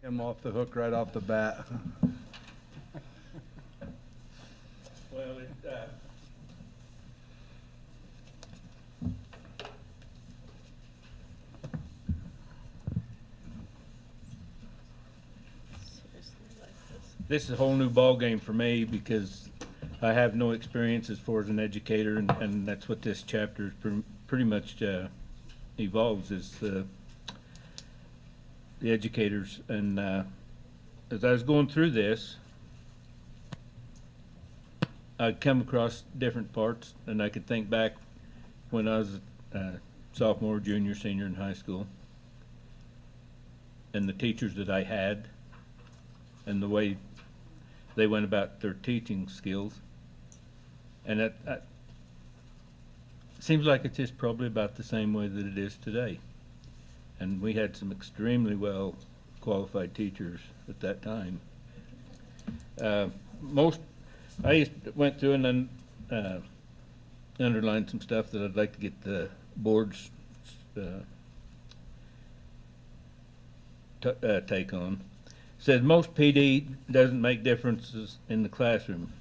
Him off the hook right off the bat. Well, this is a whole new ball game for me because I have no experience as far as an educator, and that's what this chapter is pretty much evolves, is the educators. And as I was going through this, I'd come across different parts, and I could think back when I was a sophomore, junior, senior in high school, and the teachers that I had, and the way they went about their teaching skills. And it seems like it's just probably about the same way that it is today. And we had some extremely well qualified teachers at that time. I went through and then underlined some stuff that I'd like to get the board's take on. It says most PD doesn't make differences in the classroom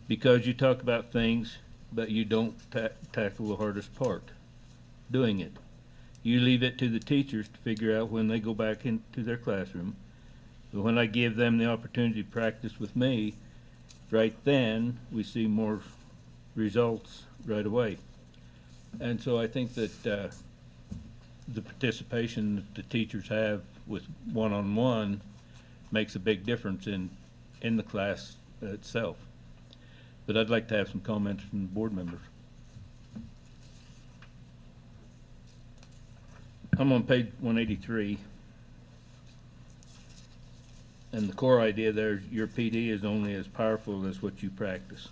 because you talk about things, but you don't tackle the hardest part, doing it. You leave it to the teachers to figure out when they go back into their classroom. But when I give them the opportunity to practice with me, right then, we see more results right away. And so I think that the participation that the teachers have with one-on-one makes a big difference in the class itself. But I'd like to have some comments from the board members. I'm on page 183. And the core idea there, your PD is only as powerful as what you practice.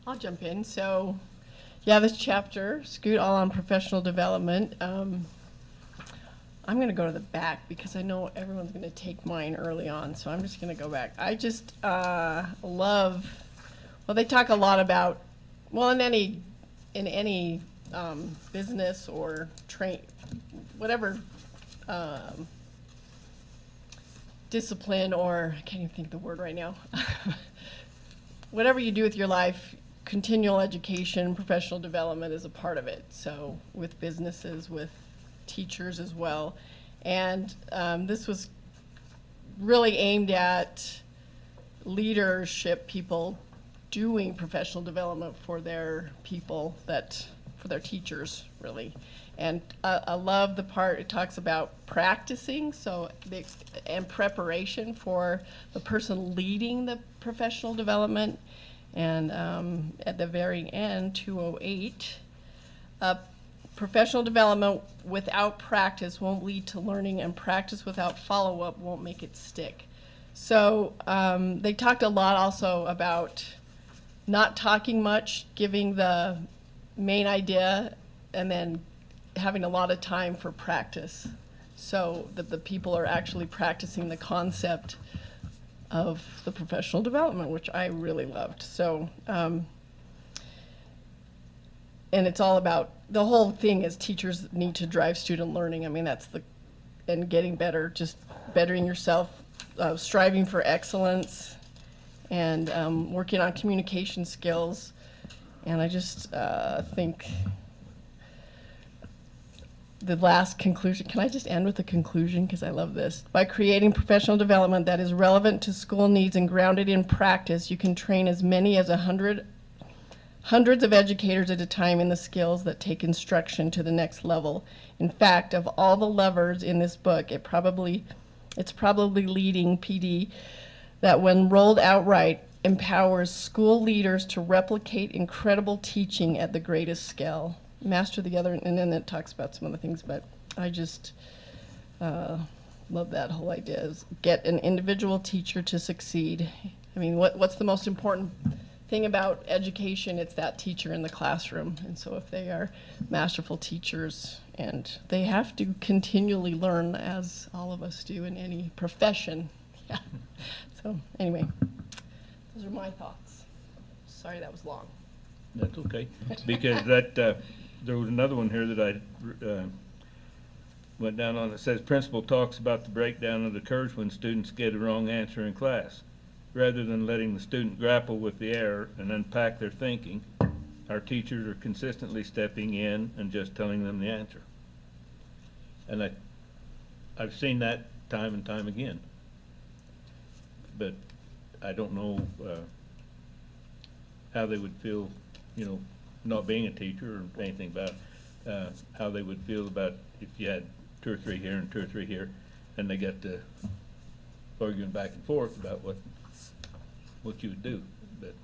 I'll jump in. So, yeah, this chapter, Scoot, all on professional development. I'm going to go to the back because I know everyone's going to take mine early on, so I'm just going to go back. I just love, well, they talk a lot about, well, in any business or whatever discipline, or I can't even think of the word right now. Whatever you do with your life, continual education, professional development is a part of it. So with businesses, with teachers as well. And this was really aimed at leadership people doing professional development for their people, for their teachers, really. And I love the part it talks about practicing, and preparation for the person leading the professional development. And at the very end, 208, professional development without practice won't lead to learning, and practice without follow-up won't make it stick. So they talked a lot also about not talking much, giving the main idea, and then having a lot of time for practice, so that the people are actually practicing the concept of the professional development, which I really loved. So, and it's all about, the whole thing is teachers need to drive student learning. I mean, and getting better, just bettering yourself, striving for excellence, and working on communication skills. And I just think the last conclusion, can I just end with the conclusion, because I love this? By creating professional development that is relevant to school needs and grounded in practice, you can train as many as hundreds of educators at a time in the skills that take instruction to the next level. In fact, of all the levers in this book, it's probably leading PD that, when rolled out right, empowers school leaders to replicate incredible teaching at the greatest scale. Master the other, and then it talks about some of the things, but I just love that whole idea, is get an individual teacher to succeed. I mean, what's the most important thing about education? It's that teacher in the classroom. And so if they are masterful teachers, and they have to continually learn, as all of us do in any profession. Yeah. So anyway, those are my thoughts. Sorry that was long. That's okay, because there was another one here that I went down on. It says, principal talks about the breakdown of the curves when students get a wrong answer in class. Rather than letting the student grapple with the error and unpack their thinking, our teachers are consistently stepping in and just telling them the answer. And I've seen that time and time again. But I don't know how they would feel, not being a teacher or anything about how they would feel about if you had 2 or 3 here and 2 or 3 here, and they got to arguing back and forth about what you would do. But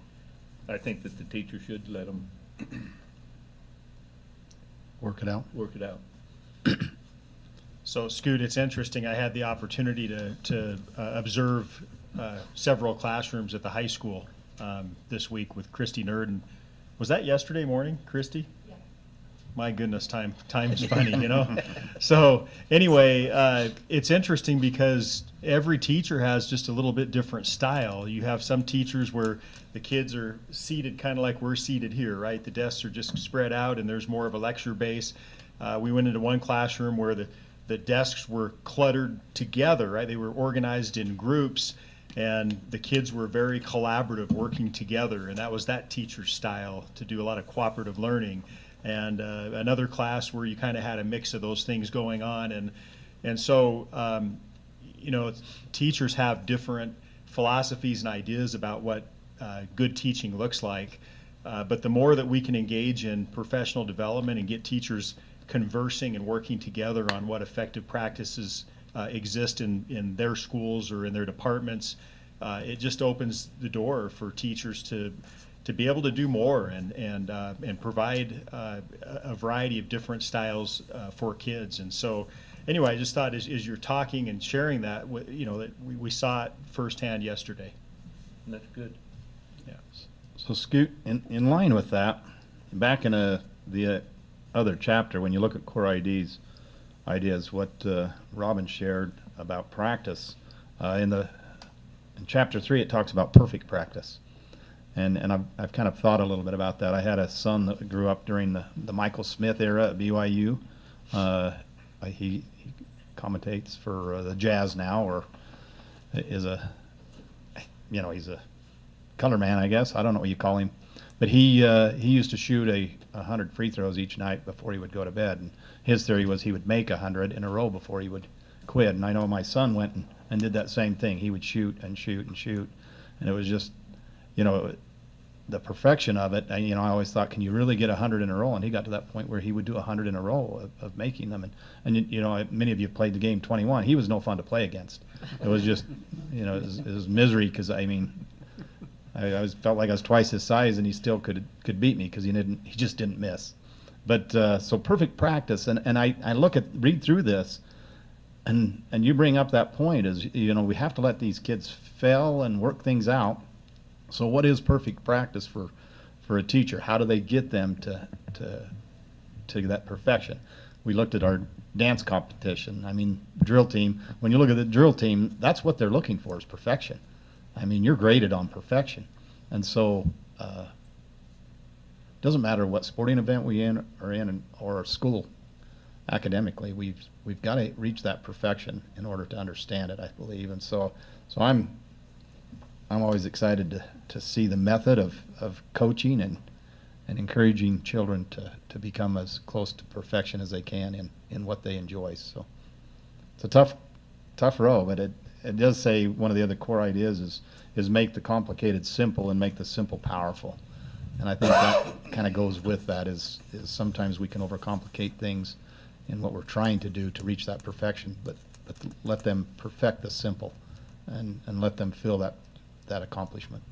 I think that the teacher should let them work it out. So, Scoot, it's interesting. I had the opportunity to observe several classrooms at the high school this week with Christy Nerd. Was that yesterday morning, Christy? Yeah. My goodness, time is funny, So anyway, it's interesting because every teacher has just a little bit different style. You have some teachers where the kids are seated kind of like we're seated here, right? The desks are just spread out and there's more of a lecture base. We went into one classroom where the desks were cluttered together, right? They were organized in groups, and the kids were very collaborative, working together, and that was that teacher's style, to do a lot of cooperative learning. And another class where you kind of had a mix of those things going on, and so teachers have different philosophies and ideas about what good teaching looks like. But the more that we can engage in professional development and get teachers conversing and working together on what effective practices exist in their schools or in their departments, it just opens the door for teachers to be able to do more and provide a variety of different styles for kids. And so, anyway, I just thought as you're talking and sharing that, that we saw it firsthand yesterday. And that's good. Yeah. So Scoot, in line with that, back in the other chapter, when you look at core ideas, what Robin shared about practice, in chapter 3 it talks about perfect practice. And I've kind of thought a little bit about that. I had a son that grew up during the Michael Smith era at BYU. He commentates for the Jazz now, or is he's a color man, I guess. I don't know what you call him. But he used to shoot 100 free throws each night before he would go to bed. And his theory was he would make 100 in a row before he would quit. And I know my son went and did that same thing. He would shoot and shoot and shoot. And it was just, the perfection of it. I always thought, can you really get 100 in a row? And he got to that point where he would do 100 in a row of making them. And many of you have played the game 21. He was no fun to play against. It was just, it was misery, because I felt like I was twice his size, and he still could beat me because he just didn't miss. But so perfect practice, and I read through this, and you bring up that point is we have to let these kids fail and work things out. So what is perfect practice for a teacher? How do they get them to that perfection? We looked at our dance competition. Drill team. When you look at the drill team, that's what they're looking for, is perfection. You're graded on perfection. And so it doesn't matter what sporting event we are in or our school academically, we've got to reach that perfection in order to understand it, I believe. And so I'm always excited to see the method of coaching and encouraging children to become as close to perfection as they can in what they enjoy. So it's a tough row, but it does say one of the other core ideas is make the complicated simple and make the simple powerful. And I think that kind of goes with that is sometimes we can overcomplicate things in what we're trying to do to reach that perfection, but let them perfect the simple and let them feel that accomplishment.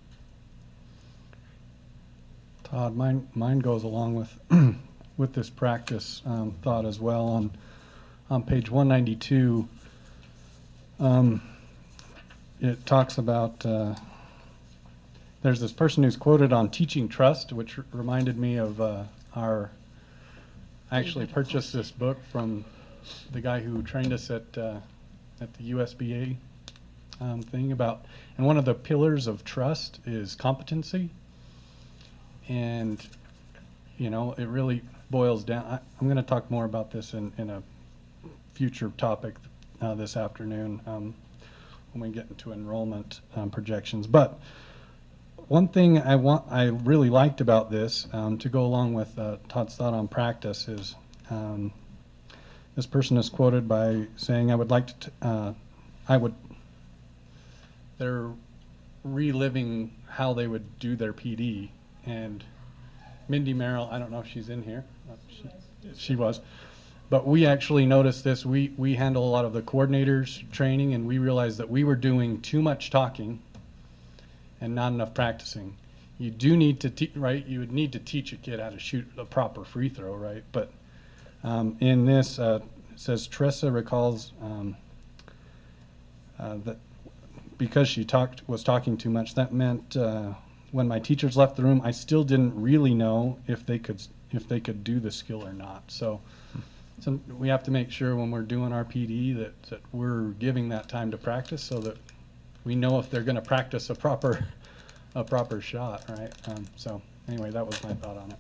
Todd, mine goes along with with this practice thought as well. On page 192, it talks about there's this person who's quoted on teaching trust, which reminded me of I actually purchased this book from the guy who trained us at the USBA thing about, and one of the pillars of trust is competency. And it really boils down. I'm going to talk more about this in a future topic this afternoon when we get into enrollment projections. But one thing I really liked about this, to go along with Todd's thought on practice, is this person is quoted by saying, they're reliving how they would do their PD. And Mindy Merrill, I don't know if she's in here. She was. But we actually noticed this. We handle a lot of the coordinators training, and we realized that we were doing too much talking and not enough practicing. You do need to right? You would need to teach a kid how to shoot a proper free throw, right? But in this, it says Tressa recalls that because she was talking too much, that meant when my teachers left the room, I still didn't really know if they could do the skill or not. So we have to make sure when we're doing our PD that we're giving that time to practice, so that we know if they're going to practice a proper shot, right? So anyway, that was my thought on it.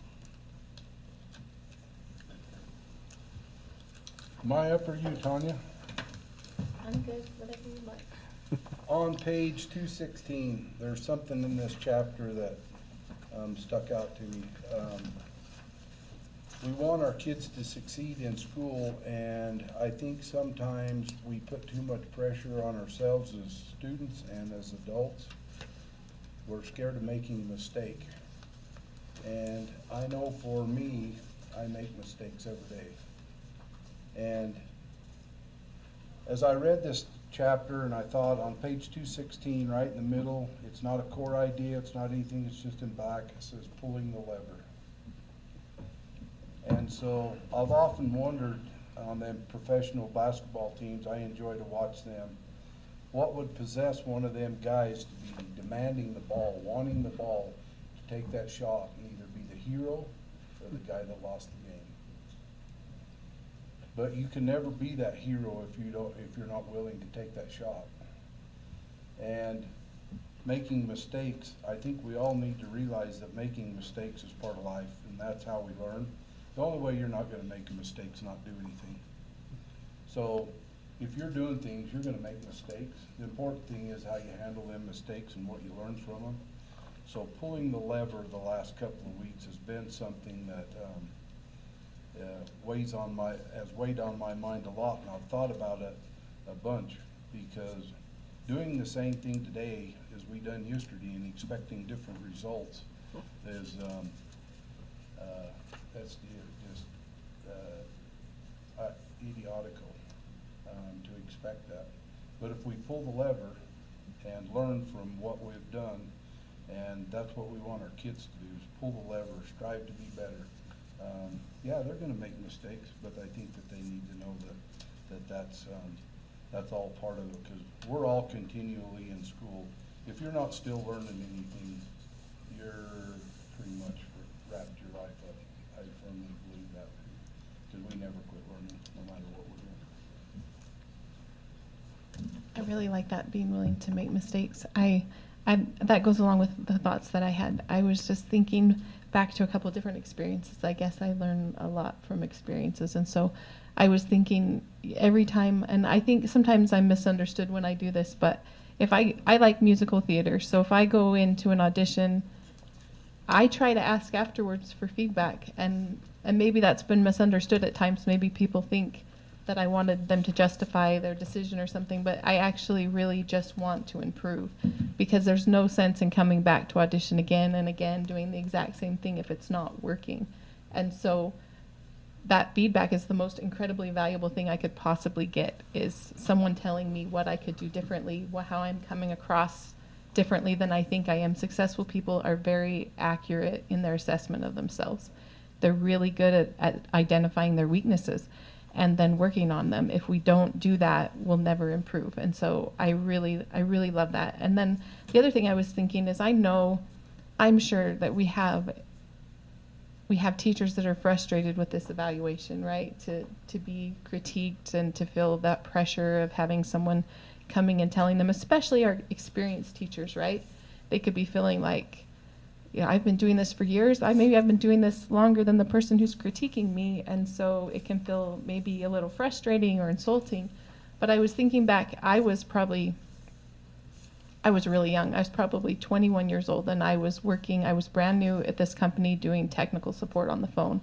Maya, for you, Tanya. I'm good, whatever you like. On page 216, there's something in this chapter that stuck out to me. we want our kids to succeed in school, and I think sometimes we put too much pressure on ourselves as students and as adults. We're scared of making a mistake. And I know for me, I make mistakes every day. And as I read this chapter, and I thought on page 216, right in the middle, it's not a core idea, it's not anything, it's just in black, it says pulling the lever. And so I've often wondered on them professional basketball teams, I enjoy to watch them, what would possess one of them guys to be demanding the ball, wanting the ball, to take that shot and either be the hero or the guy that lost the game. But you can never be that hero if you're not willing to take that shot. And making mistakes, I think we all need to realize that making mistakes is part of life, and that's how we learn. The only way you're not going to make a mistake is not do anything. So if you're doing things, you're going to make mistakes. The important thing is how you handle them mistakes and what you learn from them. So pulling the lever the last couple of weeks has been something that has weighed on my mind a lot, and I've thought about it a bunch, because doing the same thing today as we done yesterday and expecting different results is that's just idiotical to expect that. But if we pull the lever and learn from what we've done, and that's what we want our kids to do, is pull the lever, strive to be better. Yeah, they're going to make mistakes, but I think that they need to know that's all part of it, because we're all continually in school. If you're not still learning anything, you're pretty much wrapped your life up. I firmly believe that, because we never quit learning, no matter what we're doing. I really like that, being willing to make mistakes. That goes along with the thoughts that I had. I was just thinking back to a couple of different experiences. I guess I learn a lot from experiences, and so I was thinking every time, and I think sometimes I'm misunderstood when I do this, but if I like musical theater, so if I go into an audition, I try to ask afterwards for feedback, and maybe that's been misunderstood at times. Maybe people think that I wanted them to justify their decision or something, but I actually really just want to improve, because there's no sense in coming back to audition again and again doing the exact same thing if it's not working. And so that feedback is the most incredibly valuable thing I could possibly get, is someone telling me what I could do differently, how I'm coming across differently than I think I am. Successful people are very accurate in their assessment of themselves. They're really good at identifying their weaknesses and then working on them. If we don't do that, we'll never improve. And so I really love that. And then the other thing I was thinking is, I'm sure that we have teachers that are frustrated with this evaluation, right? To be critiqued and to feel that pressure of having someone coming and telling them, especially our experienced teachers, right? They could be feeling like, I've been doing this for years. Maybe I've been doing this longer than the person who's critiquing me, and so it can feel maybe a little frustrating or insulting. But I was thinking back, I was really young. I was probably 21 years old, and I was brand new at this company doing technical support on the phone.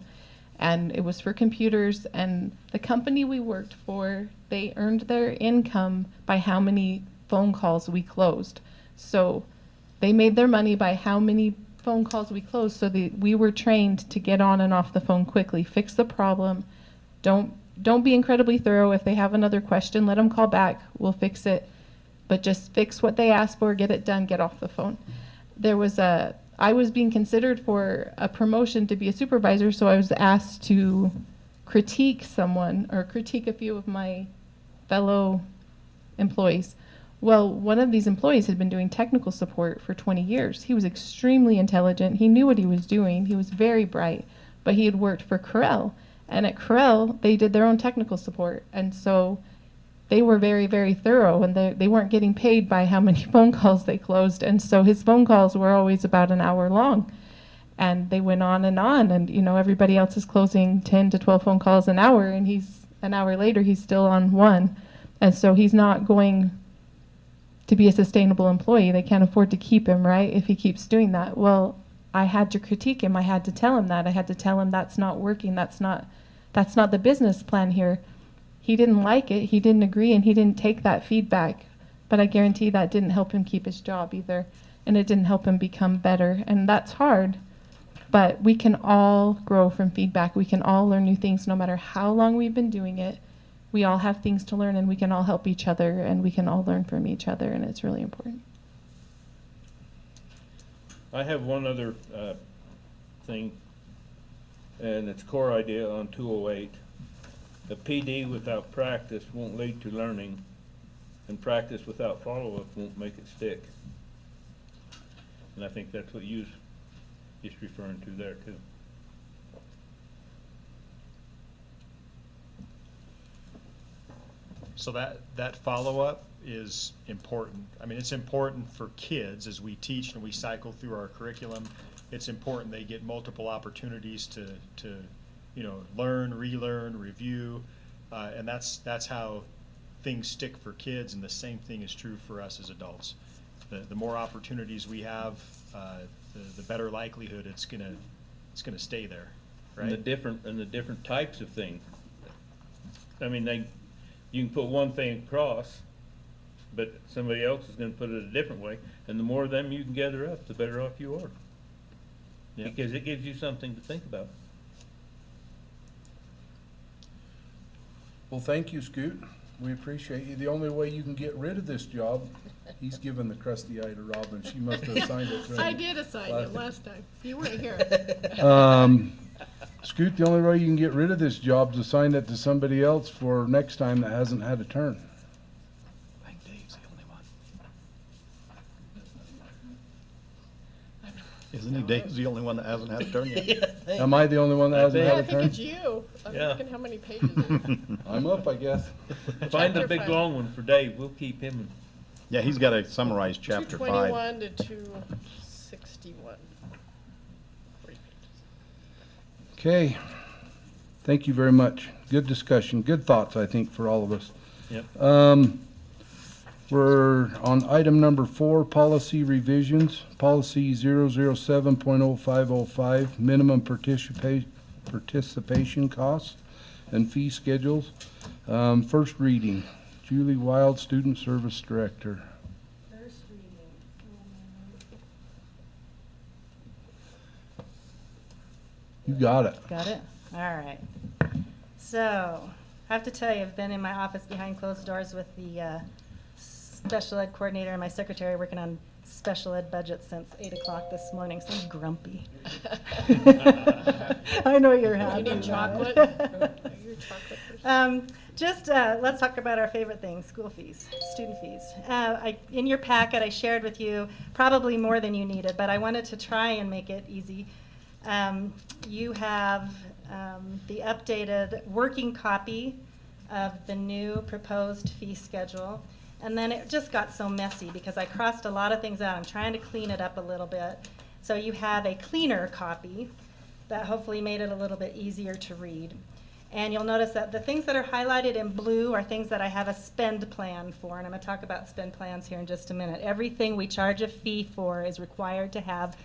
And it was for computers, and the company we worked for, they earned their income by how many phone calls we closed. So they made their money by how many phone calls we closed, so we were trained to get on and off the phone quickly, fix the problem. Don't be incredibly thorough. If they have another question, let them call back. We'll fix it. But just fix what they asked for, get it done, get off the phone. I was being considered for a promotion to be a supervisor, so I was asked to critique someone, or critique a few of my fellow employees. Well, one of these employees had been doing technical support for 20 years. He was extremely intelligent. He knew what he was doing. He was very bright, but he had worked for Corel. And at Corel, they did their own technical support. And so they were very, very thorough, and they weren't getting paid by how many phone calls they closed. And so his phone calls were always about an hour long. And they went on, and everybody else is closing 10 to 12 phone calls an hour, and an hour later, he's still on one. And so he's not going to be a sustainable employee. They can't afford to keep him, right, if he keeps doing that. Well, I had to critique him. I had to tell him that. I had to tell him that's not working. That's not the business plan here. He didn't like it. He didn't agree, and he didn't take that feedback. But I guarantee that didn't help him keep his job either, and it didn't help him become better. And that's hard. But we can all grow from feedback. We can all learn new things no matter how long we've been doing it. We all have things to learn, and we can all help each other, and we can all learn from each other, and it's really important. I have one other thing, and it's core idea on 208. A PD without practice won't lead to learning, and practice without follow-up won't make it stick. And I think that's what you're just referring to there too. So that follow-up is important. I mean, it's important for kids as we teach and we cycle through our curriculum. It's important they get multiple opportunities to learn, relearn, review, and that's how things stick for kids. And the same thing is true for us as adults. The more opportunities we have, the better likelihood it's gonna stay there, right? And the different types of things. I mean, you can put one thing across, but somebody else is going to put it a different way, and the more of them you can gather up, the better off you are. Yep. Because it gives you something to think about. Well, thank you, Scoot. We appreciate you. The only way you can get rid of this job, he's given the crusty eye to Robin. She must have assigned it to him. I did assign it last time. You weren't here. Scoot, the only way you can get rid of this job is assign it to somebody else for next time that hasn't had a turn. I think Dave's the only one. Isn't he? Dave's the only one that hasn't had a turn yet? Am I the only one that hasn't Yeah, I had a think turn? it's you. I'm Yeah. looking how many pages it is. I'm up, I guess. Find a Chapter big 5. long one for Dave. We'll keep him. Yeah, he's got to summarize chapter 5. 221 to 261. 3 pages. Okay. Thank you very much. Good discussion. Good thoughts, I think, for all of us. Yep. We're on item number 4, policy revisions. Policy 007.0505, minimum participation costs and fee schedules. First reading. Julie Wild, Student Service Director. First reading. You got it. Got it? All right. So, I have to tell you, I've been in my office behind closed doors with the special ed coordinator and my secretary working on special ed budget since 8 o'clock this morning, so I'm grumpy. I know you're happy. You need chocolate? about it. Are you a chocolate person? Let's talk about our favorite thing, school fees, student fees. In your packet, I shared with you probably more than you needed, but I wanted to try and make it easy. You have the updated working copy of the new proposed fee schedule. And then it just got so messy because I crossed a lot of things out. I'm trying to clean it up a little bit. So you have a cleaner copy that hopefully made it a little bit easier to read. And you'll notice that the things that are highlighted in blue are things that I have a spend plan for, and I'm going to talk about spend plans here in just a minute. Everything we charge a fee for is required to have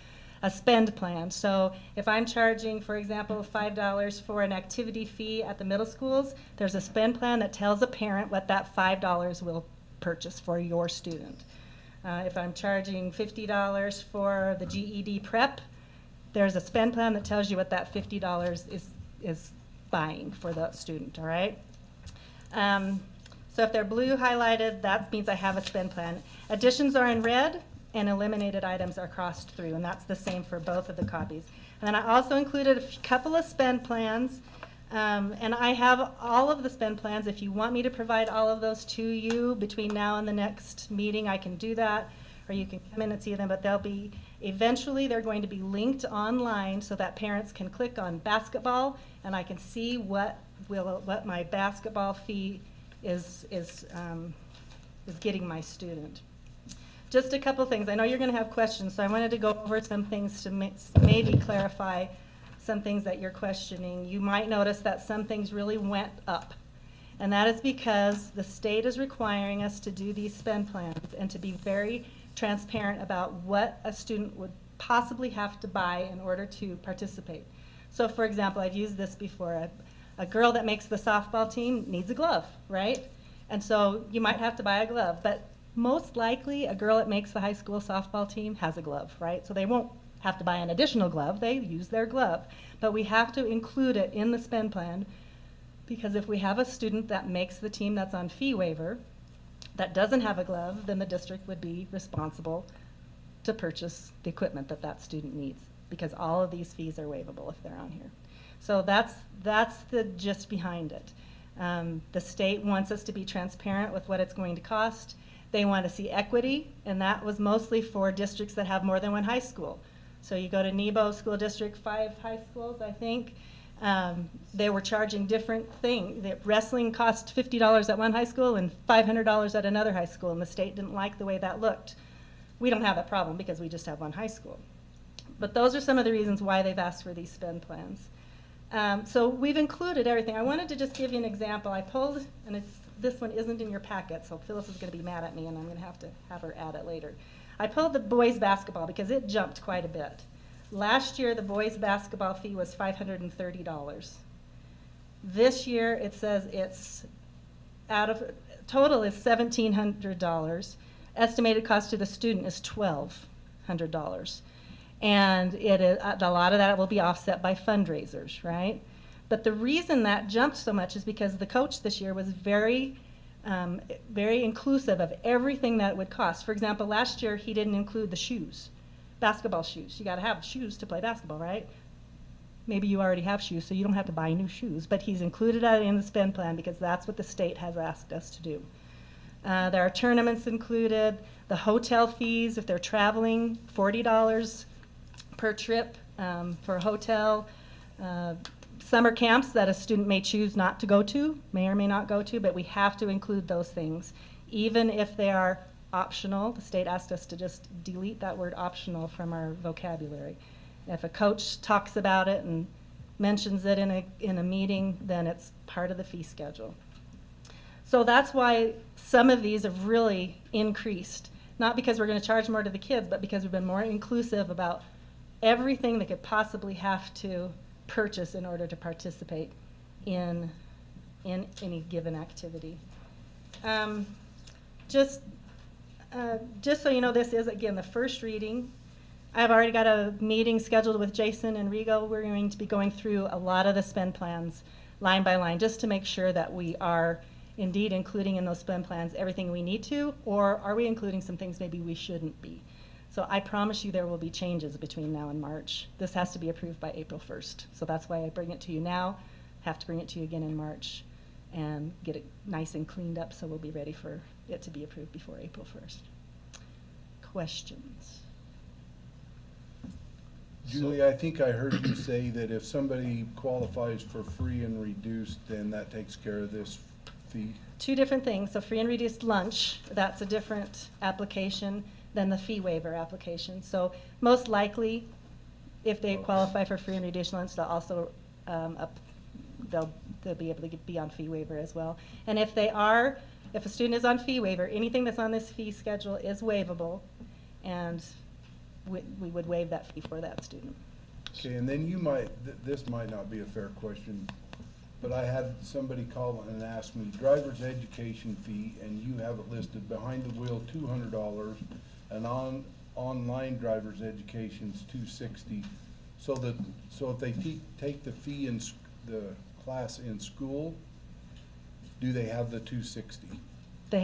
a spend plan. So if I'm charging, for example, $5 for an activity fee at the middle schools, there's a spend plan that tells a parent what that $5 will purchase for your student. If I'm charging $50 for the GED prep, there's a spend plan that tells you what that $50 is buying for the student, all right? So if they're blue highlighted, that means I have a spend plan. Additions are in red, and eliminated items are crossed through, and that's the same for both of the copies. And then I also included a couple of spend plans, and I have all of the spend plans. If you want me to provide all of those to you between now and the next meeting, I can do that, or you can come in and see them, but eventually they're going to be linked online so that parents can click on basketball, and I can see what my basketball fee is getting my student. Just a couple things. I know you're going to have questions, so I wanted to go over some things to maybe clarify some things that you're questioning. You might notice that some things really went up, and that is because the state is requiring us to do these spend plans and to be very transparent about what a student possibly have to buy in order to participate. So for example, I've used this before. A girl that makes the softball team needs a glove, right? And so you might have to buy a glove, but most likely a girl that makes the high school softball team has a glove, right? So they won't have to buy an additional glove, they use their glove. But we have to include it in the spend plan, because if we have a student that makes the team that's on fee waiver, that doesn't have a glove, then the district would be responsible to purchase the equipment that that student needs, because all of these fees are waivable if they're on here. So that's the gist behind it. The state wants us to be transparent with what it's going to cost. They want to see equity, and that was mostly for districts that have more than one high school. So you go to Nebo School District, 5 high schools, I think. They were charging different things. The wrestling cost $50 at one high school and $500 at another high school, and the state didn't like the way that looked. We don't have that problem because we just have one high school. But those are some of the reasons why they've asked for these spend plans. So we've included everything. I wanted to just give you an example. I pulled, and this one isn't in your packet, so Phyllis is going to be mad at me, and I'm going to have her add it later. I pulled the boys basketball because it jumped quite a bit. Last year, the boys basketball fee was $530. This year, it says it's total is $1,700. Estimated cost to the student is $1,200. And it is, a lot of that will be offset by fundraisers, right? But the reason that jumped so much is because the coach this year was very inclusive of everything that it would cost. For example, last year he didn't include the shoes, basketball shoes. You got to have shoes to play basketball, right? Maybe you already have shoes, so you don't have to buy new shoes. But he's included that in the spend plan because that's what the state has asked us to do. There are tournaments included. The hotel fees, if they're traveling, $40 per trip for a hotel. Summer camps that a student may choose not to go to, may or may not go to, but we have to include those things. Even if they are optional, the state asked us to just delete that word optional from our vocabulary. If a coach talks about it and mentions it in a meeting, then it's part of the fee schedule. So that's why some of these have really increased. Not because we're going to charge more to the kids, but because we've been more inclusive about everything they could possibly have to purchase in order to participate in any given activity. Just so you know, this is, again, the first reading. I've already got a meeting scheduled with Jason and Rigo. We're going to be going through a lot of the spend plans line by line just to make sure that we are indeed including in those spend plans everything we need to, or are we including some things maybe we shouldn't be. So I promise you there will be changes between now and March. This has to be approved by April 1st. So that's why I bring it to you now, have to bring it to you again in March, and get it nice and cleaned up so we'll be ready for it to be approved before April 1st. Questions? Julie, I think I heard you say that if somebody qualifies for free and reduced, then that takes care of this fee? Two different things. So free and reduced lunch, that's a different application than the fee waiver application. So most likely, if they qualify for free and reduced lunch, they'll also they'll be able to be on fee waiver as well. And if a student is on fee waiver, anything that's on this fee schedule is waivable, and we would waive that fee for that student. Okay, and then you might, this might not be a fair question, but I had somebody call and ask me, driver's education fee, and you have it listed behind the wheel, $200, and online driver's education's $260. So if they take the fee in the class in school, do they have the $260? They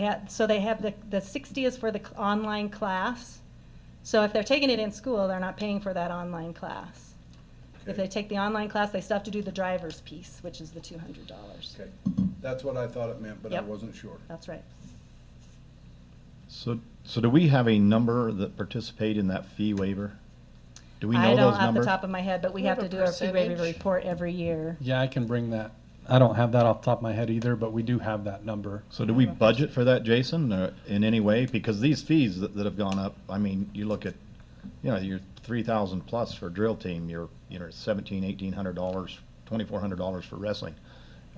have the 60 is for the online class. So if they're taking it in school, they're not paying for that online class. Okay. If they take the online class, they still have to do the driver's piece, which is the $200. Okay, that's what I thought it meant, but I Yep. wasn't sure. That's right. So do we have a number that participate in that fee waiver? Do we know I don't those off numbers? the top of my head, but we We have have to a do our fee waiver percentage. report every year. Yeah, I can bring that. I don't have that off the top of my head either, but we do have that number. So do we budget for that, Jason, in any way? Because these fees that have gone up, I mean, you look at, you're 3,000 plus for drill team, you're $1,700, $1,800, $2,400 for wrestling.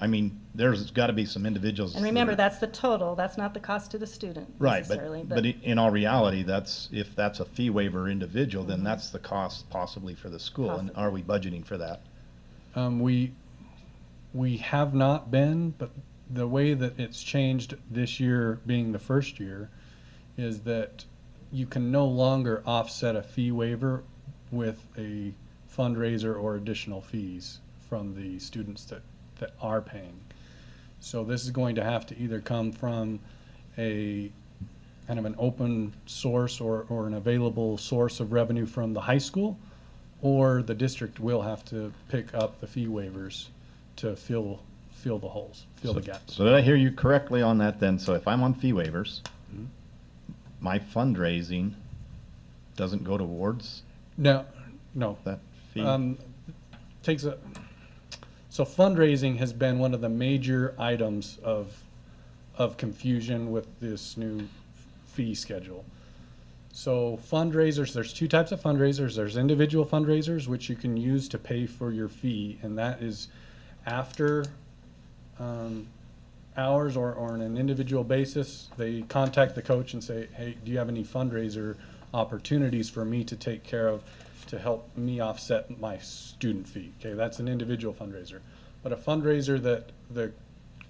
I mean, there's gotta be some individuals. And remember, that's the total, that's not the cost to the student Right, necessarily, but in all reality, if that's a fee waiver individual, then that's the cost possibly for the school, and Possibly. are we budgeting for that? We have not been, but the way that it's changed this year being the first year is that you can no longer offset a fee waiver with a fundraiser or additional fees from the students that are paying. So this is going to have to either come from a kind of an open source or an available source of revenue from the high school, or the district will have to pick up the fee waivers to fill the holes, fill the gaps. So did I hear you correctly on that then? So if I'm on fee waivers, Mhm. my fundraising doesn't go towards No, that fee? So fundraising has been one of the major items of confusion with this new fee schedule. So fundraisers, there's two types of fundraisers. There's individual fundraisers, which you can use to pay for your fee, and that is after hours or on an individual basis. They contact the coach and say, hey, do you have any fundraiser opportunities for me to take care of to help me offset my student fee? Okay, that's an individual fundraiser. But a fundraiser that the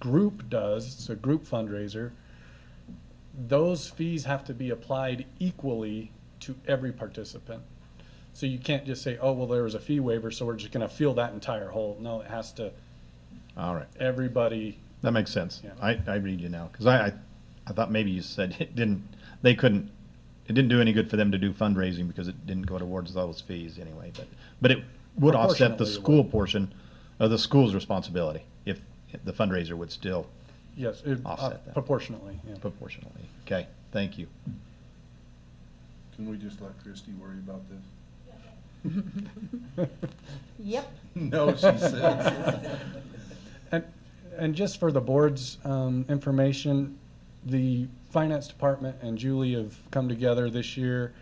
group does, it's a group fundraiser, those fees have to be applied equally to every participant. So you can't just say, oh, well, there was a fee waiver, so we're just gonna fill that entire hole. No, it has to, All right, everybody, that makes sense. Yeah. I read you now, because I thought maybe you said it didn't do any good for them to do fundraising because it didn't go towards those fees anyway, but it would offset the Proportionately it school would. portion of the school's responsibility if the fundraiser would still yes, Offset that. proportionately, yeah. proportionally. Okay, thank you. Can we just let Christie worry about this? Yep. No, she says. And just for the board's information, the finance department and Julie have come together this year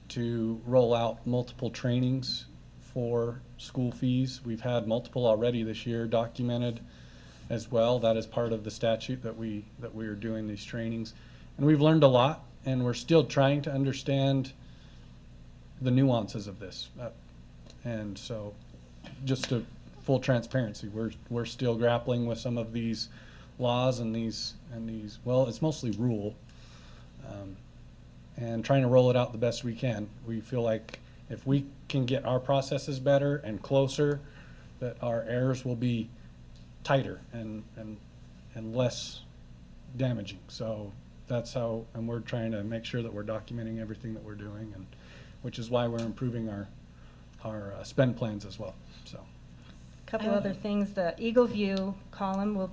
to roll out multiple trainings for school fees. We've had multiple already this year documented as well. That is part of the statute that we are doing these trainings. And we've learned a lot, and we're still trying to understand the nuances of this. And so, just to full transparency, we're still grappling with some of these laws and these, well, it's mostly rule, and trying to roll it out the best we can. We feel like if we can get our processes better and closer, that our errors will be tighter and less damaging. So that's how, and we're trying to make sure that we're documenting everything that we're doing, and which is why we're improving our spend plans as well. So Couple other things, the Eagle View column will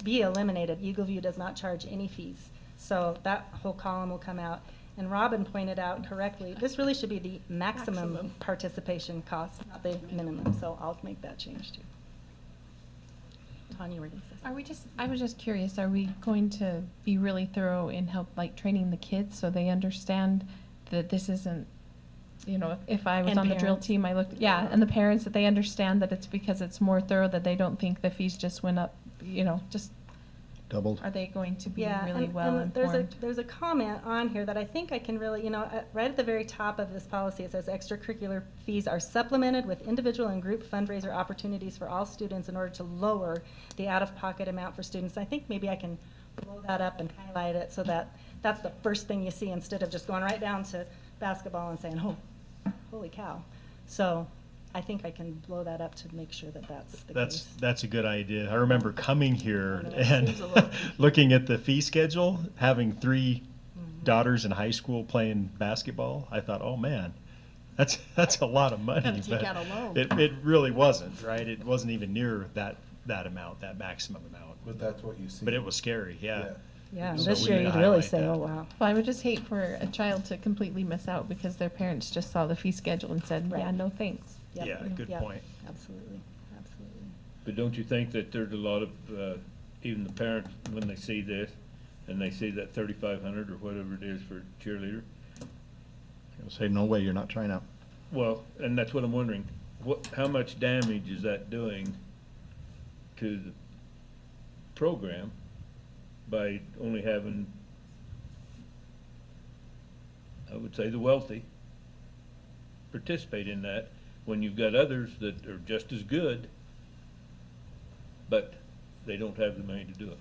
be eliminated. Eagle View does not charge any fees. So that whole column will come out. And Robin pointed out correctly, this really should be the maximum participation cost, not the minimum. So I'll make that change too. Tanya, you were going to say something. I was just curious, are we going to be really thorough in training the kids so they understand that this isn't, if I was And on the drill parents. team, and the parents, that they understand that it's because it's more thorough, that they don't think the fees just went up, just, Doubled. are they going to be Yeah, really and well informed? there's a comment on here that I think I can really, right at the very top of this policy, it says extracurricular fees are supplemented with individual and group fundraiser opportunities for all students in order to lower the out-of-pocket amount for students. I think maybe I can blow that up and highlight it so that that's the first thing you see instead of just going right down to basketball and saying, oh, holy cow. So I think I can blow that up to make sure that that's the case. That's a good idea. I remember coming here I know, it and seems a little- looking at the fee schedule, having 3 Mm-hmm. daughters in high school playing basketball. I thought, oh man, that's a lot of money. Gotta take But out a loan. it really wasn't, right? It wasn't even near that amount, that maximum amount. But that's what you see. But it was scary, yeah. Yeah, and So this we year need to you'd really highlight say, that. oh, wow. Well, I would just hate for a child to completely miss out because their parents just saw the fee schedule and said, yeah, Right. no thanks. Yep, Yeah, good yep, point. Absolutely, absolutely. But don't you think that there's a lot of, even the parents, when they see this, and they see that 3,500 or whatever it is for cheerleader? You'll say, no way, you're not trying out. Well, and that's what I'm wondering, how much damage is that doing to program by only having, I would say, the wealthy participate in that, when you've got others that are just as good, but they don't have the money to do it.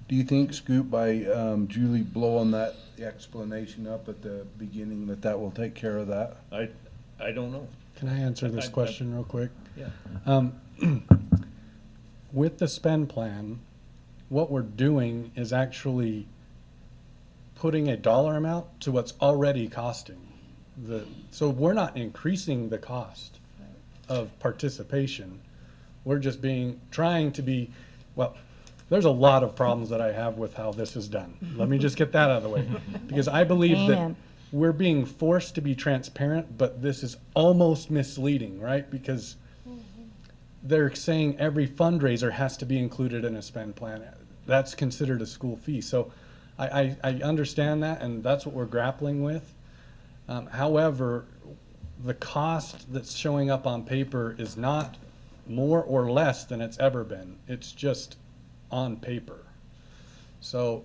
Do you think, Scoot, by Julie blowing that explanation up at the beginning, that will take care of that? I don't know. Can I answer this question real quick? Yeah. With the spend plan, what we're doing is actually putting a dollar amount to what's already costing. So we're not increasing the cost of participation. We're just trying to be, well, there's a lot of problems that I have with how this is done. Let me just get that out of the way. Because I believe that Amen. we're being forced to be transparent, but this is almost misleading, right? Because they're saying every fundraiser has to be included in a spend plan. That's considered a school fee. So I understand that, and that's what we're grappling with. However, the cost that's showing up on paper is not more or less than it's ever been. It's just on paper. So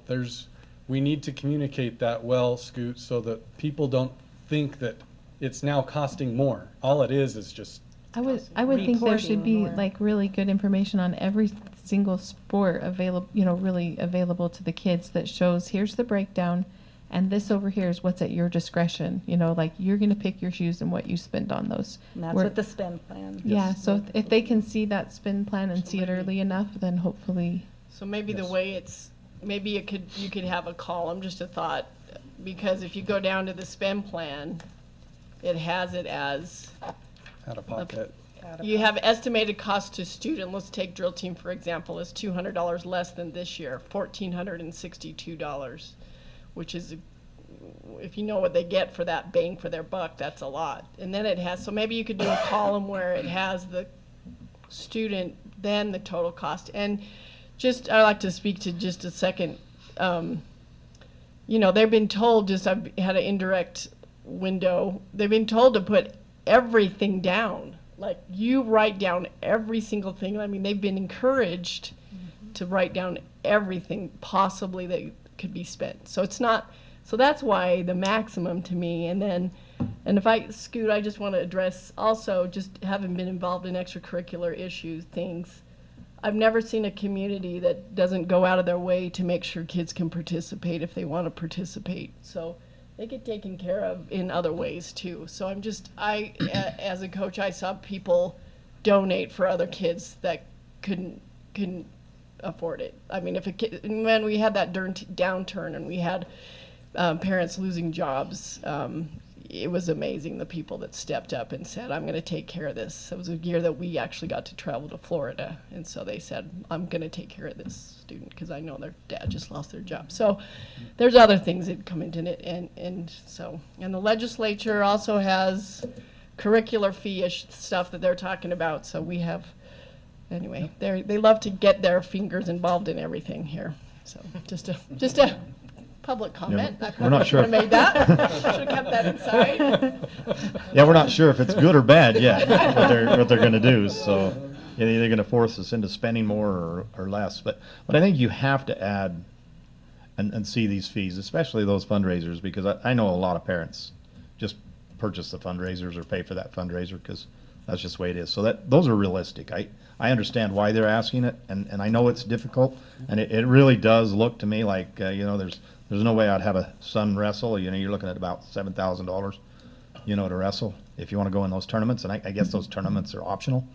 we need to communicate that well, Scoot, so that people don't think that it's now costing more. All it is just, I would think there should be Reporting more. like really good information on every single sport available, really available to the kids, that shows here's the breakdown, and this over here is what's at your discretion. Like you're going to pick your shoes and what you spend on those. And that's Where- what the spend plan. Yeah, so if they can see that spend plan and see it early enough, then hopefully. So maybe the way maybe you could have a column, just a thought, because if you go down to the spend plan, it has it as, out of pocket. you have estimated cost to student, let's take drill team for example, is $200 less than this year, $1,462, which is, if you know what they get for that bang for their buck, that's a lot. And then it has, so maybe you could do a column where it has the student, then the total cost. And just, I'd like to speak to just a second, they've been told, I've had an indirect window, they've been told to put everything down. Like, you write down every single thing. I mean, they've been encouraged to write down everything possibly that could be spent. So it's not, so that's why the maximum to me. And then, Scoot, I just want to address also, just having been involved in extracurricular issues, things, I've never seen a community that doesn't go out of their way to make sure kids can participate if they want to participate. So they get taken care of in other ways too. So as a coach, I saw people donate for other kids that couldn't afford it. I mean, when we had that downturn and we had parents losing jobs, it was amazing, the people that stepped up and said, I'm going to take care of this. It was a year that we actually got to travel to Florida, and so they said, I'm going to take care of this student because I know their dad just lost their job. So there's other things that come into it, and the legislature also has curricular fee-ish stuff that they're talking about. So we have, anyway, they love to get their fingers involved in everything here. So just a public comment. Yeah, we're not sure. Should have made that. Should have kept that inside. Yeah, we're not sure if it's good or bad yet, what they're going to do. So they're either going to force us into spending more or less. But I think you have to add and see these fees, especially those fundraisers, because I know a lot of parents just purchase the fundraisers or pay for that fundraiser because that's just the way it is. So those are realistic. I understand why they're asking it, and I know it's difficult, and it really does look to me like there's no way I'd have a son wrestle. You're looking at about $7,000, to wrestle if you want to go in those tournaments. And I guess those tournaments are optional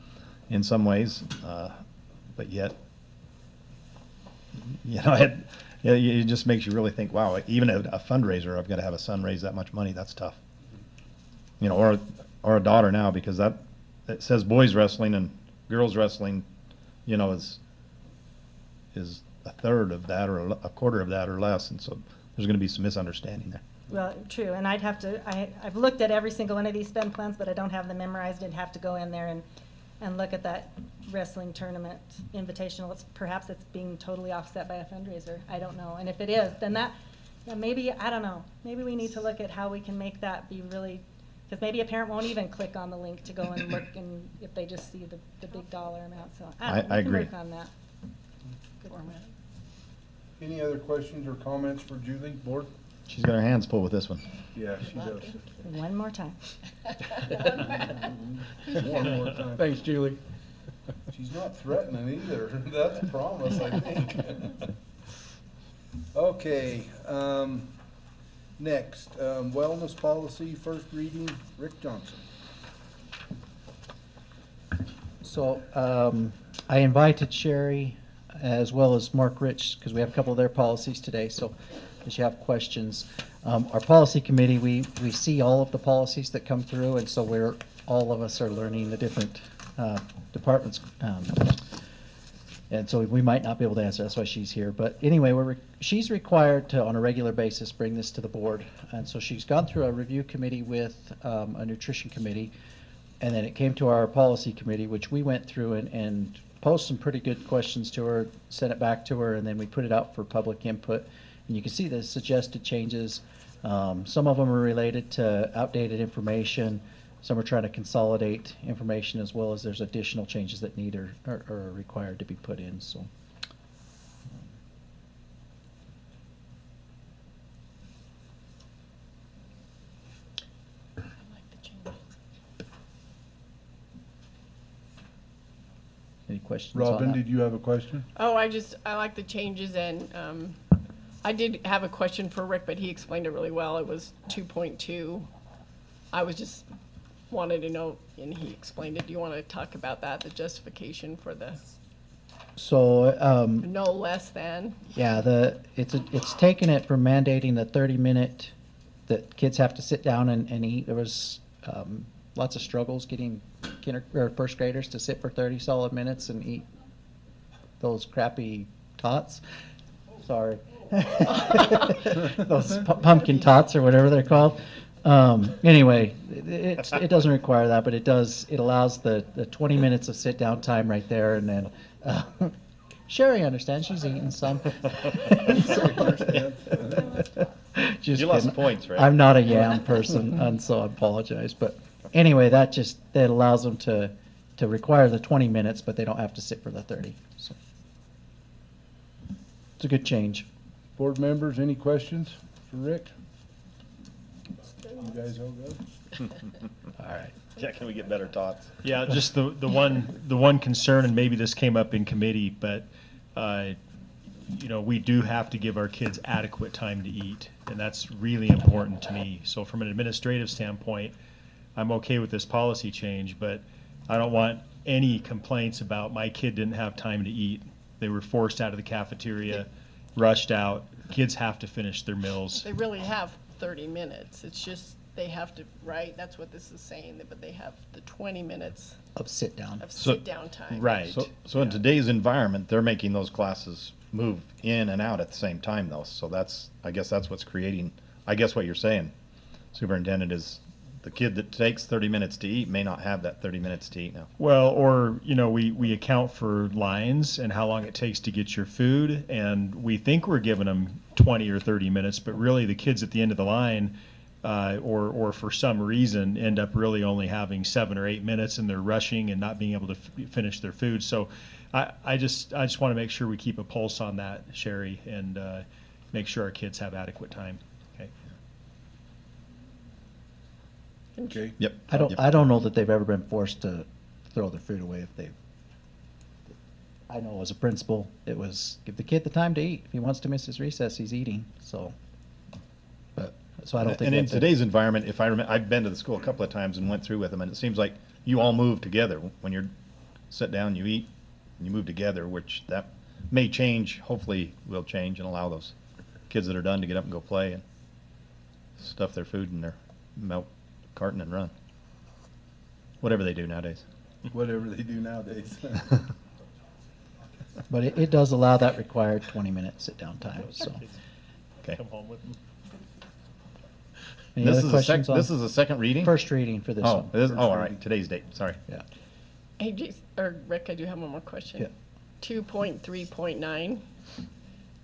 in some ways, but yet, it just makes you really think, wow, even a fundraiser, I've got to have a son raise that much money. That's tough. Or a daughter now, because it says boys wrestling and girls wrestling, is a third of that or a quarter of that or less, and so there's going to be some misunderstanding there. Well, true, and I've looked at every single one of these spend plans, but I don't have them memorized. I'd have to go in there and look at that wrestling tournament invitational. Perhaps it's being totally offset by a fundraiser. I don't know, and if it is, then maybe, I don't know, maybe we need to look at how we can make that be really, because maybe a parent won't even click on the link to go and look, and if they just see the big dollar amount. So I we can agree. work on that. format. Any other questions or comments for Julie, board? She's got her hands full with this one. Yeah, she does. One more time. One more time. Thanks, Julie. She's not threatening either. That's a promise, I think. Okay, next, wellness policy, first reading, Rick Johnson. So I invited Sherry as well as Mark Rich, because we have a couple of their policies today, so if you have questions. Our policy committee, we see all of the policies that come through, and so all of us are learning the different departments. And so we might not be able to answer, that's why she's here. But anyway, she's required to, on a regular basis, bring this to the board. And so she's gone through a review committee with a nutrition committee. And then it came to our policy committee, which we went through and posed some pretty good questions to her, sent it back to her, and then we put it out for public input. And you can see the suggested changes. Some of them are related to outdated information. Some are trying to consolidate information, as well as there's additional changes that need or are required to be put in. So. I like the changes. Any questions Robin, on that? did you have a question? Oh, I like the changes, and I did have a question for Rick, but he explained it really well. It was 2.2. I was just wanted to know, and he explained it. Do you want to talk about that, the justification for the So no less than? yeah, it's taken it from mandating the 30-minute that kids have to sit down and eat. There was lots of struggles getting first graders to sit for 30 solid minutes and eat those crappy tots. Sorry. Those pumpkin tots or whatever they're called. Anyway, it doesn't require that, but it allows the 20 minutes of sit down time right there, and then Sherry understands, she's eating some. Just You lost kidding. points, right? I'm not a yam person, and so I apologize. But anyway, that allows them to require the 20 minutes, but they don't have to sit for the 30. So it's a good change. Board members, any questions for Rick? You guys all good? All right. Yeah, can we get better tots? Yeah, just the one concern, and maybe this came up in committee, but we do have to give our kids adequate time to eat, and that's really important to me. So from an administrative standpoint, I'm okay with this policy change, but I don't want any complaints about my kid didn't have time to eat. They were forced out of the cafeteria, rushed out. Kids have to finish their meals. They really have 30 minutes. It's just they have to, right? That's what this is saying, but they have the 20 minutes Of sit down. of So- sit-down time. Right. So in today's environment, they're making those classes move in and out at the same time, though. So I guess that's what's creating, I guess what you're saying, Superintendent, is the kid that takes 30 minutes to eat may not have that 30 minutes to eat now. Well, or, we account for lines and how long it takes to get your food, and we think we're giving them 20 or 30 minutes, but really the kids at the end of the line, or for some reason, end up really only having 7 or 8 minutes, and they're rushing and not being able to finish their food. So I just want to make sure we keep a pulse on that, Sherry, and make sure our kids have adequate time. Okay. Okay. Yep. I don't know that they've ever been forced to throw their food away I know as a principal, it was give the kid the time to eat. If he wants to miss his recess, he's eating. So I don't think And in that's today's environment, if I remember, I've been to the school a couple of times and went through with them, and it seems like you all move together. When you're sit down, you eat, and you move together, which that may change, hopefully will change and allow those kids that are done to get up and go play and stuff their food in their milk carton and run. Whatever they do nowadays. Whatever they do nowadays. But it does allow that required 20-minute sit-down time. So Okay. Come home with them. any other questions on This is a second reading? first reading for this Oh, one? it is, First all reading. right, today's date, sorry. Yeah. Hey, Rick, I do have one more question. Yeah. 2.3.9.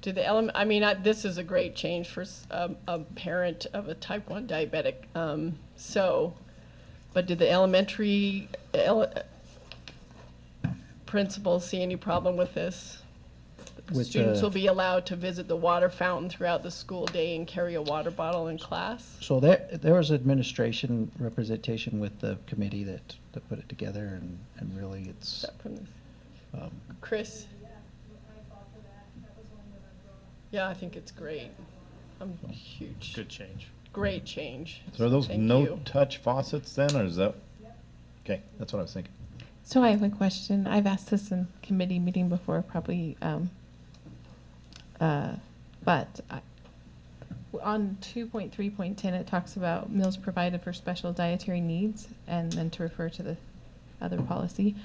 Do the this is a great change for a parent of a type 1 diabetic. But did the elementary principals see any problem with this? with Students the- will be allowed to visit the water fountain throughout the school day and carry a water bottle in class. So there was administration representation with the committee that put it together, and really Is it's, that from this? um, Chris? Yeah, I think it's great. I'm huge. Good change. Great change. So are those Thank you. no-touch faucets then, or is that? Okay, that's what I was thinking. So I have a question. I've asked this in committee meeting before, probably, but on 2.3.10, it talks about meals provided for special dietary needs, and then to refer to the other policy.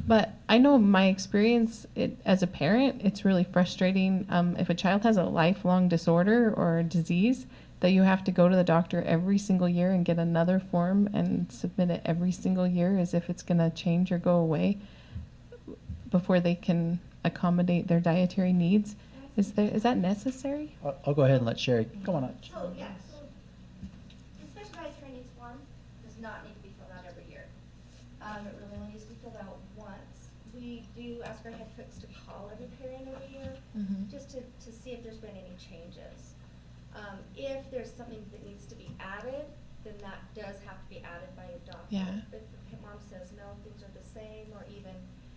But I know my experience as a parent, it's really frustrating if a child has a lifelong disorder or disease, that you have to go to the doctor every single year and get another form and submit it every single year as if it's going to change or go away before they can accommodate their dietary needs. Is that necessary? I'll go ahead and let Sherry, come on up. So, yeah, so the specialized trainings form does not need to be filled out every year. It really only needs to be filled out once. We do ask our head cooks to call every parent every year, just to see if there's been any changes. If there's something that needs to be added, then that does have to be added by your doctor. Yeah. If the mom says, no, things are the same, or even,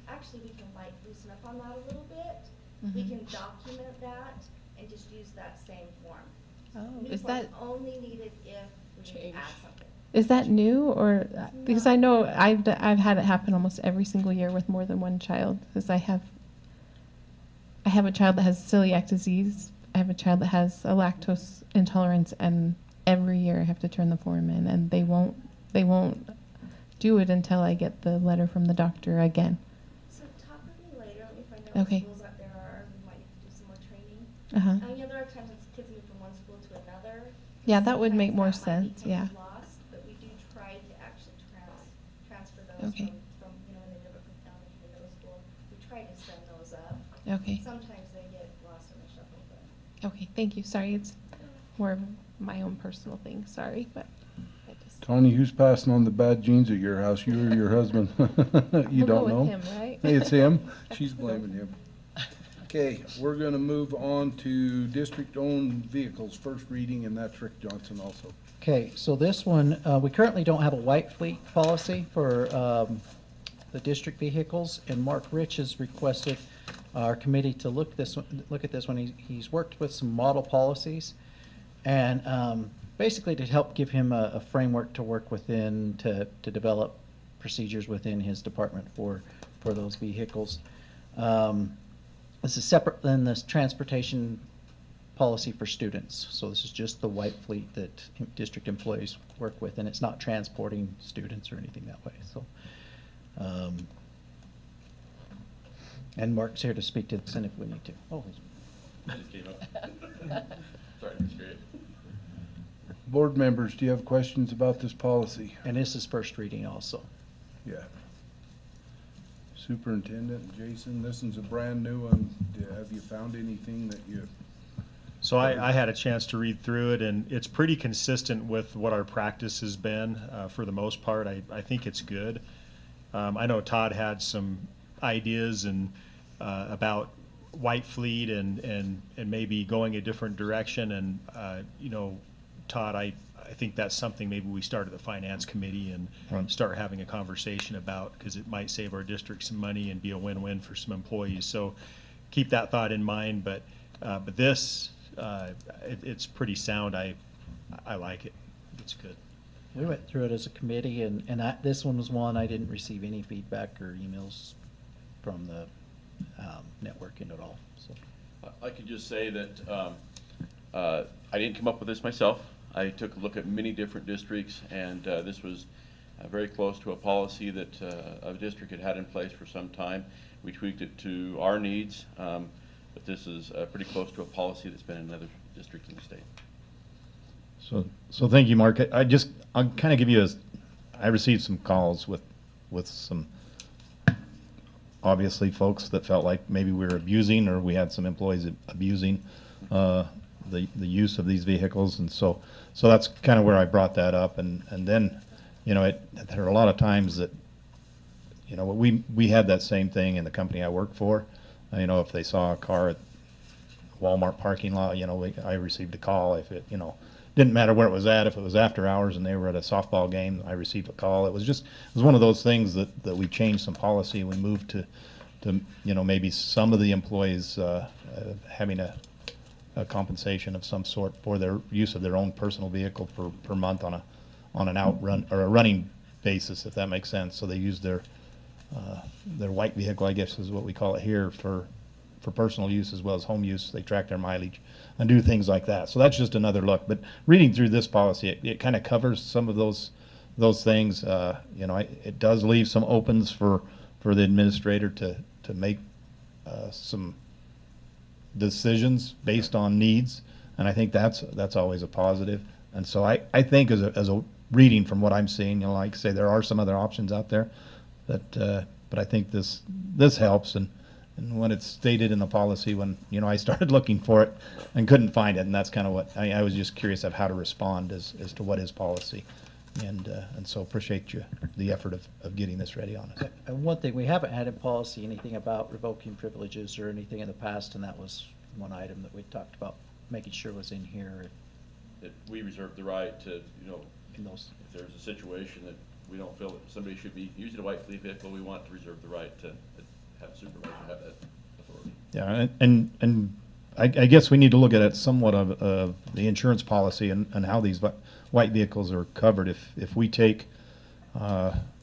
actually, we can like loosen up on that a little bit. We can document that and just use that same form. Oh, New is form's that only needed if we need Change. to add something. is that new, or because not. I know I've had it happen almost every single year with more than one child, because I have a child that has celiac disease. I have a child that has a lactose intolerance, and every year I have to turn the form in, and they won't do it until I get the letter from the doctor again. So talk with me later, let me find out Okay. what schools out there are, we might need to do some more training. Uh-huh. Yeah, there are times when kids move from one school to another. Yeah, that would make more Sometimes sense, that might yeah. become lost, but we do try to actually transfer those Okay. from, when they live up in town to the middle school. We try to send those up. Okay. Sometimes they get lost in the shuffle, but. Okay, thank you. Sorry, it's more of my own personal thing. Sorry, but I just. Tony, who's passing on the bad genes at your house, you or your husband? You We'll go don't with know? him, right? Hey, it's him. She's blaming him. Okay, we're gonna move on to district-owned vehicles, first reading, and that's Rick Johnson also. Okay, so this one, we currently don't have a white fleet policy for the district vehicles, and Mark Rich has requested our committee to look at this one. He's worked with some model policies, and basically to help give him a framework to work within to develop procedures within his department for those vehicles. This is separate than this transportation policy for students. So this is just the white fleet that district employees work with, and it's not transporting students or anything that way. So, and Mark's here to speak to this, and if we need to. Oh, Sorry, Ms. Great. Board members, do you have questions about this policy? and this is first reading also. Yeah. Superintendent, Jason, this one's a brand new one. Have you found anything that you? So I had a chance to read through it, and it's pretty consistent with what our practice has been for the most part. I think it's good. I know Todd had some ideas and about white fleet and maybe going a different direction. And Todd, I think that's something maybe we start at the finance committee and Right. start having a conversation about, because it might save our district some money and be a win-win for some employees. So keep that thought in mind. But this, it's pretty sound. I like it. It's good. We went through it as a committee, and this one was one I didn't receive any feedback or emails from the networking at all. So. I could just say that I didn't come up with this myself. I took a look at many different districts, and this was very close to a policy that a district had in place for some time. We tweaked it to our needs, but this is pretty close to a policy that's been in another district in the state. So thank you, Mark. I'll kind of give you I received some calls with some, obviously, folks that felt like maybe we were abusing, or we had some employees abusing the use of these vehicles, and so that's kind of where I brought that up, and then, there are a lot of times that, we had that same thing in the company I worked for. If they saw a car Walmart parking lot, I received a call if it, didn't matter where it was at. If it was after hours and they were at a softball game, I received a call. It was one of those things that we changed some policy. We moved to maybe some of the employees having a compensation of some sort for their use of their own personal vehicle per month on an outrun or a running basis, if that makes sense. So they use their white vehicle, I guess is what we call it here, for personal use as well as home use. They track their mileage and do things like that. So that's just another look. But reading through this policy, it kind of covers some of those things. It does leave some opens for the administrator to make some decisions based on needs, and I think that's always a positive. And so I think as a reading from what I'm seeing, like I say, there are some other options out there, but I think this helps. And when it's stated in the policy, when I started looking for it and couldn't find it, and that's kind of what I was just curious of how to respond as to what is policy. And so appreciate the effort of getting this ready on us. And one thing, we haven't had in policy anything about revoking privileges or anything in the past, and that was one item that we talked about making sure was in here. That we reserve the right to, In those. if there's a situation that we don't feel that somebody should be using a white fleet vehicle, we want to reserve the right to have supervisor have that authority. Yeah, and I guess we need to look at it somewhat of the insurance policy and how these white vehicles are covered. If we take,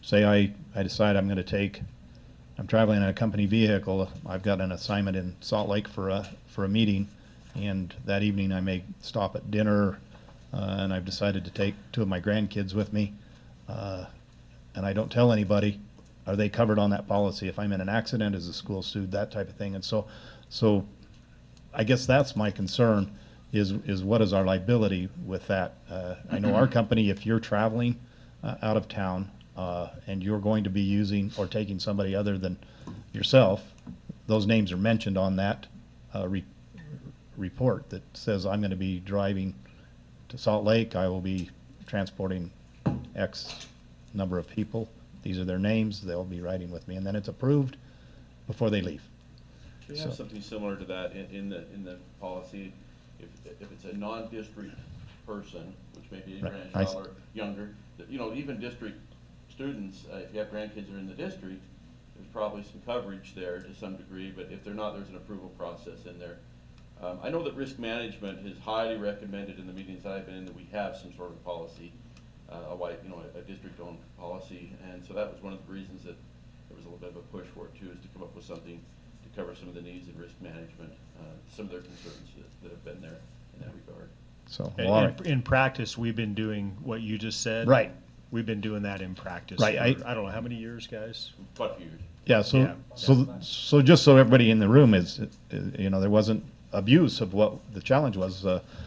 say I decide I'm traveling in a company vehicle, I've got an assignment in Salt Lake for a meeting, and that evening I may stop at dinner, and I've decided to take 2 of my grandkids with me, and I don't tell anybody, are they covered on that policy? If I'm in an accident, is the school sued, that type of thing? And so I guess that's my concern, is what is our liability with that? I know our company, if you're traveling out of town and you're going to be using or taking somebody other than yourself, those names are mentioned on that report that says I'm going to be driving to Salt Lake. I will be transporting X number of people. These are their names. They'll be riding with me, and then it's approved before they leave. We have something similar to that in the policy. If it's a non-district person, which may be a Right. grandchild or younger, even district students, if you have grandkids that are in the district, there's probably some coverage there to some degree, but if they're not, there's an approval process in there. I know that risk management is highly recommended in the meetings that I've been in, that we have some sort of policy, a district-owned policy, and so that was one of the reasons that there was a little bit of a push for it too, is to come up with something to cover some of the needs in risk management, some of their concerns that have been there in that regard. So In practice, we've been doing what you just said. Right. We've been doing that in practice. Right, For, I don't know how many years, guys. Quite a few years. Yeah, Yeah. so just so everybody in the room is, there wasn't abuse of what the challenge was.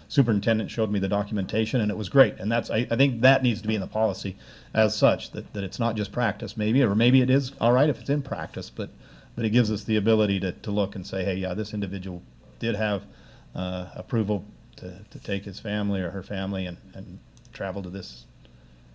Superintendent showed me the documentation, and it was great. And I think that needs to be in the policy as such, that it's not just practice maybe, or maybe it is all right if it's in practice, but it gives us the ability to look and say, hey, yeah, this individual did have approval to take his family or her family and travel to this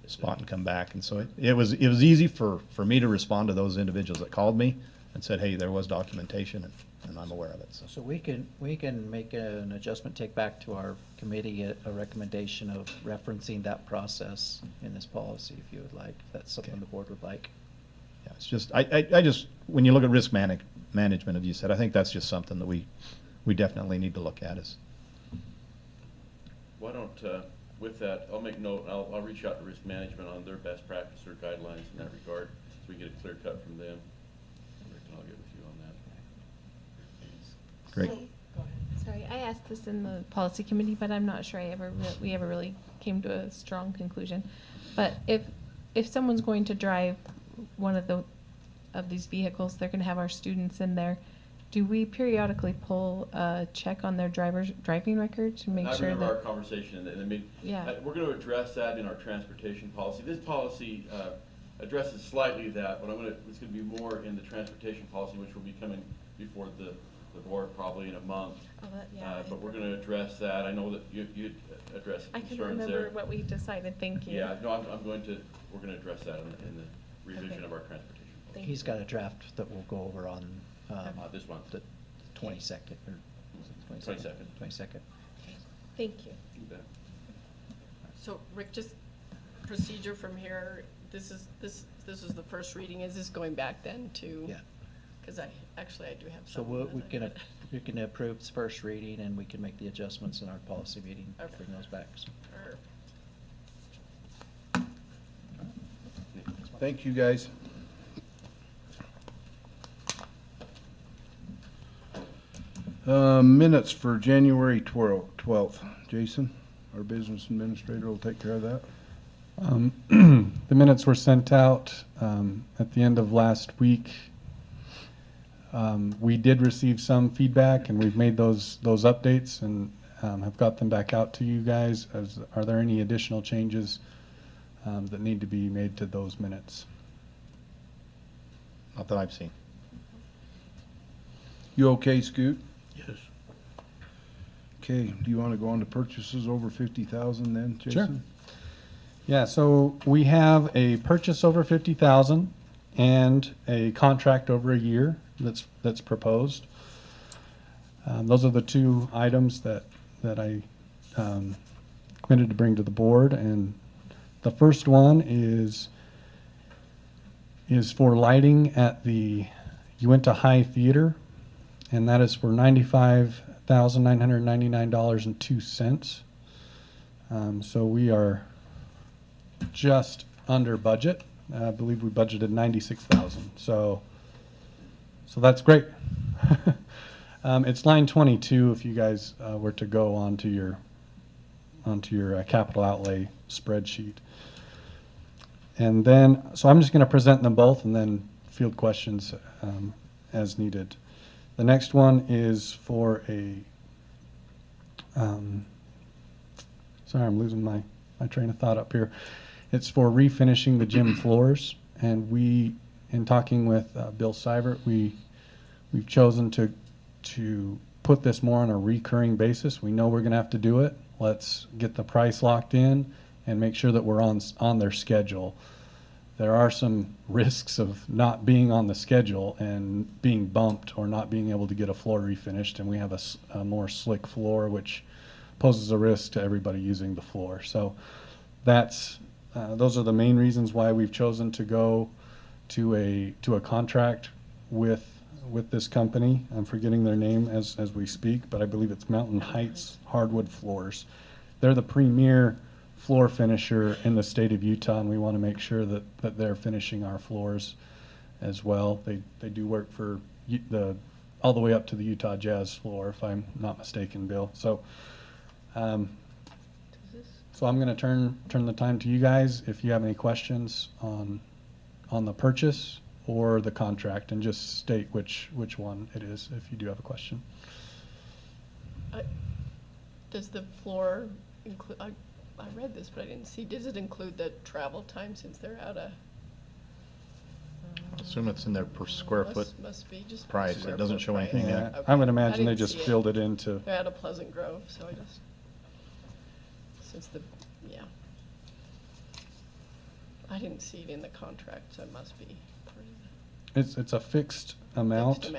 spot and come back. And so it was easy for me to respond to those individuals that called me and said, hey, there was documentation, and I'm aware of it. So we can make an adjustment, take back to our committee a recommendation of referencing that process in this policy, if you would like, if that's something the board would like. Yeah, it's just, I just, when you look at risk management, as you said, I think that's just something that we definitely need to look at. Why don't, with that, I'll make note, I'll reach out to risk management on their best practice or guidelines in that regard, so we get a clear cut from them. Rick, and I'll get with you on that. Great. Sorry, I asked this in the policy committee, but I'm not sure we ever really came to a strong conclusion. But if someone's going to drive one of these vehicles, they're going to have our students in there. Do we periodically pull a check on their driving record to make sure that? I remember our conversation, and I mean, Yeah. we're going to address that in our transportation policy. This policy addresses slightly that, but it's going to be more in the transportation policy, which will be coming before the board probably in a month. Oh, yeah. But we're going to address that. I know that you addressed I concerns can remember there. what we decided. Thank you. Yeah, no, we're going to address that in the revision Okay. of our transportation policy. He's got a draft that we'll go over on This month. the 22nd or 22nd. 22nd. Thank you. You bet. So Rick, just procedure from here, this is the first reading, is this going back then to? Yeah. Because I do have So some. we can approve its first reading, and we can make the adjustments in our policy meeting, Okay. bring those back. So, Thank you, guys. Minutes for January 12th. Jason, our business administrator, will take care of that. The minutes were sent out at the end of last week. We did receive some feedback, and we've made those updates and have got them back out to you guys. Are there any additional changes that need to be made to those minutes? Not that I've seen. You okay, Scoot? Yes. Okay, do you want to go on to purchases over 50,000 then, Jason? Sure. Yeah, so we have a purchase over 50,000 and a contract over a year that's proposed. Those are the two items that I committed to bring to the board, and the first one is for lighting at the Uintah High Theater, and that is for $95,999.02. So we are just under budget. I believe we budgeted 96,000. So that's great. It's line 22 if you guys were to go onto your capital outlay spreadsheet. And then, so I'm just going to present them both and then field questions as needed. The next one is for a, sorry, I'm losing my train of thought up here. It's for refinishing the gym floors, and we, in talking with Bill Seibert, we've chosen to put this more on a recurring basis. We know we're going to have to do it. Let's get the price locked in and make sure that we're on their schedule. There are some risks of not being on the schedule and being bumped or not being able to get a floor refinished, and we have a more slick floor, which poses a risk to everybody using the floor. So those are the main reasons why we've chosen to go to a contract with this company. I'm forgetting their name as we speak, but I believe it's Mountain Heights Hardwood Floors. They're the premier floor finisher in the state of Utah, and we want to make sure that they're finishing our floors as well. They do work for all the way up to the Utah Jazz floor, if I'm not mistaken, Bill. So I'm going to turn the time to you guys if you have any questions on the purchase or the contract, and just state which one it is if you do have a question. Does the floor include, I read this, but I didn't see, does it include the travel time since they're out of? Assume it's in their per square foot Must be just. price. square It doesn't foot show price. anything Yeah, there. I would imagine they didn't just see filled it into. They're out of Pleasant Grove, so I just, since I didn't see it in the contract, so it must be part of it. It's a fixed amount,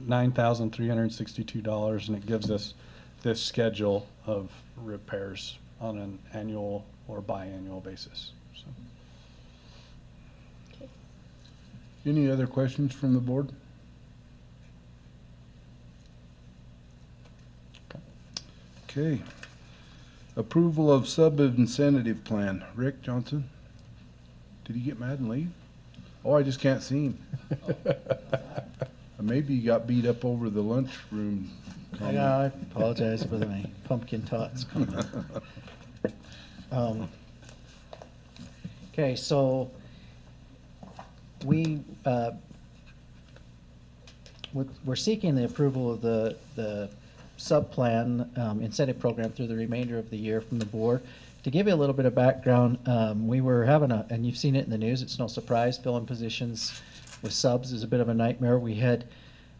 $9,362, and it gives us this schedule of repairs on an annual or biannual basis. So. Okay. Any other questions from the board? Okay. Approval of sub-incentive plan. Rick Johnson? Did he get mad and leave? Oh, I just can't see him. Maybe he got beat up over the lunchroom comment. I apologize for my pumpkin tots comment. Okay, so we're seeking the approval of the sub-plan incentive program through the remainder of the year from the board. To give you a little bit of background, we were having and you've seen it in the news, it's no surprise, filling positions with subs is a bit of a nightmare. We had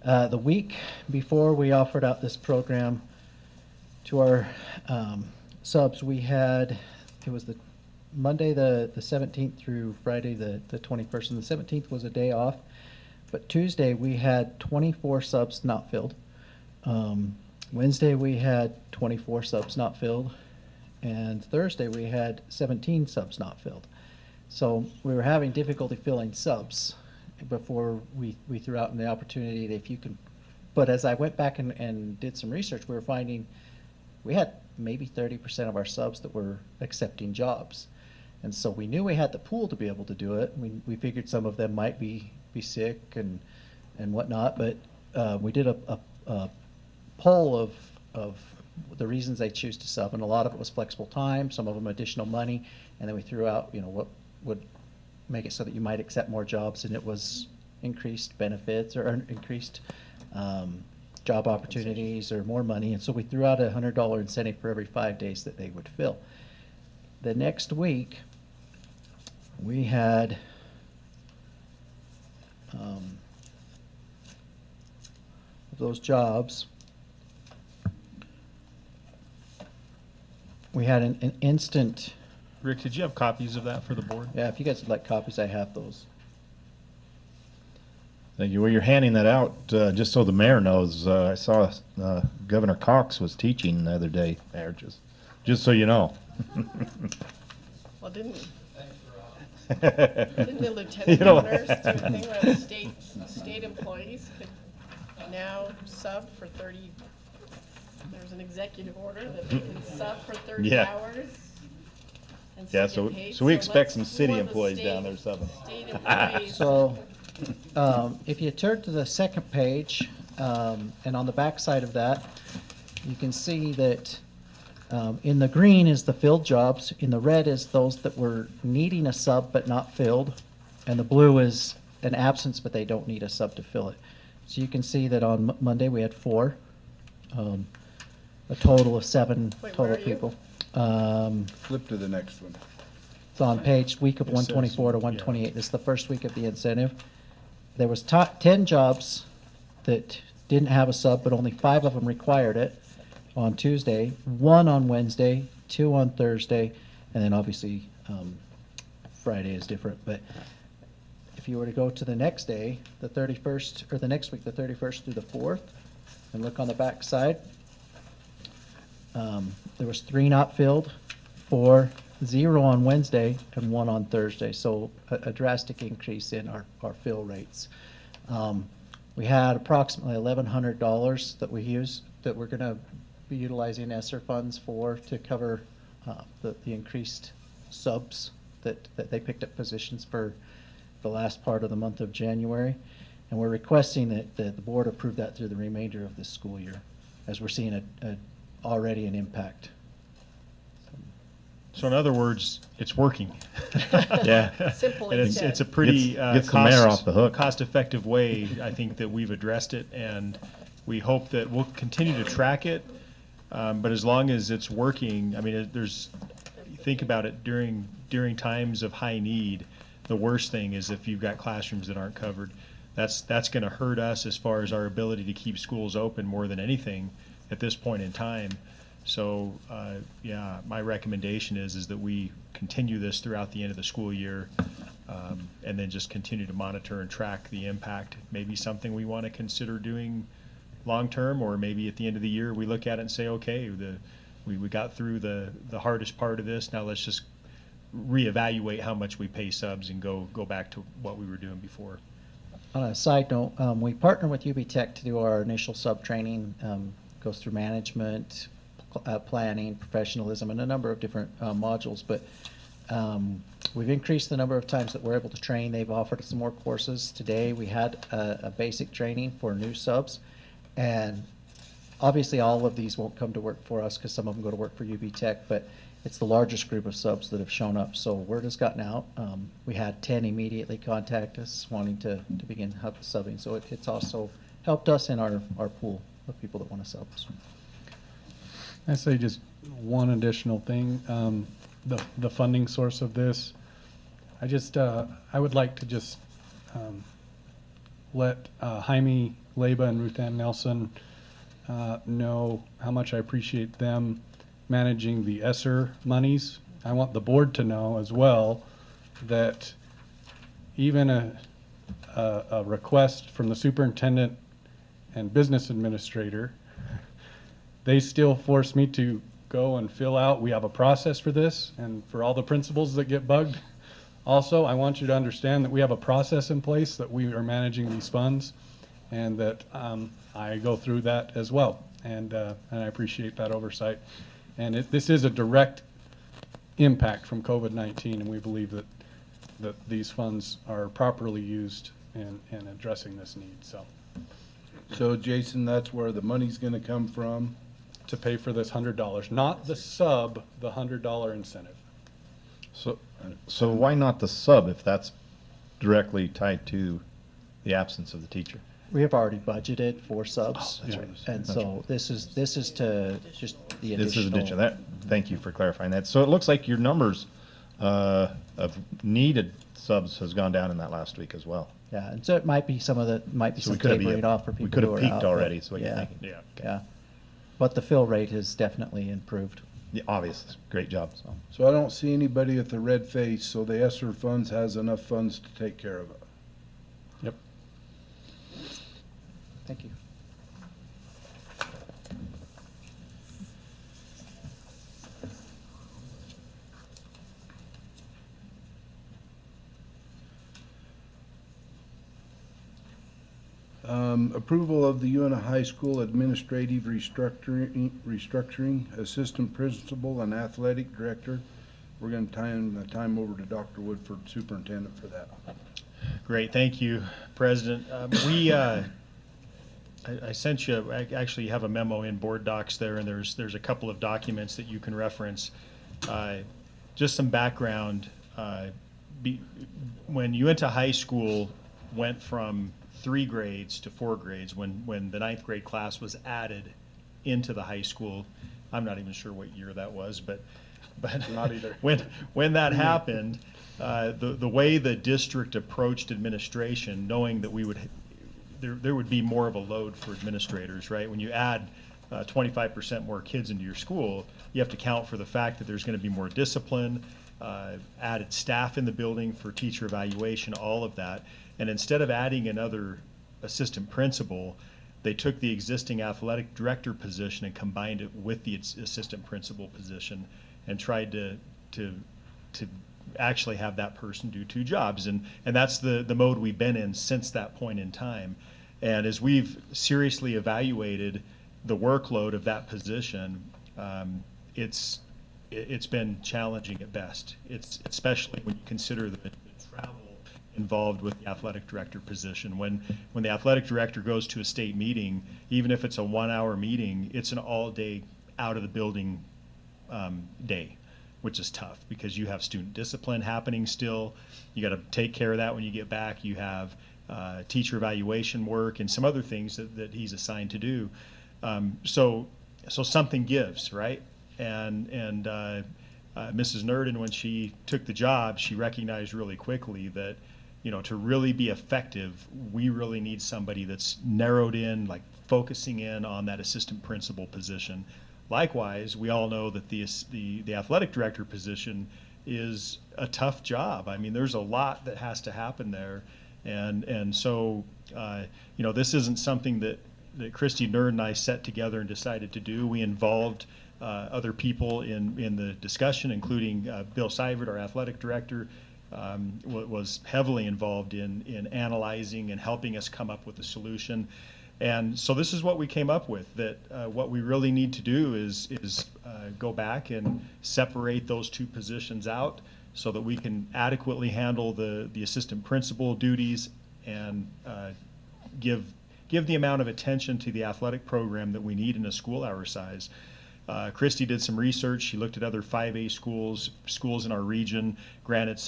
the week before we offered out this program to our subs, we had, it was the Monday the 17th through Friday the 21st, and the 17th was a day off, but Tuesday we had 24 subs not filled. Wednesday, we had 24 subs not filled, and Thursday, we had 17 subs not filled. So we were having difficulty filling subs before we threw out the opportunity that if you can. But as I went back and did some research, we were finding we had maybe 30% of our subs that were accepting jobs. And so we knew we had the pool to be able to do it. We figured some of them might be sick and whatnot, but we did a poll of the reasons they choose to sub, and a lot of it was flexible time, some of them additional money, and then we threw out, what would make it so that you might accept more jobs, and it was increased benefits or increased job opportunities or more money, and so we threw out a $100 incentive for every 5 days that they would fill. The next week, we had those jobs. We had an instant. Rick, did you have copies of that for the board? Yeah, if you guys would like copies, I have those. Thank you. Well, you're handing that out, just so the mayor knows. I saw Governor Cox was teaching the other day, Mayor, just so you know. Well, didn't the lieutenant You know- governors do a thing where the state employees could now sub for 30, there's an executive order that they can sub for 30 Yeah. hours? And Yeah, still get paid? so we expect let's some city more the employees down there state- subbing. State employees. So, if you turn to the second page, and on the back side of that, you can see that in the green is the filled jobs, in the red is those that were needing a sub but not filled, and the blue is an absence but they don't need a sub to fill it. So you can see that on Monday we had 4, a total of 7 Wait, where total are you? people. Flip to the next one. It's on page week of It says, 124 to yeah. 128. This is the first week of the incentive. There was 10 jobs that didn't have a sub, but only 5 of them required it on Tuesday, 1 on Wednesday, 2 on Thursday, and then obviously Friday is different. But if you were to go to the next day, the 31st, or the next week, the 31st through the 4th, and look on the back side, there was 3 not filled, 4, 0 on Wednesday, and 1 on Thursday. So a drastic increase in our fill rates. We had approximately $1,100 that we used, that we're going to be utilizing ESSER funds for to cover the increased subs that they picked up positions for the last part of the month of January. And we're requesting that the board approve that through the remainder of this school year, as we're seeing already an impact. So in other words, it's working. Yeah. Simply And said. it's a pretty Gets the mayor off the hook. cost-effective way, I think, that we've addressed it, and we hope that we'll continue to track it. But as long as it's working, I mean, think about it during times of high need. The worst thing is if you've got classrooms that aren't covered. That's going to hurt us as far as our ability to keep schools open more than anything at this point in time. So, yeah, my recommendation is that we continue this throughout the end of the school year, and then just continue to monitor and track the impact. Maybe something we want to consider doing long-term, or maybe at the end of the year, we look at it and say, okay, we got through the hardest part of this, now let's just reevaluate how much we pay subs and go back to what we were doing before. On a side note, we partner with UB Tech to do our initial sub training. Goes through management, planning, professionalism, and a number of different modules. But we've increased the number of times that we're able to train. They've offered us some more courses. Today we had a basic training for new subs, and obviously all of these won't come to work for us because some of them go to work for UB Tech, but it's the largest group of subs that have shown up. So word has gotten out. We had 10 immediately contact us wanting to begin subbing. So it's also helped us in our pool of people that want to sub. So. I say just one additional thing, the funding source of this. I would like to just let Jaime Leyba and Ruth Ann Nelson know how much I appreciate them managing the ESSER monies. I want the board to know as well that even a request from the superintendent and business administrator they still force me to go and fill out. We have a process for this, and for all the principals that get bugged. Also, I want you to understand that we have a process in place that we are managing these funds, and that I go through that as well, and I appreciate that oversight. And this is a direct impact from COVID-19, and we believe that these funds are properly used in addressing this need. So Jason, that's where the money's gonna come from? To pay for this $100, not the sub, the $100 incentive. So why not the sub if that's directly tied to the absence of the teacher? We have already budgeted for subs, that's right. and That's so this is to just the This is additional. additional. Thank you for clarifying that. So it looks like your numbers of needed subs has gone down in that last week as well. Yeah, and so it might be some So some we could have tapering off for people we could who have are peaked out, but already, is what you're yeah, thinking. Yeah. Yeah, but the fill rate has definitely improved. Yeah, obvious. Great job. So I don't see anybody with a red face, so the ESSER funds has enough funds to take care of it. Yep. Thank you. Approval of the Uintah High School Administrative Restructuring, Assistant Principal and Athletic Director. We're gonna turn the time over to Dr. Woodford, Superintendent, for that. Great, thank you, President. I sent you, I actually have a memo in board docs there, and there's a couple of documents that you can reference. Just some background. When Uintah High School went from 3 grades to 4 grades, when the 9th grade class was added into the high school, I'm not even sure what year that was, but Not either. when that happened, the way the district approached administration, knowing that there would be more of a load for administrators, right? When you add 25% more kids into your school, you have to count for the fact that there's going to be more discipline, added staff in the building for teacher evaluation, all of that. And instead of adding another assistant principal, they took the existing athletic director position and combined it with the assistant principal position and tried to actually have that person do 2 jobs. And that's the mode we've been in since that point in time. And as we've seriously evaluated the workload of that position, it's been challenging at best. It's especially when you consider the travel involved with the athletic director position. When the athletic director goes to a state meeting, even if it's a 1-hour meeting, it's an all-day out of the building day, which is tough because you have student discipline happening still. You got to take care of that when you get back. You have teacher evaluation work and some other things that he's assigned to do. So something gives, right? And Mrs. Nurdin, when she took the job, she recognized really quickly that, to really be effective, we really need somebody that's narrowed in, like focusing in on that assistant principal position. Likewise, we all know that the athletic director position is a tough job. I mean, there's a lot that has to happen there. And so, this isn't something that Christy Nerd and I set together and decided to do. We involved other people in the discussion, including Bill Seivert, our athletic director, was heavily involved in analyzing and helping us come up with a solution. And so this is what we came up with, that what we really need to do is go back and separate those 2 positions out so that we can adequately handle the assistant principal duties and give the amount of attention to the athletic program that we need in a school our size. Christy did some research. She looked at other 5A schools in our region. Granted,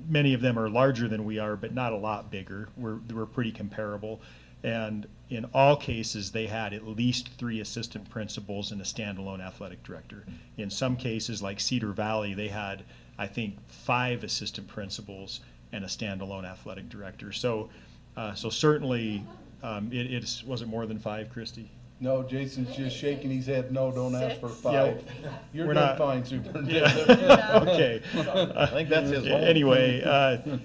many of them are larger than we are, but not a lot bigger. We're pretty comparable. And in all cases, they had at least 3 assistant principals and a standalone athletic director. In some cases, like Cedar Valley, they had, I think, 5 assistant principals and a standalone athletic director. So certainly, was it more than 5, Christy? No, Jason's just shaking his head, no, don't ask for 5. Yeah, You're we're doing not- fine, Superintendent. Yeah. Okay. I think that's his home. Anyway,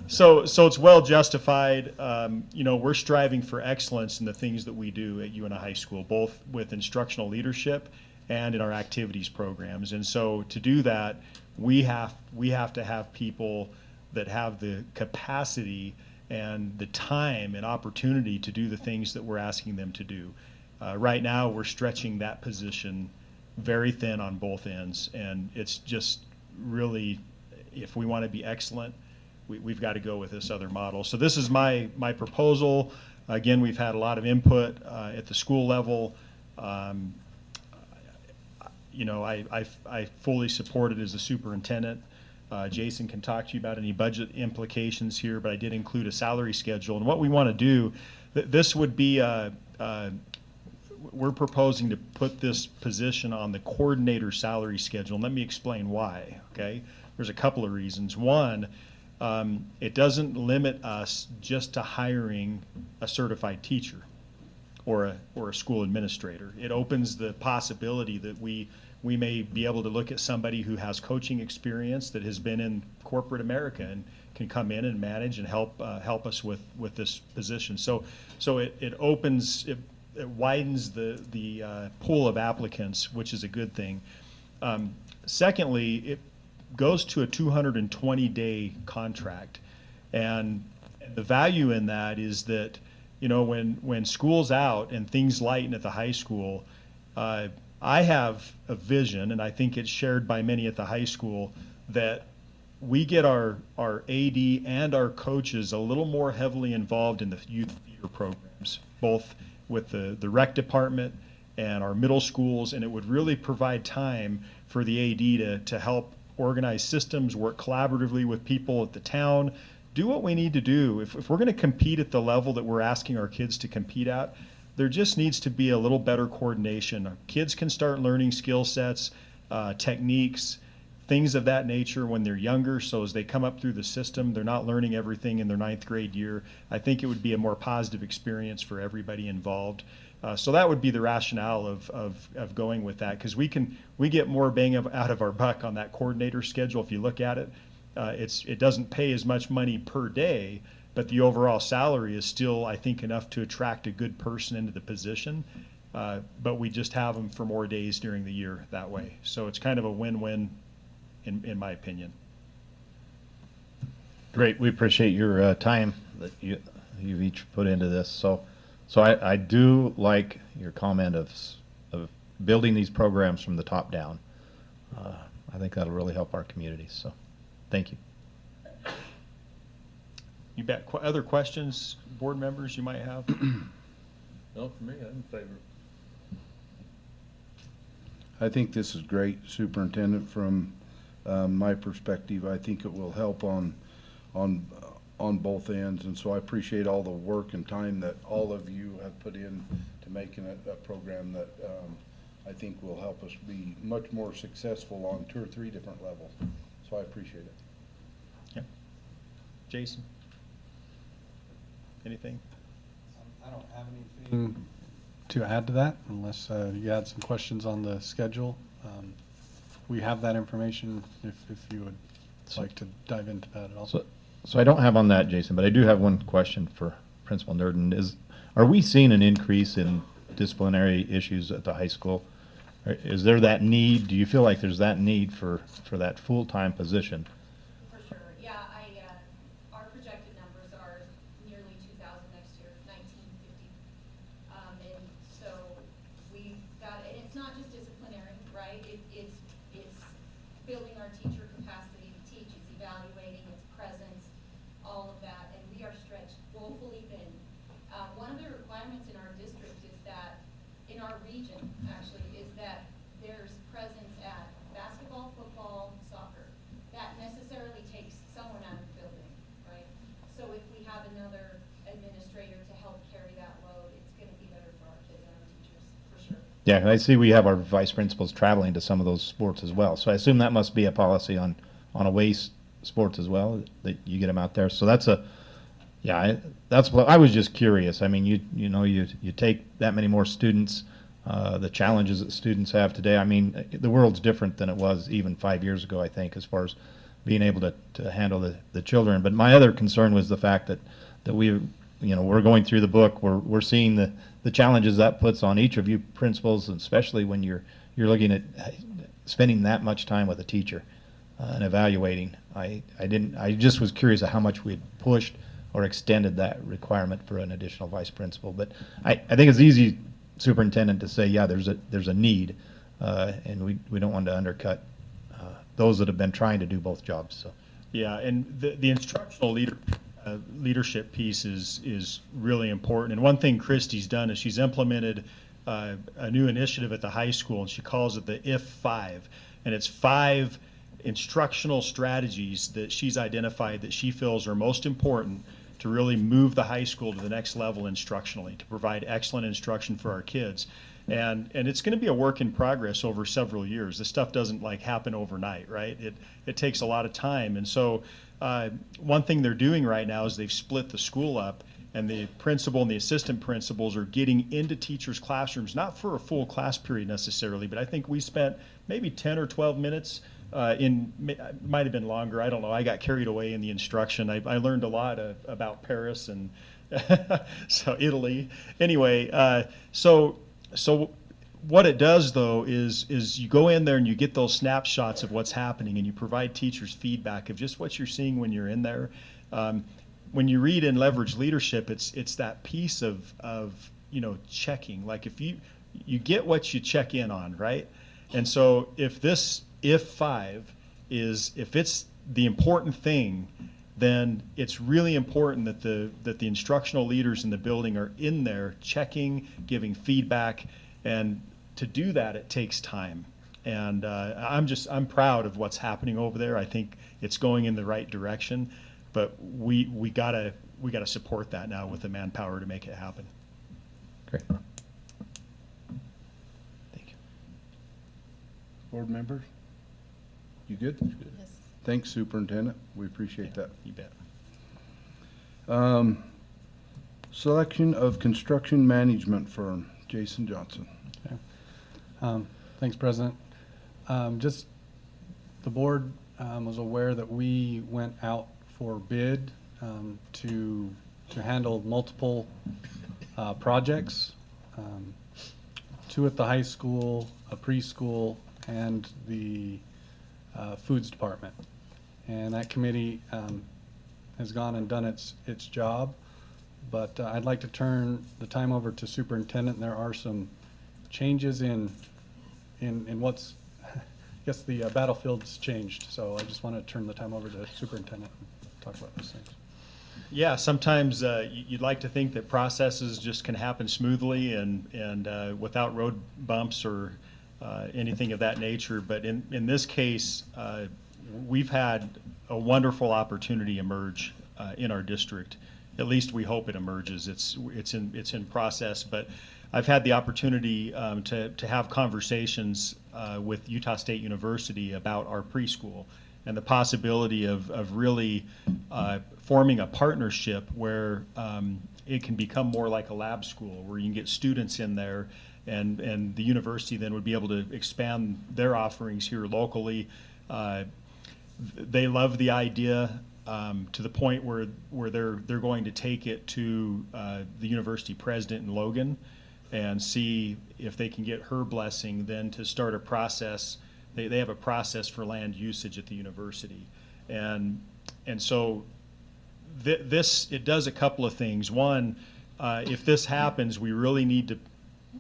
so it's well justified. We're striving for excellence in the things that we do at Uintah High School, both with instructional leadership and in our activities programs. And so to do that, we have to have people that have the capacity and the time and opportunity to do the things that we're asking them to do. Right now, we're stretching that position very thin on both ends, and it's just really, if we want to be excellent, we've got to go with this other model. So this is my proposal. Again, we've had a lot of input at the school level. You know, I fully support it as the superintendent. Jason can talk to you about any budget implications here, but I did include a salary schedule. And what we want to do, this would be we're proposing to put this position on the coordinator salary schedule. And let me explain why, okay? There's a couple of reasons. One, it doesn't limit us just to hiring a certified teacher or a school administrator. It opens the possibility that we may be able to look at somebody who has coaching experience, that has been in corporate America and can come in and manage and help us with this position. So it opens, it widens the pool of applicants, which is a good thing. Secondly, it goes to a 220-day contract, and the value in that is that, you know, when school's out and things lighten at the high school, I have a vision, and I think it's shared by many at the high school, that we get our AD and our coaches a little more heavily involved in the youth theater programs, both with the rec department and our middle schools, and it would really provide time for the AD to help organize systems, work collaboratively with people at the town, do what we need to do. If we're going to compete at the level that we're asking our kids to compete at, there just needs to be a little better coordination. Kids can start learning skill sets, techniques, things of that nature when they're younger, so as they come up through the system, they're not learning everything in their 9th grade year. I think it would be a more positive experience for everybody involved. So that would be the rationale of going with that, because we get more bang out of our buck on that coordinator schedule. If you look at it, it doesn't pay as much money per day, but the overall salary is still, I think, enough to attract a good person into the position. But we just have them for more days during the year that way. So it's kind of a win-win, in my opinion. Great, we appreciate your time that you've each put into this. So I do like your comment of building these programs from the top down. I think that'll really help our communities, so thank you. You bet. Other questions, board members, you might have? No, for me, I'm in favor. I think this is great, Superintendent. From my perspective, I think it will help on both ends, and so I appreciate all the work and time that all of you have put in to making it a program that I think will help us be much more successful on 2 or 3 different levels. So I appreciate it. Yeah. Jason? Anything? I don't have anything to add to that, unless you had some questions on the schedule. We have that information if you would like to dive into that at all. So I don't have on that, Jason, but I do have one question for Principal Nurden. Are we seeing an increase in disciplinary issues at the high school? Is there that need? Do you feel like there's that need for that full-time position? For sure, yeah. Our projected numbers are nearly 2,000 next year, 1,950. And so we've got, and it's not just disciplinary, right? It's building our teacher capacity to teach, it's evaluating, it's presence, all of that, and we are stretched woefully thin. One of the requirements in our district is that, in our region actually, is that there's presence at basketball, football, soccer. That necessarily takes someone out of the building, right? So if we have another administrator to help carry that load, it's going to be better for our kids and our teachers, for sure. Yeah, and I see we have our vice principals traveling to some of those sports as well. So I assume that must be a policy on away sports as well, that you get them out there. So that's that's what I was just curious. I mean, you take that many more students, the challenges that students have today. I mean, the world's different than it was even 5 years ago, I think, as far as being able to handle the children. But my other concern was the fact that we're going through the book, we're seeing the challenges that puts on each of you principals, and especially when you're you're looking at spending that much time with a teacher and evaluating. I just was curious of how much we had pushed or extended that requirement for an additional vice principal. But I think it's easy, Superintendent, to say, yeah, there's a need, and we don't want to undercut those that have been trying to do both jobs. So. Yeah, and the instructional leadership piece is really important. And one thing Christy's done is she's implemented a new initiative at the high school, and she calls it the IF5. And it's 5 instructional strategies that she's identified that she feels are most important to really move the high school to the next level instructionally, to provide excellent instruction for our kids. And it's going to be a work in progress over several years. This stuff doesn't like happen overnight, right? It takes a lot of time. And so one thing they're doing right now is they've split the school up, and the principal and the assistant principals are getting into teachers' classrooms, not for a full class period necessarily, but I think we spent maybe 10 or 12 minutes might have been longer, I don't know. I got carried away in the instruction. I learned a lot about Paris and so Italy. Anyway, so what it does though is you go in there and you get those snapshots of what's happening, and you provide teachers feedback of just what you're seeing when you're in there. When you read and leverage leadership, it's that piece of checking. Like if you get what you check in on, right? And so if 5 is, if it's the important thing, then it's really important that the instructional leaders in the building are in there checking, giving feedback, and to do that it takes time. And I'm proud of what's happening over there. I think it's going in the right direction, but we gotta support that now with the manpower to make it happen. Great. Thank you. Board members? You good? Yes. Thanks, Superintendent. We appreciate that. You bet. Selection of construction management firm, Jason Johnson. Okay. Thanks, President. Just the board was aware that we went out for bid to handle multiple projects, 2 at the high school, a preschool, and the foods department. And that committee has gone and done its job, but I'd like to turn the time over to Superintendent. There are some changes in what's, I guess the battlefield's changed, so I just want to turn the time over to Superintendent and talk about those things. Yeah, sometimes you'd like to think that processes just can happen smoothly and without road bumps or anything of that nature. But in this case, we've had a wonderful opportunity emerge in our district. At least we hope it emerges. It's in process, but I've had the opportunity to have conversations with Utah State University about our preschool and the possibility of really forming a partnership where it can become more like a lab school, where you can get students in there, and the university then would be able to expand their offerings here locally. They love the idea to the point where they're going to take it to the university president in Logan and see if they can get her blessing then to start a process. They have a process for land usage at the university, and so it does a couple of things. One, if this happens, we really need to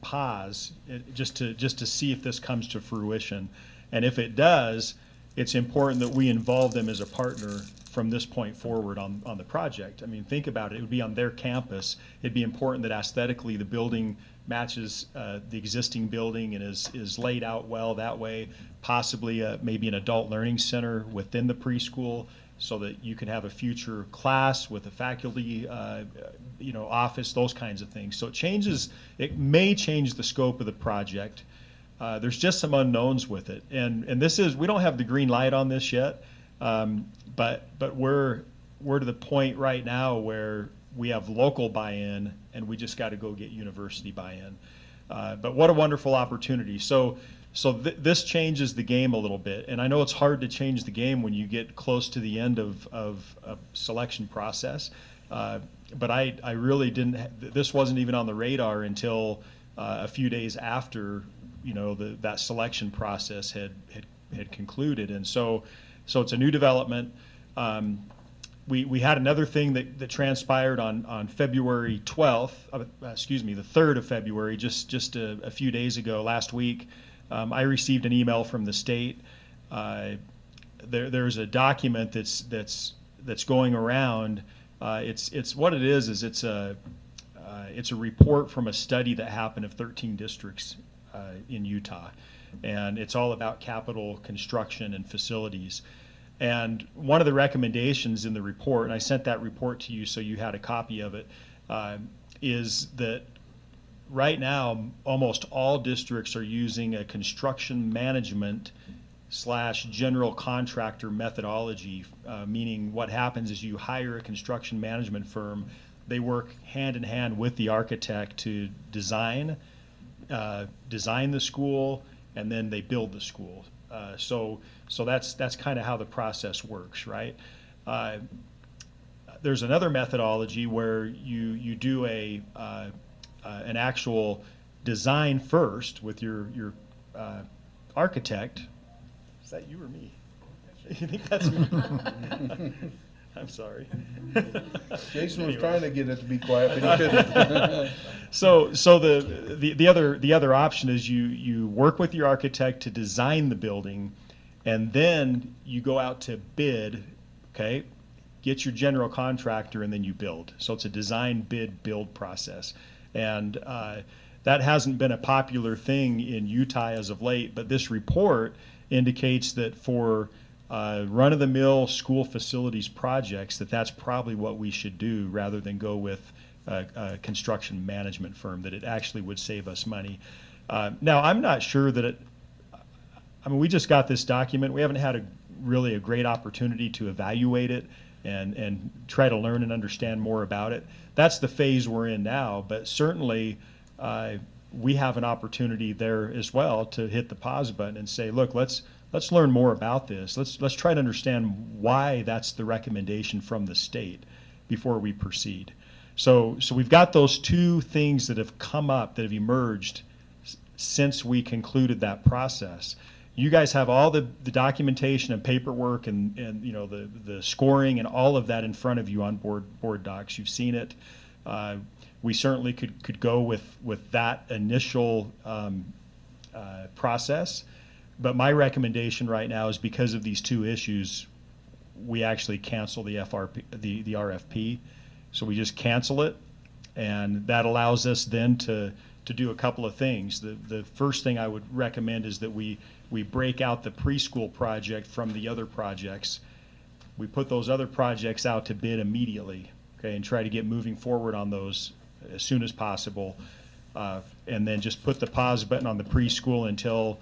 pause just to see if this comes to fruition, and if it does, it's important that we involve them as a partner from this point forward on the project. I mean, think about it. It would be on their campus. It'd be important that aesthetically the building matches the existing building and is laid out well that way. Possibly maybe an adult learning center within the preschool, so that you can have a future class with a faculty office, those kinds of things. So it may change the scope of the project. There's just some unknowns with it, and we don't have the green light on this yet, but we're to the point right now where we have local buy-in, and we just got to go get university buy-in. But what a wonderful opportunity! So this changes the game a little bit, and I know it's hard to change the game when you get close to the end of a selection process. But I really didn't. This wasn't even on the radar until a few days after that selection process had concluded. And so it's a new development. We had another thing that transpired on February 12th, the 3rd of February, just a few days ago, last week. I received an email from the state. There's a document that's going around. It's what it is it's a report from a study that happened of 13 districts in Utah, and it's all about capital construction and facilities. And one of the recommendations in the report, and I sent that report to you so you had a copy of it, is that right now almost all districts are using a construction management / general contractor methodology, meaning what happens is you hire a construction management firm. They work hand in hand with the architect to design the school, and then they build the school. So that's kind of how the process works, right? There's another methodology where you do an actual design first with your architect. Is that you or me? You think that's me? I'm sorry. Jason was trying to get it to be quiet, but he couldn't. So the other option is you work with your architect to design the building, and then you go out to bid, okay? Get your general contractor, and then you build. So it's a design, bid, build process. And that hasn't been a popular thing in Utah as of late, but this report indicates that for run-of-the-mill school facilities projects, that's probably what we should do rather than go with a construction management firm, that it actually would save us money. Now, I'm not sure that we just got this document. We haven't had really a great opportunity to evaluate it and try to learn and understand more about it. That's the phase we're in now, but certainly we have an opportunity there as well to hit the pause button and say, look, let's learn more about this. Let's try to understand why that's the recommendation from the state before we proceed. So we've got those two things that have come up, that have emerged since we concluded that process. You guys have all the documentation and paperwork and the scoring and all of that in front of you on board docs. You've seen it. We certainly could go with that initial process. But my recommendation right now is, because of these two issues, we actually cancel the RFP. So we just cancel it, and that allows us then to do a couple of things. The first thing I would recommend is that we break out the preschool project from the other projects. We put those other projects out to bid immediately, okay, and try to get moving forward on those as soon as possible, and then just put the pause button on the preschool until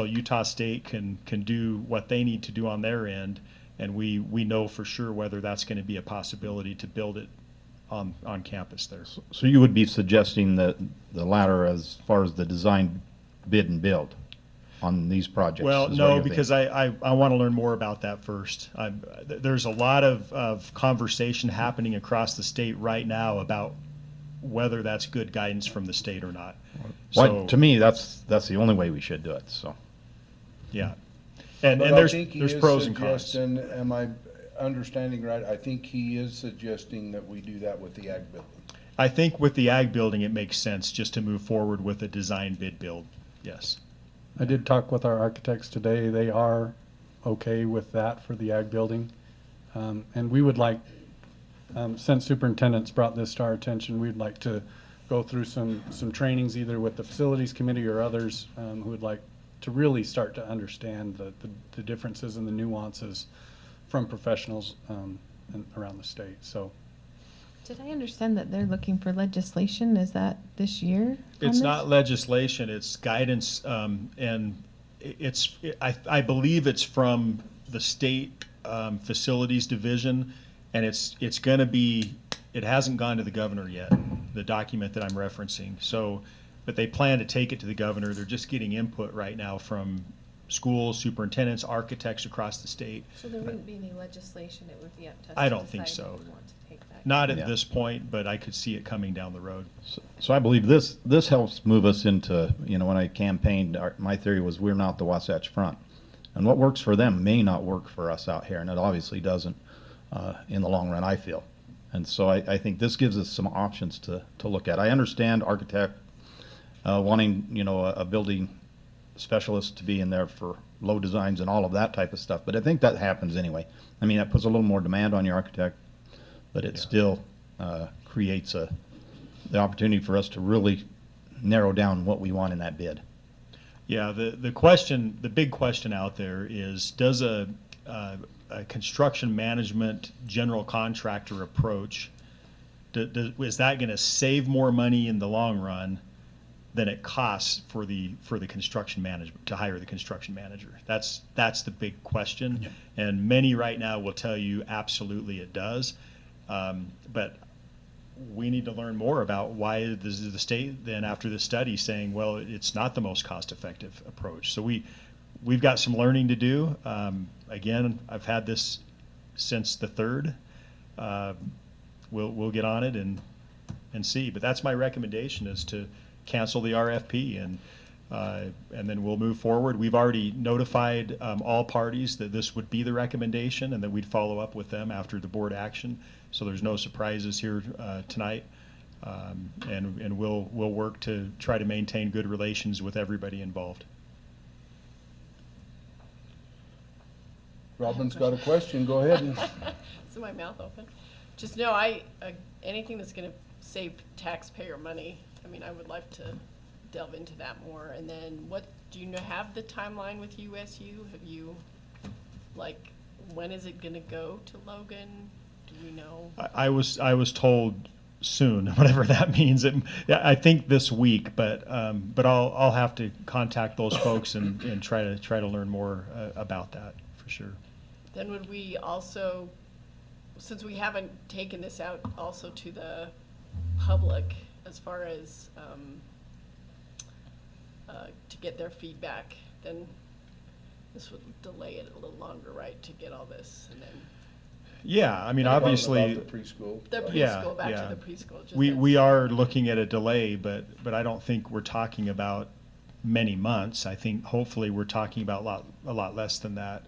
Utah State can do what they need to do on their end, and we know for sure whether that's going to be a possibility to build it on campus there. So you would be suggesting that the latter, as far as the design, bid, and build on these projects? Well, no, because I want to learn more about that first. There's a lot of conversation happening across the state right now about whether that's good guidance from the state or not. Well, to me, that's the only way we should do it. So, yeah, and But there's I think he there's is pros and cons. suggesting, am I understanding right? I think he is suggesting that we do that with the ag building. I think with the ag building, it makes sense just to move forward with a design, bid, build. Yes. I did talk with our architects today. They are okay with that for the ag building. And we would like, since superintendent's brought this to our attention, we'd like to go through some trainings either with the facilities committee or others who would like to really start to understand the differences and the nuances from professionals around the state. So, Did I understand that they're looking for legislation? Is that this year? It's not legislation, it's guidance, and I believe it's from the state facilities division, and it's going to be, it hasn't gone to the governor yet, the document that I'm referencing. So, but they plan to take it to the governor. They're just getting input right now from schools, superintendents, architects across the state. So there wouldn't be any legislation, it would be up to us I to don't think decide so. if we want to take that. not at Yeah. this point, but I could see it coming down the road. So I believe this helps move us into, when I campaigned, my theory was we're not the Wasatch Front. And what works for them may not work for us out here, and it obviously doesn't in the long run, I feel. And so I think this gives us some options to look at. I understand architect wanting, a building specialist to be in there for low designs and all of that type of stuff, but I think that happens anyway. I mean, that puts a little more demand on your architect, but it still creates the opportunity for us to really narrow down what we want in that bid. Yeah, the big question out there is, does a construction management general contractor approach, is that going to save more money in the long run than it costs for the construction management, to hire the construction manager? That's the big question. Yeah. And many right now will tell you absolutely it does. But we need to learn more about why the state then, after the study, saying, well, it's not the most cost-effective approach. So we've got some learning to do. Again, I've had this since the 3rd. We'll get on it and see. But that's my recommendation, is to cancel the RFP, and then we'll move forward. We've already notified all parties that this would be the recommendation, and that we'd follow up with them after the board action. So there's no surprises here tonight, and we'll work to try to maintain good relations with everybody involved. Robin's got a question, go ahead. Is my mouth open? Just know, anything that's gonna save taxpayer money, I mean, I would like to delve into that more. And then do you have the timeline with USU? Have you, when is it gonna go to Logan? Do we know? I was told soon, whatever that means. I think this week, but I'll have to contact those folks and try to learn more about that for sure. Then would we also, since we haven't taken this out also to the public as far as to get their feedback, then this would delay it a little longer, right, to get all this, and then. Yeah, I mean, obviously. About the preschool. The preschool, Yeah, back yeah. to the preschool. We are looking at a delay, but I don't think we're talking about many months. I think hopefully we're talking about a lot less than that.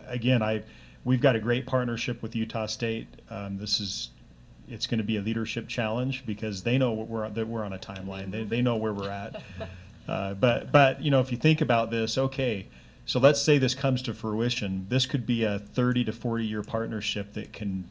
Again, we've got a great partnership with Utah State. It's going to be a leadership challenge, because they know that we're on a timeline. They know where we're at. But if you think about this, okay, so let's say this comes to fruition. This could be a 30 to 40 year partnership that can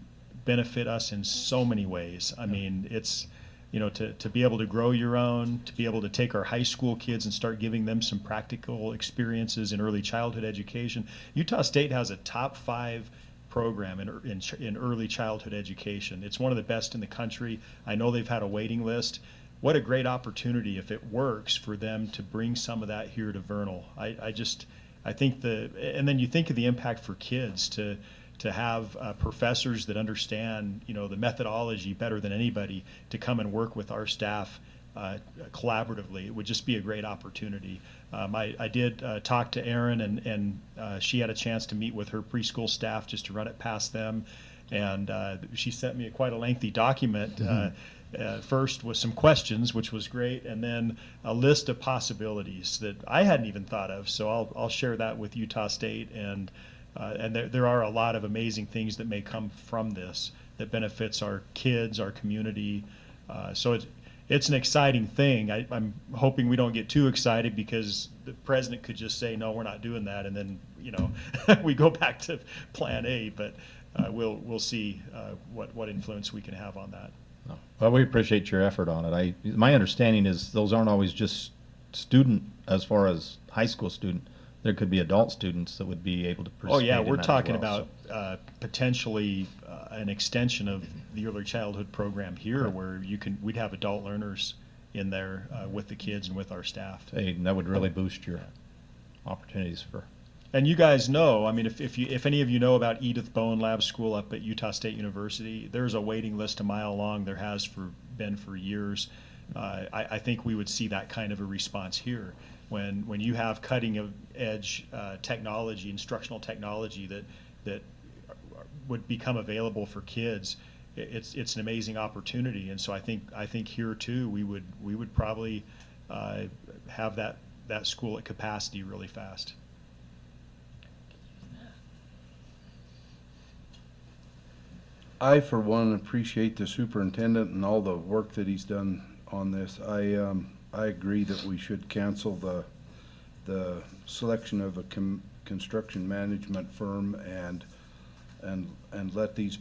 benefit us in so many ways. I mean, it's, to be able to grow your own, to be able to take our high school kids and start giving them some practical experiences in early childhood education. Utah State has a top 5 program in early childhood education. It's one of the best in the country. I know they've had a waiting list. What a great opportunity, if it works, for them to bring some of that here to Vernal. I think and then you think of the impact for kids to have professors that understand, the methodology better than anybody, to come and work with our staff collaboratively. It would just be a great opportunity. I did talk to Erin, and she had a chance to meet with her preschool staff just to run it past them, and she sent me quite a lengthy document. First with some questions, which was great, and then a list of possibilities that I hadn't even thought of. So I'll share that with Utah State, and there are a lot of amazing things that may come from this that benefits our kids, our community. So it's an exciting thing. I'm hoping we don't get too excited, because the president could just say, no, we're not doing that, and then we go back to plan A. But we'll see what influence we can have on that. Well, we appreciate your effort on it. My understanding is those aren't always just student, as far as high school student. There could be adult students that would be able to participate. Oh yeah, in we're that as talking well, about potentially an extension of the early childhood program here, Right. where we'd have adult learners in there with the kids and with our staff. Hey, that would really boost your opportunities for. And you guys know, I mean, if any of you know about Edith Bowen Lab School up at Utah State University, there's a waiting list a mile long. There has been for years. I think we would see that kind of a response here when you have cutting edge technology, instructional technology that would become available for kids. it's an amazing opportunity. And so I think here too, we would probably have that school at capacity really fast. I, for one, appreciate the superintendent and all the work that he's done on this. I agree that we should cancel the selection of a construction management firm and let this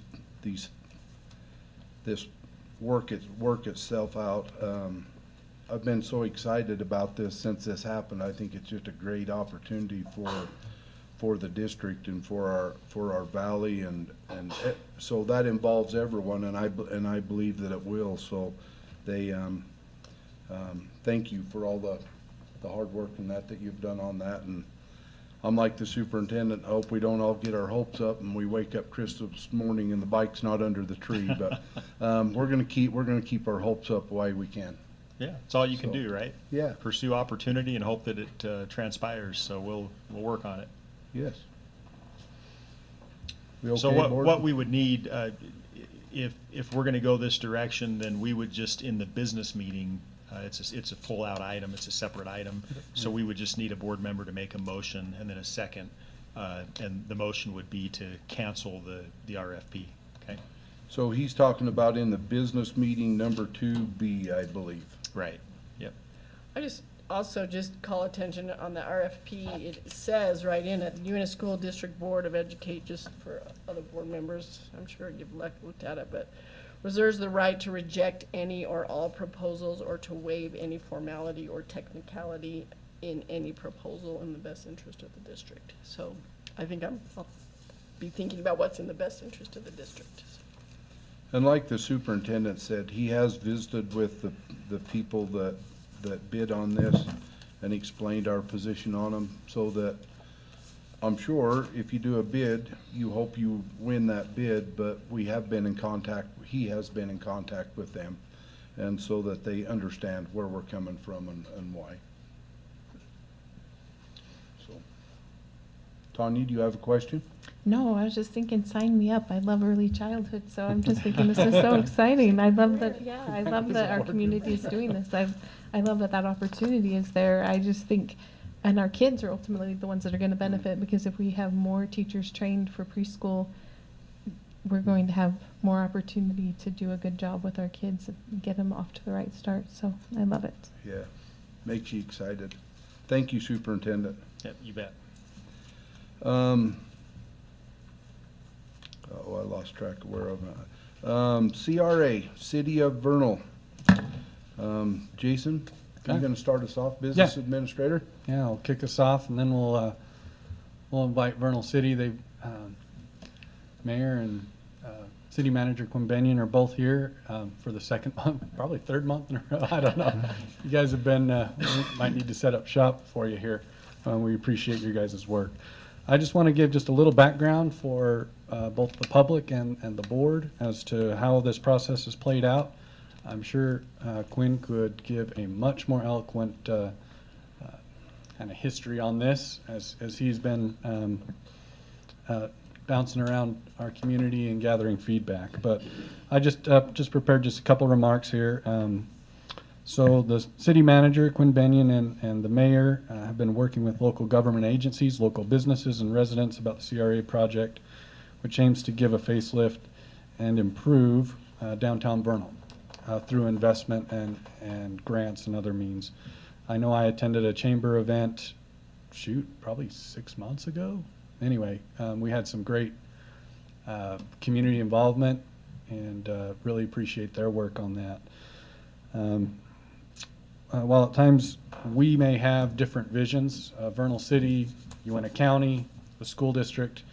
work itself out. I've been so excited about this since this happened. I think it's just a great opportunity for the district and for our valley, and so that involves everyone, and I believe that it will. So they thank you for all the hard work and that you've done on that. And I'm like the superintendent. I hope we don't all get our hopes up and we wake up Christmas morning and the bike's not under the tree. But we're gonna keep our hopes up while we can. Yeah, it's all you can do, right? Yeah. Pursue opportunity and hope that it transpires. So we'll work on it. Yes. We So okay, board? what we would need, if we're going to go this direction, then we would just in the business meeting. It's a full out item. It's a separate item. So we would just need a board member to make a motion and then a second, and the motion would be to cancel the RFP. Okay. So he's talking about in the business meeting number 2B, I believe. Right. Yep. I just call attention on the RFP. It says right in it, the Uintah School District Board of Educate, just for other board members, I'm sure you've looked at it, but reserves the right to reject any or all proposals or to waive any formality or technicality in any proposal in the best interest of the district. So I think I'll be thinking about what's in the best interest of the district. And like the superintendent said, he has visited with the people that bid on this and explained our position on them, so that I'm sure if you do a bid, you hope you win that bid, but he has been in contact with them, and so that they understand where we're coming from and why. So, Tanya, do you have a question? No, I was just thinking, sign me up. I love early childhood, so I'm just thinking this is so exciting. I love that. Yeah, I love that our community is doing this. I love that opportunity is there. I just think, and our kids are ultimately the ones that are going to benefit, because if we have more teachers trained for preschool, we're going to have more opportunity to do a good job with our kids and get them off to the right start. So I love it. Yeah, makes you excited. Thank you, Superintendent. Yep, you bet. Oh, I lost track of where I'm at. CRA, City of Vernal. Jason, are you Okay. gonna start us off, Business Yeah. Administrator? Yeah, I'll kick us off, and then we'll invite Vernal City. They, Mayor and City Manager Quinn Benyon are both here for the second month, probably third month in a row. I don't know. You guys have been, we might need to set up shop for you here. We appreciate your guys' work. I just want to give just a little background for both the public and the board as to how this process has played out. I'm sure Quinn could give a much more eloquent kind of history on this as he's been bouncing around our community and gathering feedback. But I just prepared just a couple remarks here. So the city manager, Quinn Benyon, and the mayor have been working with local government agencies, local businesses, and residents about the CRA project, which aims to give a facelift and improve downtown Vernal through investment and grants and other means. I know I attended a chamber event, probably 6 months ago. Anyway, we had some great community involvement, and really appreciate their work on that. While at times we may have different visions, Vernal City, Uintah County, the school district,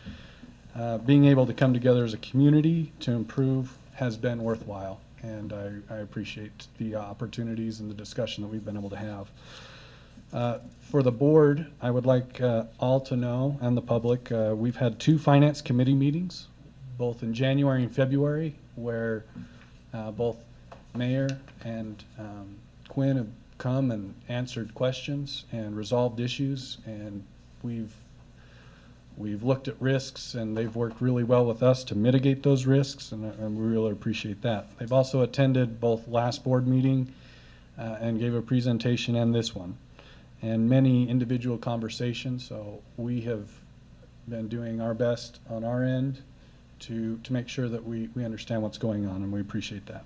being able to come together as a community to improve has been worthwhile, and I appreciate the opportunities and the discussion that we've been able to have. For the board, I would like all to know, and the public, we've had 2 finance committee meetings, both in January and February, where both Mayor and Quinn have come and answered questions and resolved issues, and we've We've looked at risks, and they've worked really well with us to mitigate those risks, and we really appreciate that. They've also attended both last board meeting and gave a presentation and this one, and many individual conversations. So we have been doing our best on our end to make sure that we understand what's going on, and we appreciate that.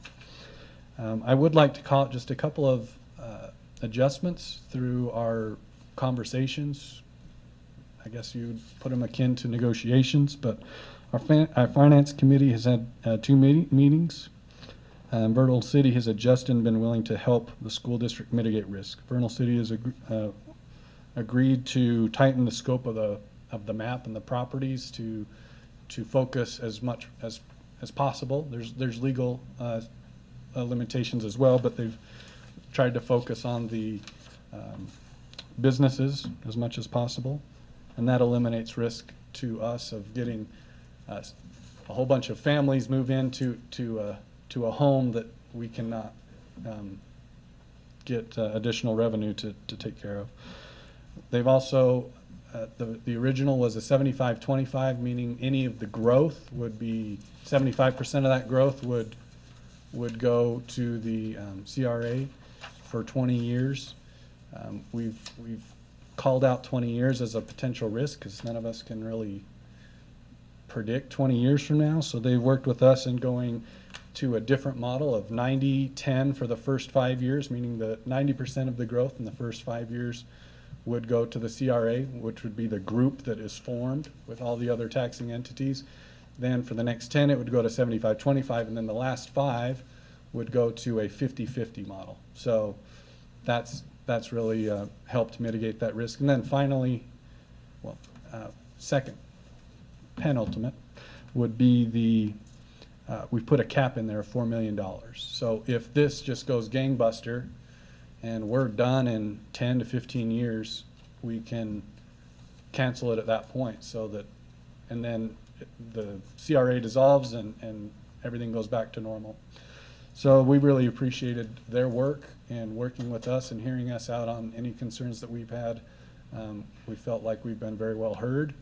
I would like to call it just a couple of adjustments through our conversations. I guess you'd put them akin to negotiations, but our finance committee has had 2 meetings. Vernal City has adjusted and been willing to help the school district mitigate risk. Vernal City has agreed to tighten the scope of the map and the properties to focus as much as possible. There's legal limitations as well, but they've tried to focus on the businesses as much as possible. And that eliminates risk to us of getting a whole bunch of families move into to a home that we cannot get additional revenue to take care of. They've also, the original was a 75-25, meaning any of the growth would be 75% of that growth would go to the CRA for 20 years. We've called out 20 years as a potential risk because none of us can really predict 20 years from now. So they've worked with us in going to a different model of 90-10 for the first 5 years, meaning that 90% of the growth in the first 5 years would go to the CRA, which would be the group that is formed with all the other taxing entities. Then for the next 10, it would go to 75-25, and then the last 5 would go to a 50-50 model. So that's really helped mitigate that risk. And then finally, well, second, penultimate, would be we've put a cap in there of $4 million. So if this just goes gangbuster and we're done in 10 to 15 years, we can cancel it at that point, so that, and then the CRA dissolves and everything goes back to normal. So we really appreciated their work and working with us and hearing us out on any concerns that we've had. We felt like we've been very well heard,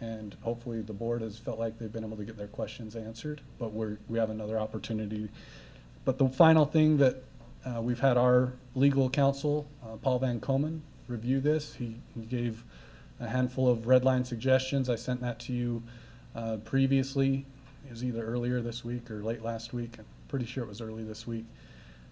and hopefully the board has felt like they've been able to get their questions answered, but we have another opportunity. But the final thing that we've had our legal counsel, Paul Van Komen, review this. He gave a handful of red line suggestions. I sent that to you previously. It was either earlier this week or late last week. I'm pretty sure it was early this week.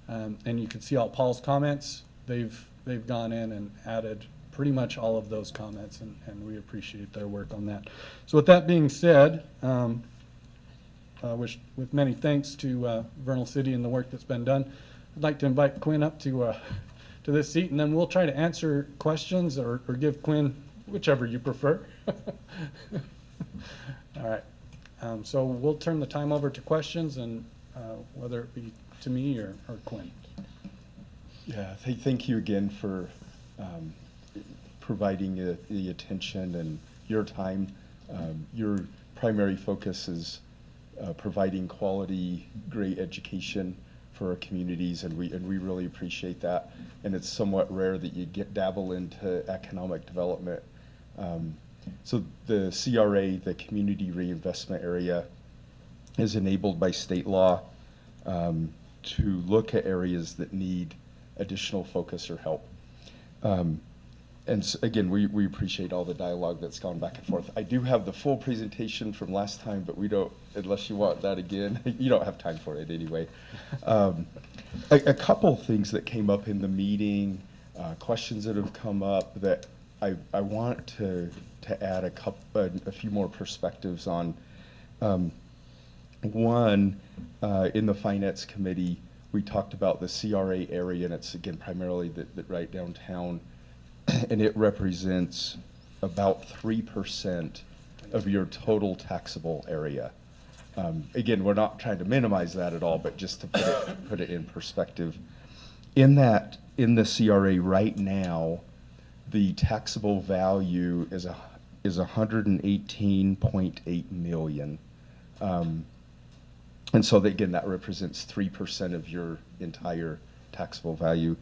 And you can see all Paul's comments. They've gone in and added pretty much all of those comments, and we appreciate their work on that. So with that being said, with many thanks to Vernal City and the work that's been done, I'd like to invite Quinn up to this seat, and then we'll try to answer questions or give Quinn whichever you prefer. All right. So we'll turn the time over to questions, and whether it be to me or Quinn. Yeah, thank you again for providing the attention and your time. Your primary focus is providing quality, great education for our communities, and we really appreciate that. And it's somewhat rare that you dabble into economic development. So the CRA, the Community Reinvestment Area, is enabled by state law to look at areas that need additional focus or help. And so, again, we appreciate all the dialogue that's gone back and forth. I do have the full presentation from last time, but we don't, unless you want that again, you don't have time for it anyway. A couple things that came up in the meeting, questions that have come up that I want to add a few more perspectives on. One, in the Finance Committee, we talked about the CRA area, and it's, again, primarily the right downtown, and it represents about 3% of your total taxable area. Again, we're not trying to minimize that at all, but just to put it in perspective. In the CRA right now, the taxable value is 118.8 million. And so again, that represents 3% of your entire taxable value.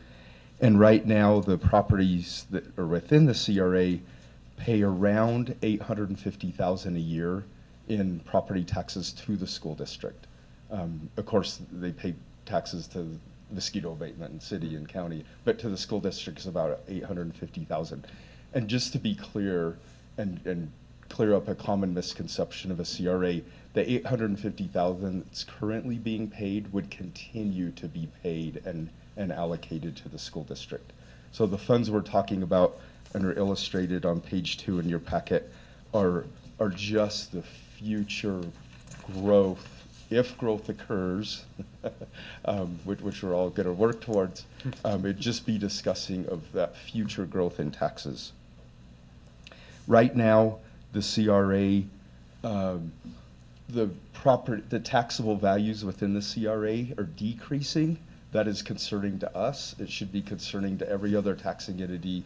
And right now, the properties that are within the CRA pay around $850,000 a year in property taxes to the school district. Of course, they pay taxes to mosquito abatement in city and county, but to the school district is about $850,000. And just to be clear and clear up a common misconception of a CRA, the $850,000 that's currently being paid would continue to be paid and allocated to the school district. So the funds we're talking about and are illustrated on page 2 in your packet are just the future growth, if growth occurs, which we're all going to work towards. It'd just be discussing of that future growth in taxes. Right now, the CRA, the taxable values within the CRA are decreasing. That is concerning to us. It should be concerning to every other taxing entity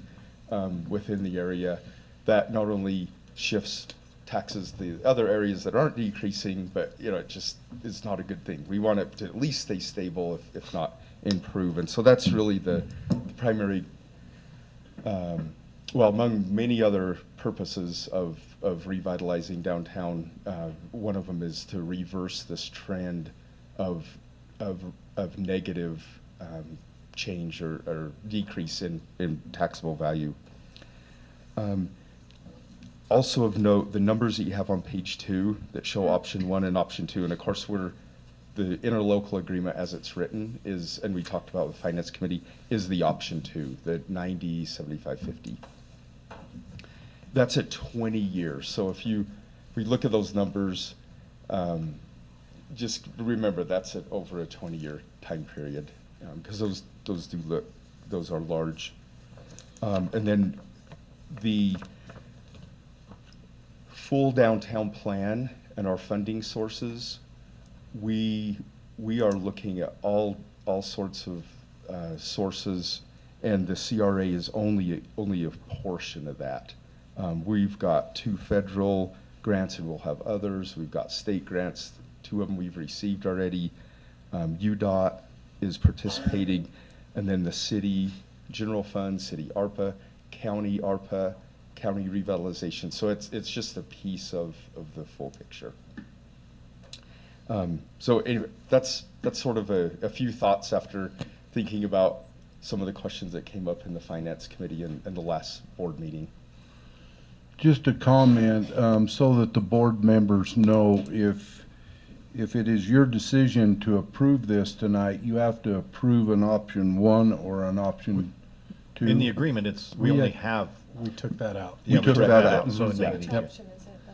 within the area. That not only shifts taxes to the other areas that aren't decreasing, but it just is not a good thing. We want it to at least stay stable, if not improve. And so that's really the primary, well, among many other purposes of revitalizing downtown, one of them is to reverse this trend of negative change or decrease in taxable value. Also of note, the numbers that you have on page 2 that show option 1 and option 2, and of course the interlocal agreement as it's written is, and we talked about with the Finance Committee, is the option 2, the 90, 75, 50. That's at 20 years. So if we look at those numbers, just remember that's at over a 20-year time period, because those are large. And then the full downtown plan and our funding sources, we are looking at all sorts of sources, and the CRA is only a portion of that. We've got 2 federal grants, and we'll have others. We've got state grants. 2 of them we've received already. UDOT is participating, and then the city general fund, city ARPA, county revitalization. So it's just a piece of the full picture. So anyway, that's sort of a few thoughts after thinking about some of the questions that came up in the Finance Committee in the last board meeting. Just a comment, so that the board members know, if it is your decision to approve this tonight, you have to approve an option 1 or an option 2. In the agreement, we only have. We took that out. We took that out. So Yep.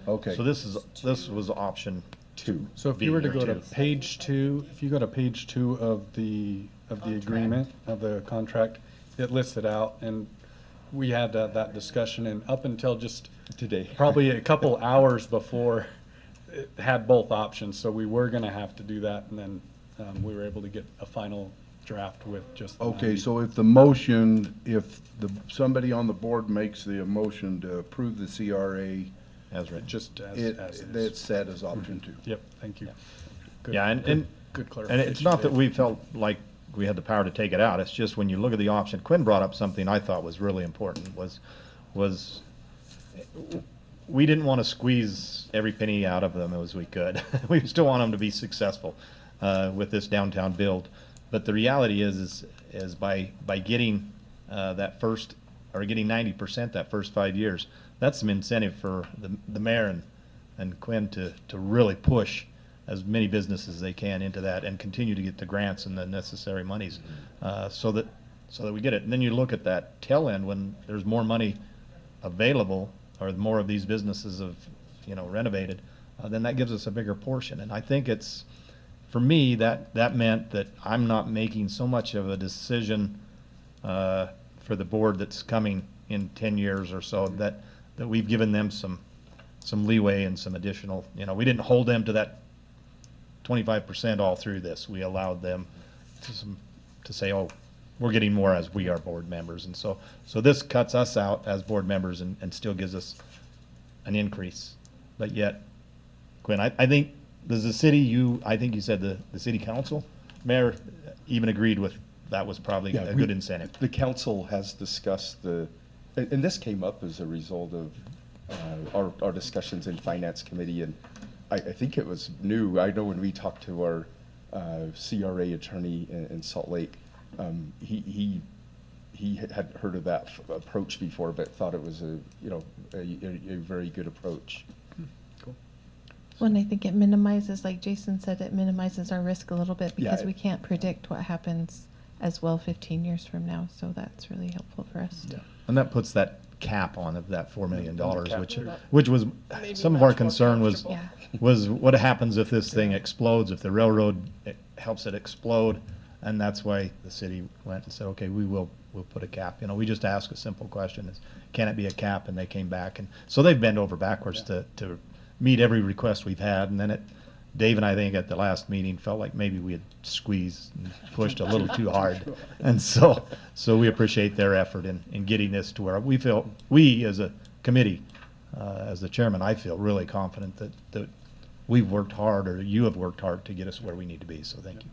Okay. So this was option 2. So if you were to go to page 2, if you go to page 2 of the agreement, of the contract, it lists it out, and we had that discussion, and up until just Today. probably a couple hours before, it had both options, so we were gonna have to do that, and then we were able to get a final draft with just. Okay, so if somebody on the board makes the motion to approve the CRA, As written. Just as it's is. set as option 2. Yep, thank you. Good- Yeah, and good and clarification. it's not that Dave. we felt like we had the power to take it out. It's just when you look at the option, Quinn brought up something I thought was really important, was we didn't want to squeeze every penny out of them as we could. We still want them to be successful with this downtown build. But the reality is by getting that first, or getting 90% that first 5 years, that's some incentive for the mayor and Quinn to really push as many businesses as they can into that and continue to get the grants and the necessary monies so that we get it. And then you look at that tail end when there's more money available, or more of these businesses have renovated, then that gives us a bigger portion. And I think it's, for me, that meant that I'm not making so much of a decision for the board that's coming in 10 years or so, that we've given them some leeway and some additional, we didn't hold them to that 25% all through this. We allowed them to say, oh, we're getting more as we are board members. And so this cuts us out as board members and still gives us an increase. But yet, Quinn, I think, does the city, I think you said the city council, mayor even agreed with that was probably a good incentive. The council has discussed the and this came up as a result of our discussions in Finance Committee, and I think it was new. I know when we talked to our CRA attorney in Salt Lake, he had heard of that approach before, but thought it was a very good approach. Well, and I think it minimizes, like Jason said, it minimizes our risk a little bit Yeah, because we can't predict what happens as well 15 years from now. So that's really helpful for us. Yeah. And that puts that cap on of that $4 million, Cap. which was, Made me some of our much more concern was, comfortable. Yeah. was what happens if this thing explodes, if the railroad helps it explode? And that's why the city went and said, okay, we'll put a cap. You know, we just asked a simple question, is, can it be a cap? And they came back, and so they've bent over backwards to meet every request we've had. And then Dave and I think at the last meeting felt like maybe we had squeezed and pushed a little too hard. And so we appreciate their effort in getting this to where we as a committee, as the chairman, I feel really confident that we've worked hard, or you have worked hard to get us where we need to be. So thank you.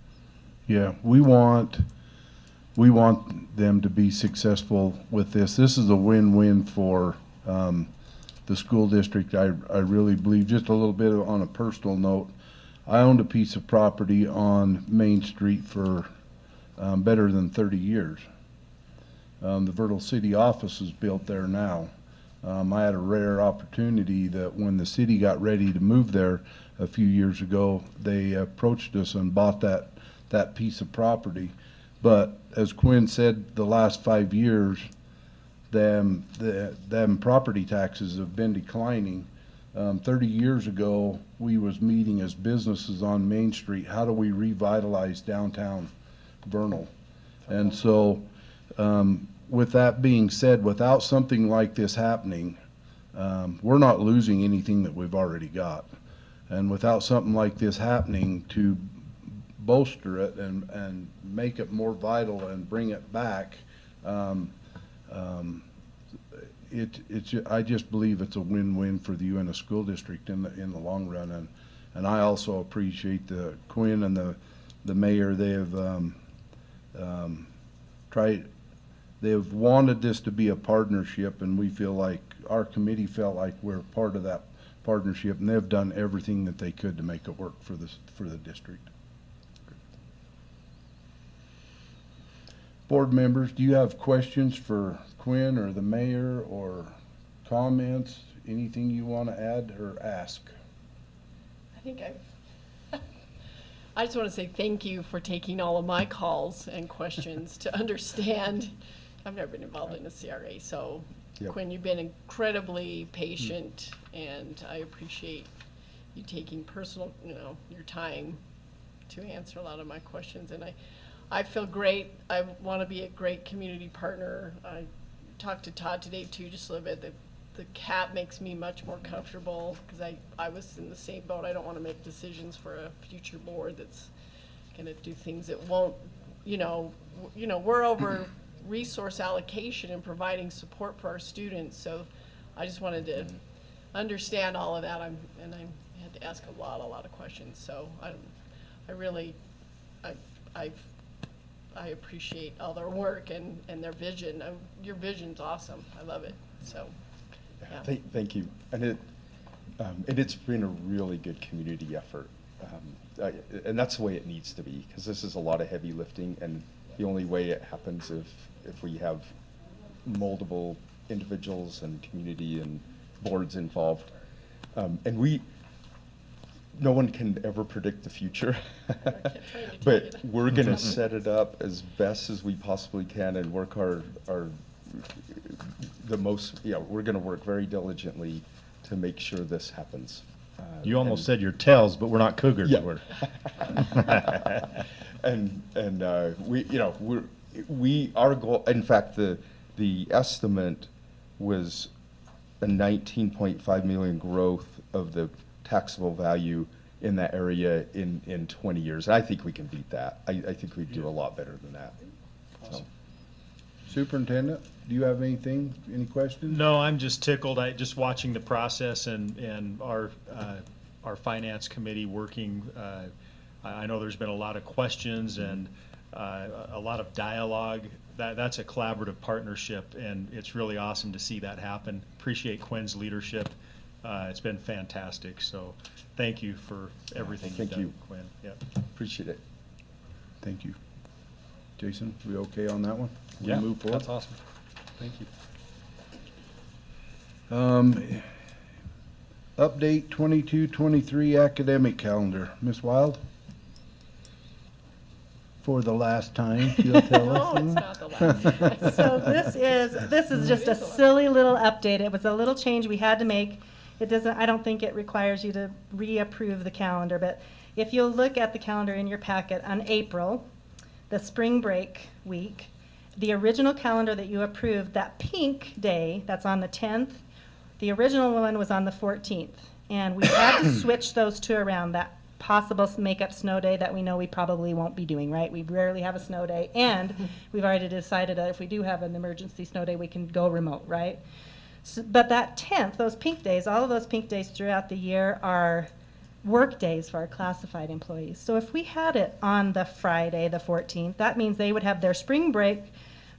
Yeah, we want them to be successful with this. This is a win-win for the school district. I really believe. Just a little bit on a personal note, I owned a piece of property on Main Street for better than 30 years. The Viertel City office is built there now. I had a rare opportunity that when the city got ready to move there a few years ago, they approached us and bought that piece of property. But as Quinn said, the last 5 years, them property taxes have been declining. 30 years ago, we was meeting as businesses on Main Street, how do we revitalize downtown Vernal? And so, with that being said, without something like this happening, we're not losing anything that we've already got. And without something like this happening to bolster it and make it more vital and bring it back, I just believe it's a win-win for the Uintah School District in the long run. And I also appreciate the Quinn and the mayor. They have they've wanted this to be a partnership, and we feel like our committee felt like we're part of that partnership, and they've done everything that they could to make it work for the district. Board members, do you have questions for Quinn or the mayor, or comments, anything you want to add or ask? I think I just want to say thank you for taking all of my calls and questions to understand. I've never been involved in a CRA, so Yep. Quinn, you've been incredibly patient, and I appreciate you taking your time to answer a lot of my questions. And I feel great. I want to be a great community partner. I talked to Todd today too, just a little bit. The cap makes me much more comfortable, because I was in the same boat. I don't want to make decisions for a future board that's going to do things that won't, we're over resource allocation and providing support for our students. So I just wanted to understand all of that. I had to ask a lot of questions. So I appreciate all their work and their vision. Your vision's awesome. I love it. So, yeah. Thank you. And it's been a really good community effort. And that's the way it needs to be, because this is a lot of heavy lifting, and the only way it happens if we have multiple individuals and community and boards involved. And no one can ever predict the future, but we're going to set it up as best as we possibly can and work we're going to work very diligently to make sure this happens. You almost said your tails, but we're not cougars. Yeah. We're our goal, in fact, the estimate was a 19.5 million growth of the taxable value in that area in 20 years. I think we can beat that. I think we do a lot better than that. Awesome. Superintendent, do you have any questions? No, I'm just tickled. Just watching the process and our finance committee working. I know there's been a lot of questions, and a lot of dialogue. That's a collaborative partnership, and it's really awesome to see that happen. Appreciate Quinn's leadership. It's been fantastic. So thank you for everything you've Thank done, you. Quinn. Yep. Appreciate it. Thank you. Jason, we okay on that one? We Yeah, move forward? that's awesome. Thank you. Update 22-23 academic calendar. Ms. Wild? For the last time, you'll tell us. No, it's not the last. So this is just a silly little update. It was a little change we had to make. It doesn't, I don't think it requires you to reapprove the calendar, but if you'll look at the calendar in your packet on April, the spring break week, the original calendar that you approved, that pink day, that's on the 10th, the original one was on the 14th. And we had to switch those two around, that possible makeup snow day that we know we probably won't be doing, right? We rarely have a snow day, and we've already decided that if we do have an emergency snow day, we can go remote, right? So, but that 10th, those pink days, all of those pink days throughout the year are work days for our classified employees. So if we had it on the Friday, the 14th, that means they would have their spring break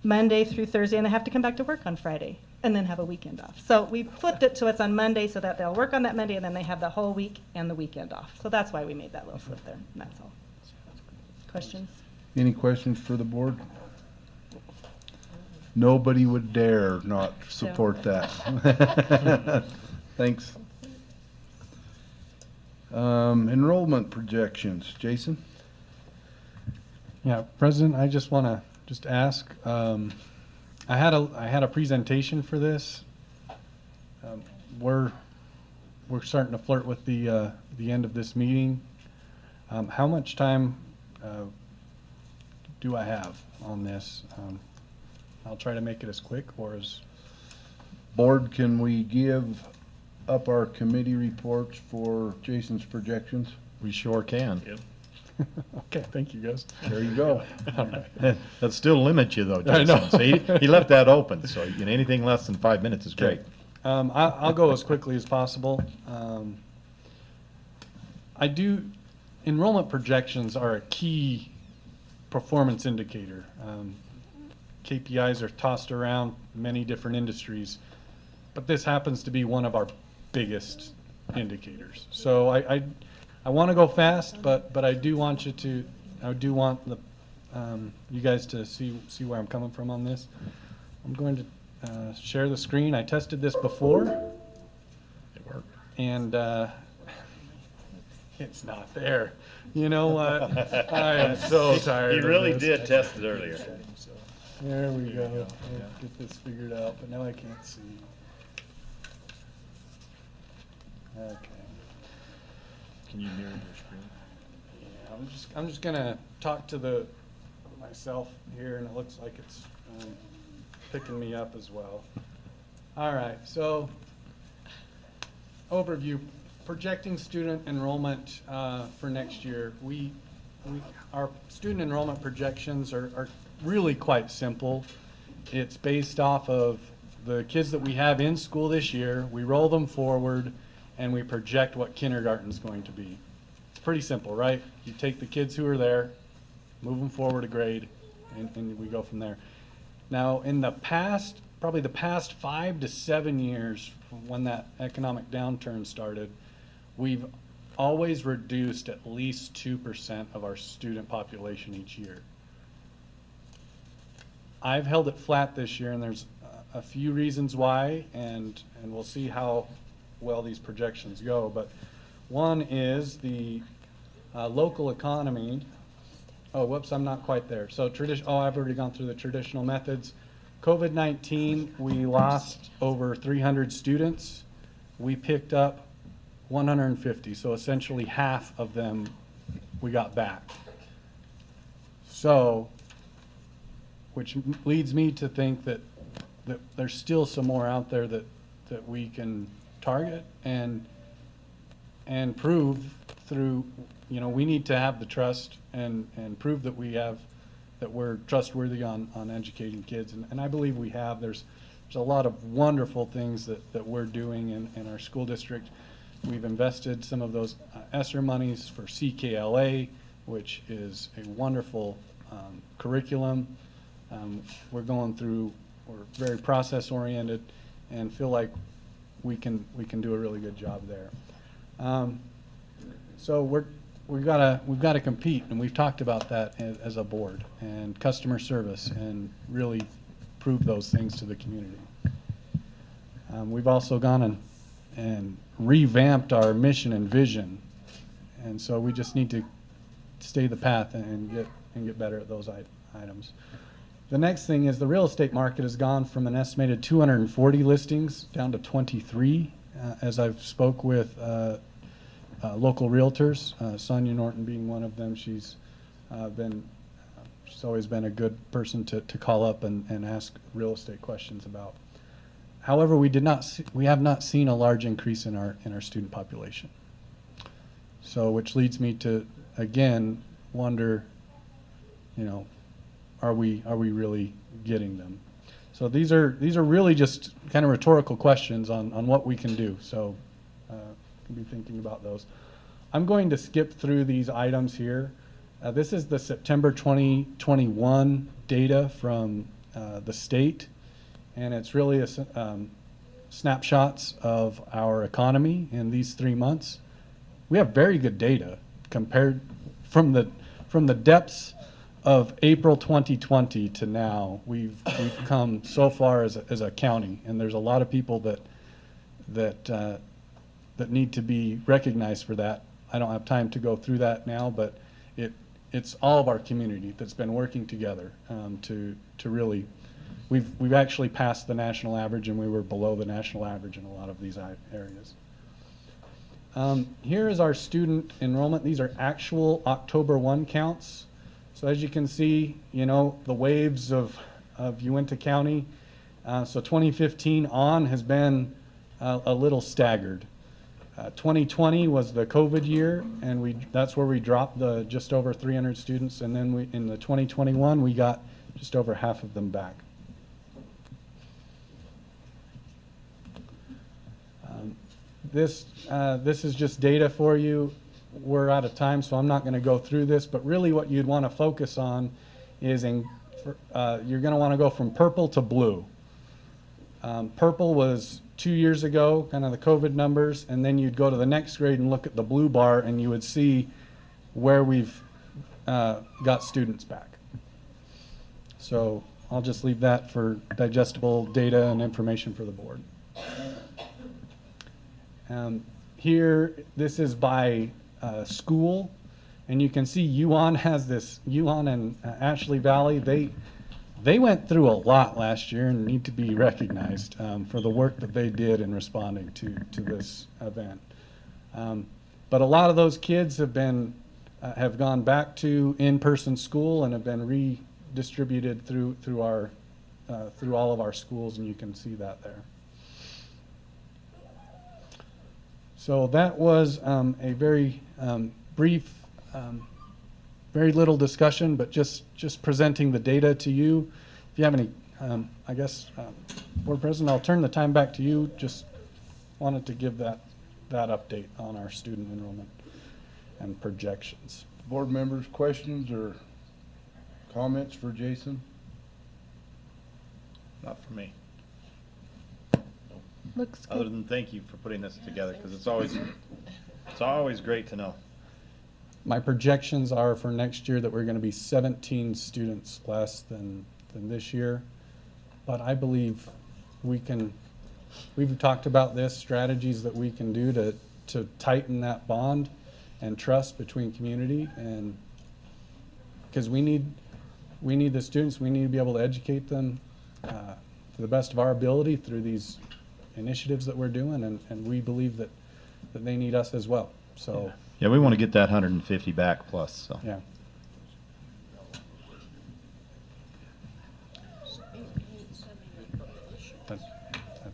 Monday through Thursday, and they have to come back to work on Friday and then have a weekend off. So we flipped it so it's on Monday so that they'll work on that Monday and then they have the whole week and the weekend off. So that's why we made that little flip there, and that's all. Questions? Any questions for the board? Nobody would dare not support that. Thanks. Enrollment projections. Jason? Yeah, President, I just want to just ask, I had a presentation for this. We're starting to flirt with the end of this meeting. How much time do I have on this? I'll try to make it as quick or as... Board, can we give up our committee reports for Jason's projections? We sure can. Okay, thank you, guys. There you go. All right. That still limits you though, I Jason. know. So he left that open, so anything less than 5 minutes is great. I'll go as quickly as possible. Enrollment projections are a key performance indicator. KPIs are tossed around many different industries, but this happens to be one of our biggest indicators. So I want to go fast, but I do want the you guys to see where I'm coming from on this. I'm going to share the screen. I tested this before. It worked. And it's not there. You know what? I am so tired. He of really this. did test it earlier. There we go. Let's get this figured out, but now I can't see. Okay. Can you mirror your screen? Yeah, I'm just gonna talk to myself here, and it looks like it's picking me up as well. All right, so overview, projecting student enrollment for next year. Our student enrollment projections are really quite simple. It's based off of the kids that we have in school this year. We roll them forward, and we project what kindergarten's going to be. It's pretty simple, right? You take the kids who are there, move them forward a grade, and we go from there. Now, in the past, probably the past 5 to 7 years from when that economic downturn started, we've always reduced at least 2% of our student population each year. I've held it flat this year, and there's a few reasons why, and we'll see how well these projections go. But one is the local economy. Oh, whoops, I'm not quite there. So I've already gone through the traditional methods. COVID-19, we lost over 300 students. We picked up 150, so essentially half of them we got back. So, which leads me to think that there's still some more out there that we can target and prove through, we need to have the trust and prove that we're trustworthy on educating kids. And I believe we have. There's a lot of wonderful things that we're doing in our school district. We've invested some of those ESSER monies for CKLA, which is a wonderful curriculum. We're going through, we're very process oriented and feel like we can do a really good job there. So we've got to compete, and we've talked about that as a board, and customer service, and really prove those things to the community. We've also gone and revamped our mission and vision, and so we just need to stay the path and get better at those items. The next thing is the real estate market has gone from an estimated 240 listings down to 23, as I've spoke with local realtors, Sonia Norton being one of them. She's always been a good person to call up and ask real estate questions about. However, we have not seen a large increase in our student population. So, which leads me to again wonder, you know, are we really getting them? So these are really just kind of rhetorical questions on what we can do. So can be thinking about those. I'm going to skip through these items here. This is the September 2021 data from the state, and it's really snapshots of our economy in these 3 months. We have very good data compared from the depths of April 2020 to now. We've come so far as a county, and there's a lot of people that need to be recognized for that. I don't have time to go through that now, but it's all of our community that's been working together to really. We've actually passed the national average, and we were below the national average in a lot of these areas. Here is our student enrollment. These are actual October 1 counts. So as you can see, you know, the waves of Uintah County. So 2015 on has been a little staggered. 2020 was the COVID year, and that's where we dropped the just over 300 students, and then in the 2021 we got just over half of them back. This is just data for you. We're out of time, so I'm not going to go through this, but really what you'd want to focus on is you're going to want to go from purple to blue. Purple was 2 years ago, kind of the COVID numbers, and then you'd go to the next grade and look at the blue bar, and you would see where we've got students back. So I'll just leave that for digestible data and information for the board. Here, this is by school, and you can see Yuan has this, Yuan and Ashley Valley, they went through a lot last year and need to be recognized for the work that they did in responding to this event. But a lot of those kids have gone back to in-person school and have been redistributed through all of our schools, and you can see that there. So that was a very brief, very little discussion, but just presenting the data to you. If you have any, I guess, Board President, I'll turn the time back to you. Just wanted to give that update on our student enrollment and projections. Board members, questions or comments for Jason? Not for me. Looks Other good. than thank you for putting this together, because it's always great to know. My projections are for next year that we're going to be 17 students less than this year, but I believe we've talked about this, strategies that we can do to tighten that bond and trust between community, and because we need the students, we need to be able to educate them to the best of our ability through these initiatives that we're doing, and we believe that they need us as well. So yeah, we want to get that 150 back plus. So. yeah. That's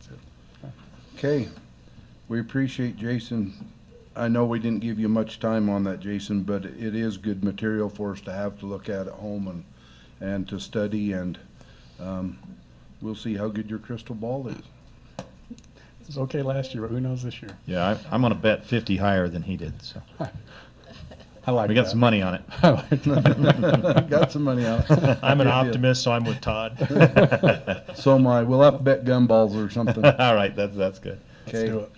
it. Okay, we appreciate Jason. I know we didn't give you much time on that, Jason, but it is good material for us to have to look at home and to study, and we'll see how good your crystal ball is. It was okay last year, but who knows this year? Yeah, I'm going to bet 50 higher than he did. So. I like We got that. some money on it. I like that. Got some money on it. I'm an Yeah. optimist, so I'm with Todd. So am I. We'll have to bet gumballs or something. All right, that's good. Okay. do it.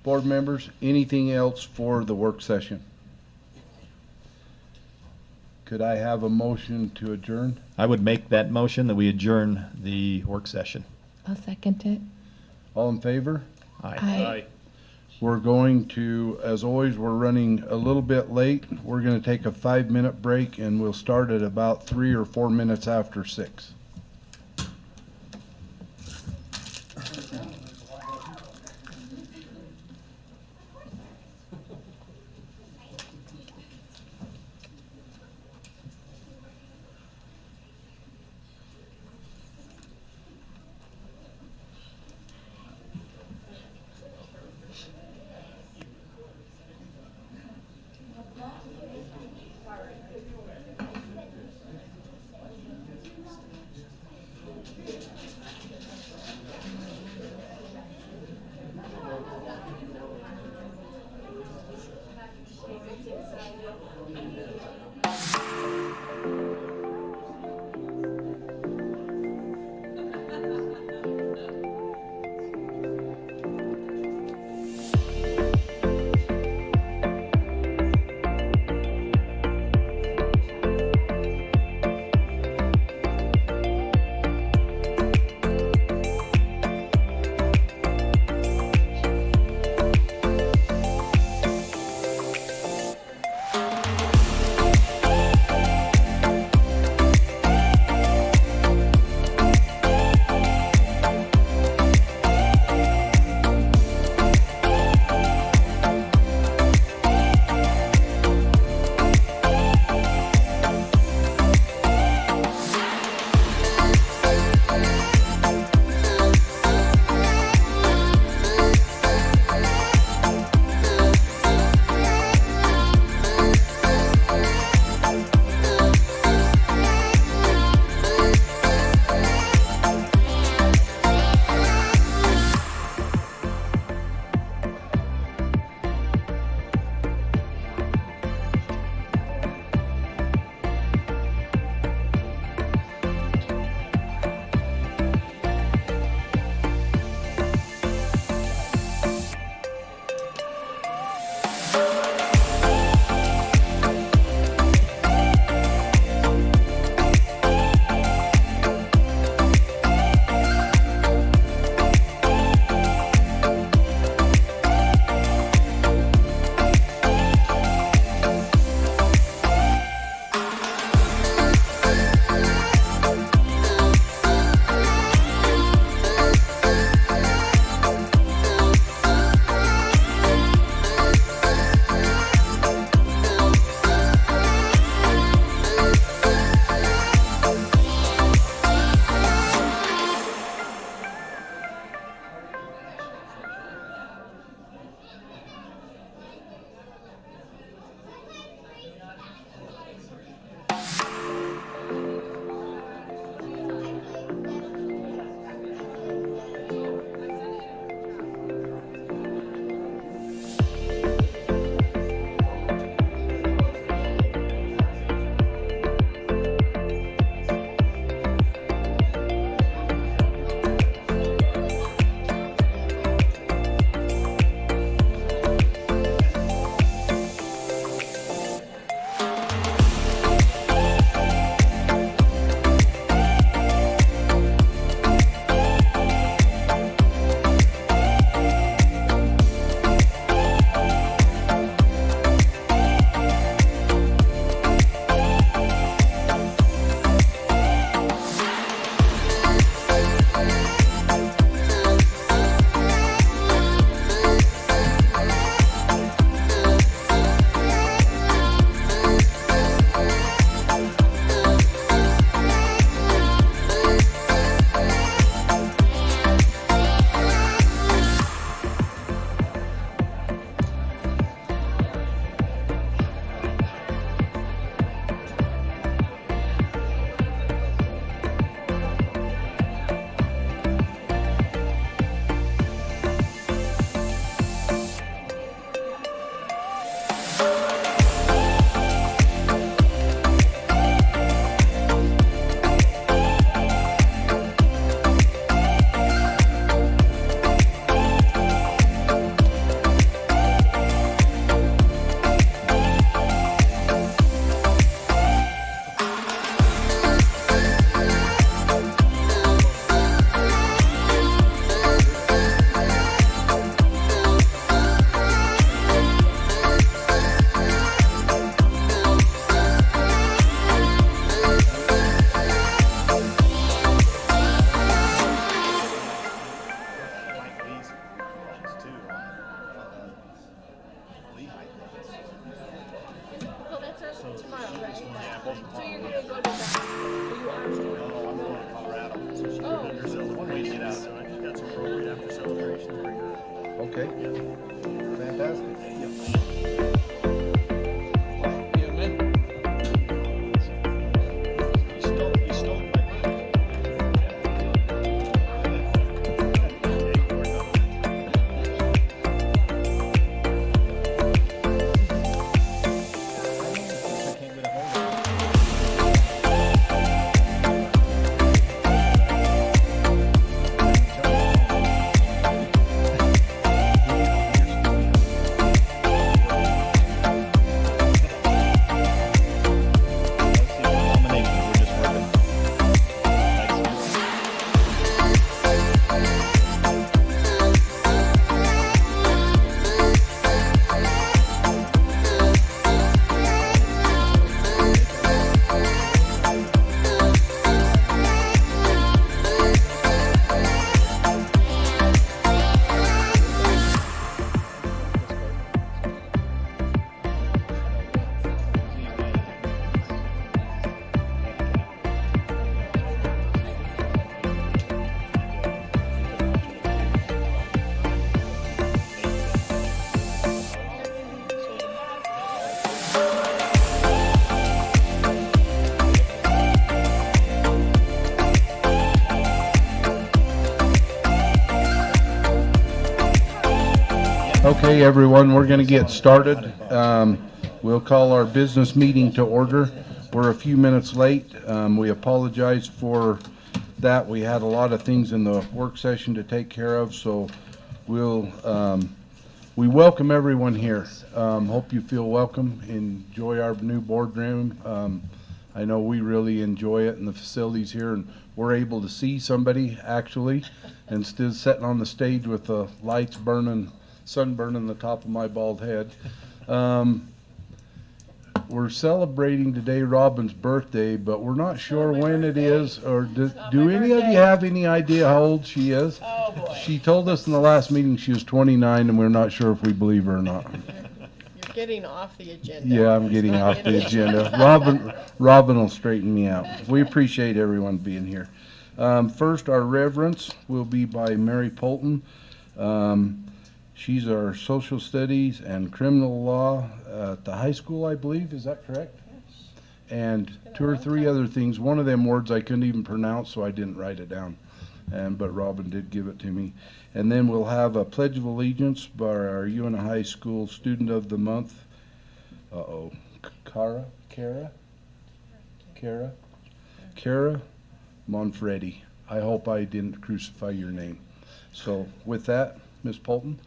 Board members, anything else for the work session? Could I have a motion to adjourn? I would make that motion that we adjourn the work session. I'll second it. All in favor? Aye. We're going to, as always, we're running a little bit late. We're gonna take a 5-minute break and we'll start at about 3 or 4 minutes after 6. Okay. Fantastic. Okay, everyone, we're going to get started. We'll call our business meeting to order. We're a few minutes late. We apologize for that. We had a lot of things in the work session to take care of, so we welcome everyone here. Hope you feel welcome. Enjoy our new boardroom. I know we really enjoy it and the facilities here, and we're able to see somebody actually instead of sitting on the stage with the lights burning, sun burning the top of my bald head. We're celebrating today Robin's birthday, but we're not sure when it is, or do any of you have any idea how old she is? Oh, boy. She told us in the last meeting she was 29, and we're not sure if we believe her or not. You're getting off the agenda. Yeah, I'm getting off the agenda. Robin will straighten me out. We appreciate everyone being here. First, our reverence will be by Mary Polton. She's our social studies and criminal law at the high school, I believe. Is that correct? Yes. And two or three other things. One of them words I couldn't even pronounce, so I didn't write it down. But Robin did give it to me. And then we'll have a Pledge of Allegiance by our Uintah High School Student of the Month. Kara Monfredi. I hope I didn't crucify your name. So with that, Ms. Polton.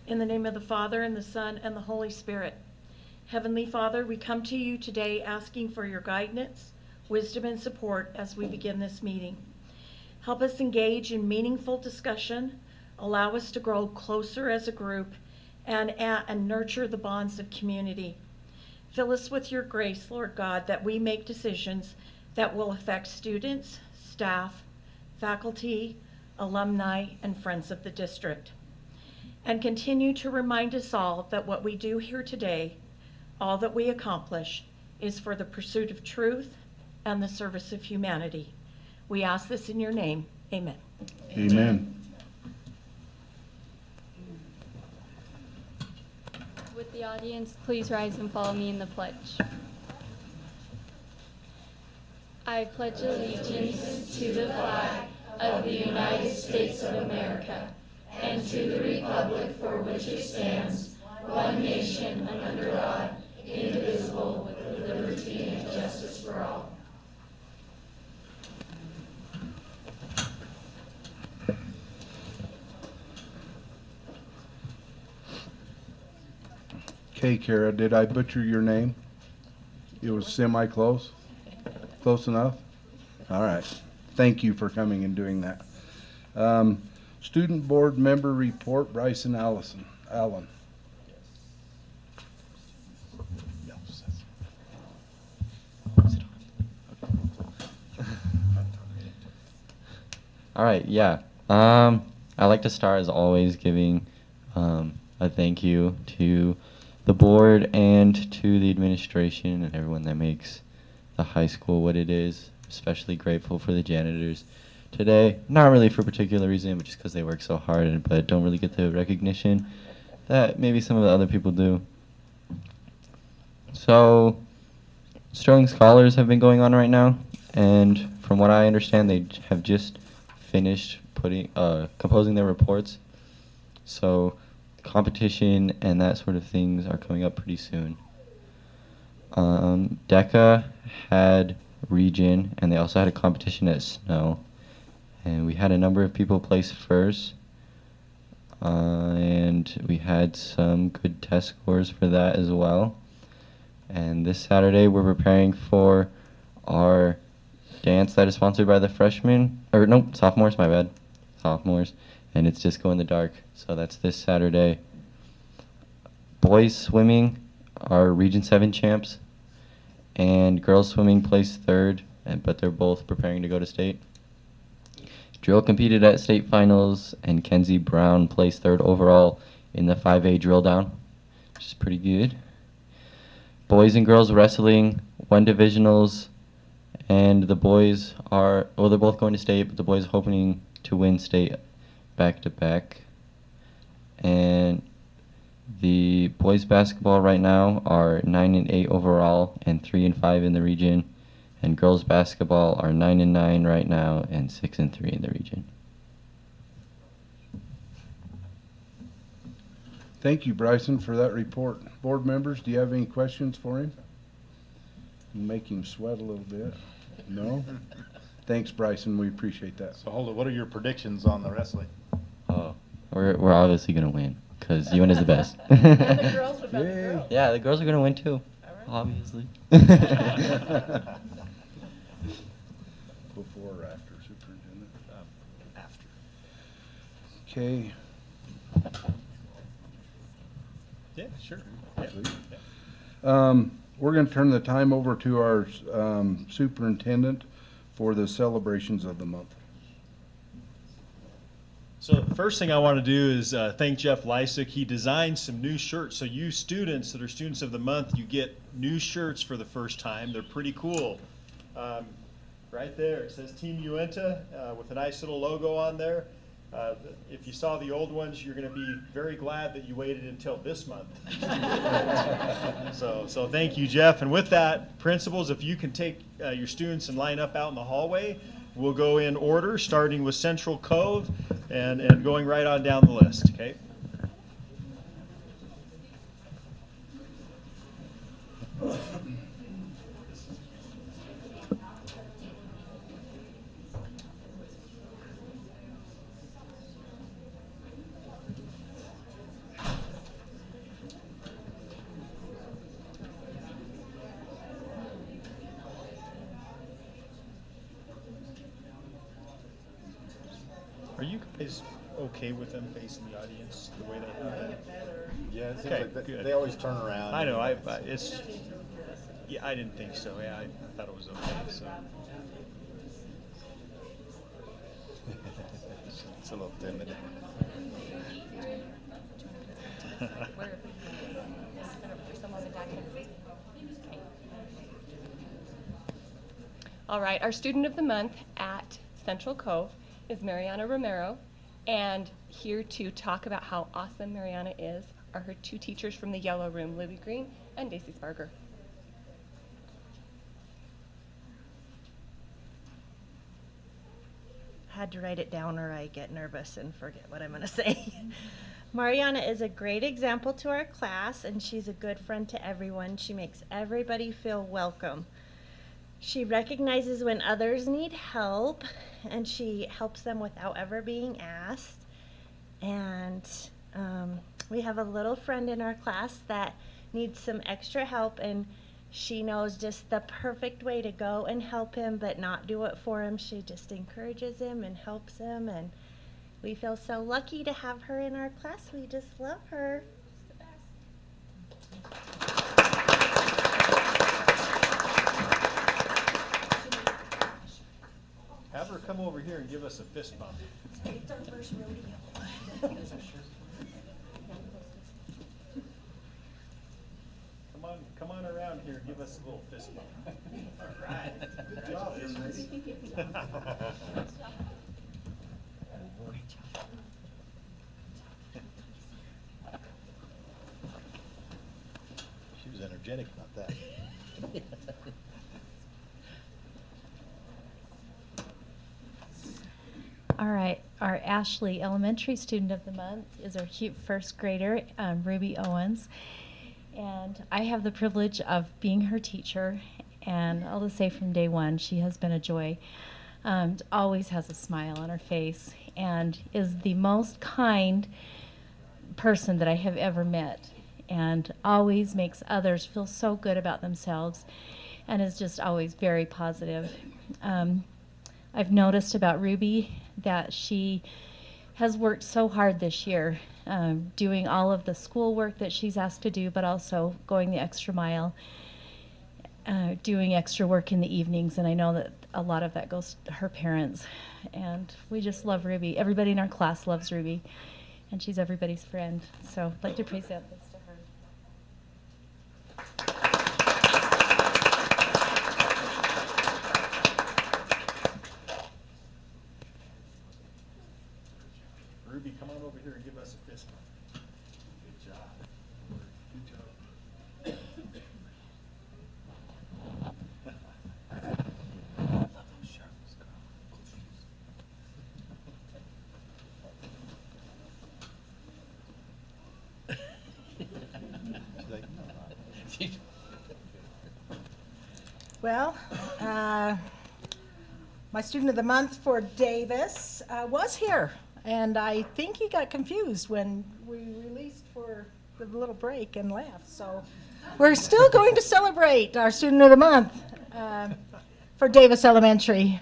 In the name of the Father, and the Son, and the Holy Spirit. Heavenly Father, we come to you today asking for your guidance, wisdom, and support as we begin this meeting. Help us engage in meaningful discussion, allow us to grow closer as a group, and nurture the bonds of community. Fill us with your grace, Lord God, that we make decisions that will affect students, staff, faculty, alumni, and friends of the district. And continue to remind us all that what we do here today, all that we accomplish, is for the pursuit of truth and the service of humanity. We ask this in your name. Amen. Amen. Would the audience please rise and follow me in the pledge? I pledge allegiance to the flag of the United States of America and to the republic for which it stands, one nation under God, indivisible, with liberty and justice for all. Okay, Kara, did I butcher your name? It was semi-close? Close enough? All right. Thank you for coming and doing that. Student Board Member Report, Bryson Allen. All right, yeah. I like to start, as always, giving a thank you to the board and to the administration and everyone that makes the high school what it is, especially grateful for the janitors today. Not really for a particular reason, but just because they work so hard, but don't really get the recognition that maybe some of the other people do. So, Sterling Scholars have been going on right now, and from what I understand, they have just finished composing their reports. So, competition and that sort of things are coming up pretty soon. DECA had region, and they also had a competition at Snow, and we had a number of people place first, and we had some good test scores for that as well. And this Saturday we're preparing for our dance that is sponsored by the sophomores, my bad, sophomores, and it's Disco in the Dark, so that's this Saturday. Boys swimming are Region 7 champs, and girls swimming placed third, but they're both preparing to go to state. Drill competed at state finals, and Kenzie Brown placed third overall in the 5A drill down, which is pretty good. Boys and girls wrestling, won divisionals, and the boys they're both going to state, but the boys are hoping to win state back-to-back. And the boys basketball right now are 9-8 overall and 3-5 in the region, and girls basketball are 9-9 right now and 6-3 in the region. Thank you, Bryson, for that report. Board members, do you have any questions for him? Make him sweat a little bit. No? Thanks, Bryson. We appreciate that. So hold it. What are your predictions on the wrestling? Oh, we're obviously gonna win because UIN is the best. And the girls, what about the girls? Yeah, the girls are gonna win too, obviously. Before or after, Superintendent? After. Okay. Yeah, sure. We're going to turn the time over to our superintendent for the celebrations of the month. So the first thing I want to do is thank Jeff Lysick. He designed some new shirts. So you students that are students of the month, you get new shirts for the first time. They're pretty cool. Right there, it says Team Uintah with a nice little logo on there. If you saw the old ones, you're going to be very glad that you waited until this month. So thank you, Jeff. And with that, principals, if you can take your students and line up out in the hallway, we'll go in order, starting with Central Cove and going right on down the list, okay? Are you guys okay with them facing the audience the way they have it? Yeah, it seems Okay, like good. they always turn around. I know, yeah, I didn't think so, yeah, I thought it was okay, so. It's a little timid. All right, our student of the month at Central Cove is Mariana Romero, and here to talk about how awesome Mariana is are her two teachers from the Yellow Room, Lily Green and Daisy Sparger. Had to write it down or I get nervous and forget what I'm going to say. Mariana is a great example to our class, and she's a good friend to everyone. She makes everybody feel welcome. She recognizes when others need help, and she helps them without ever being asked. And we have a little friend in our class that needs some extra help, and she knows just the perfect way to go and help him, but not do it for him. She just encourages him and helps him, and we feel so lucky to have her in our class. We just love her. Have her come over here and give us a fist bump. It's our first rodeo. Come Come on around here, give us a little fist bump. All right. Good job, Congratulations. She was energetic about that. All right, our Ashley Elementary Student of the Month is our cute first grader, Ruby Owens. And I have the privilege of being her teacher, and I'll just say from day one, she has been a joy. Always has a smile on her face, and is the most kind person that I have ever met, and always makes others feel so good about themselves, and is just always very positive. I've noticed about Ruby that she has worked so hard this year, doing all of the schoolwork that she's asked to do, but also going the extra mile, doing extra work in the evenings, and I know that a lot of that goes to her parents. And we just love Ruby. Everybody in our class loves Ruby, and she's everybody's friend. So I'd like to present this to her. Ruby, come on over here and give us a fist bump. Good job. Good job. Well, my student of the month for Davis was here, and I think he got confused when we released for the little break and left. So we're still going to celebrate our student of the month for Davis Elementary.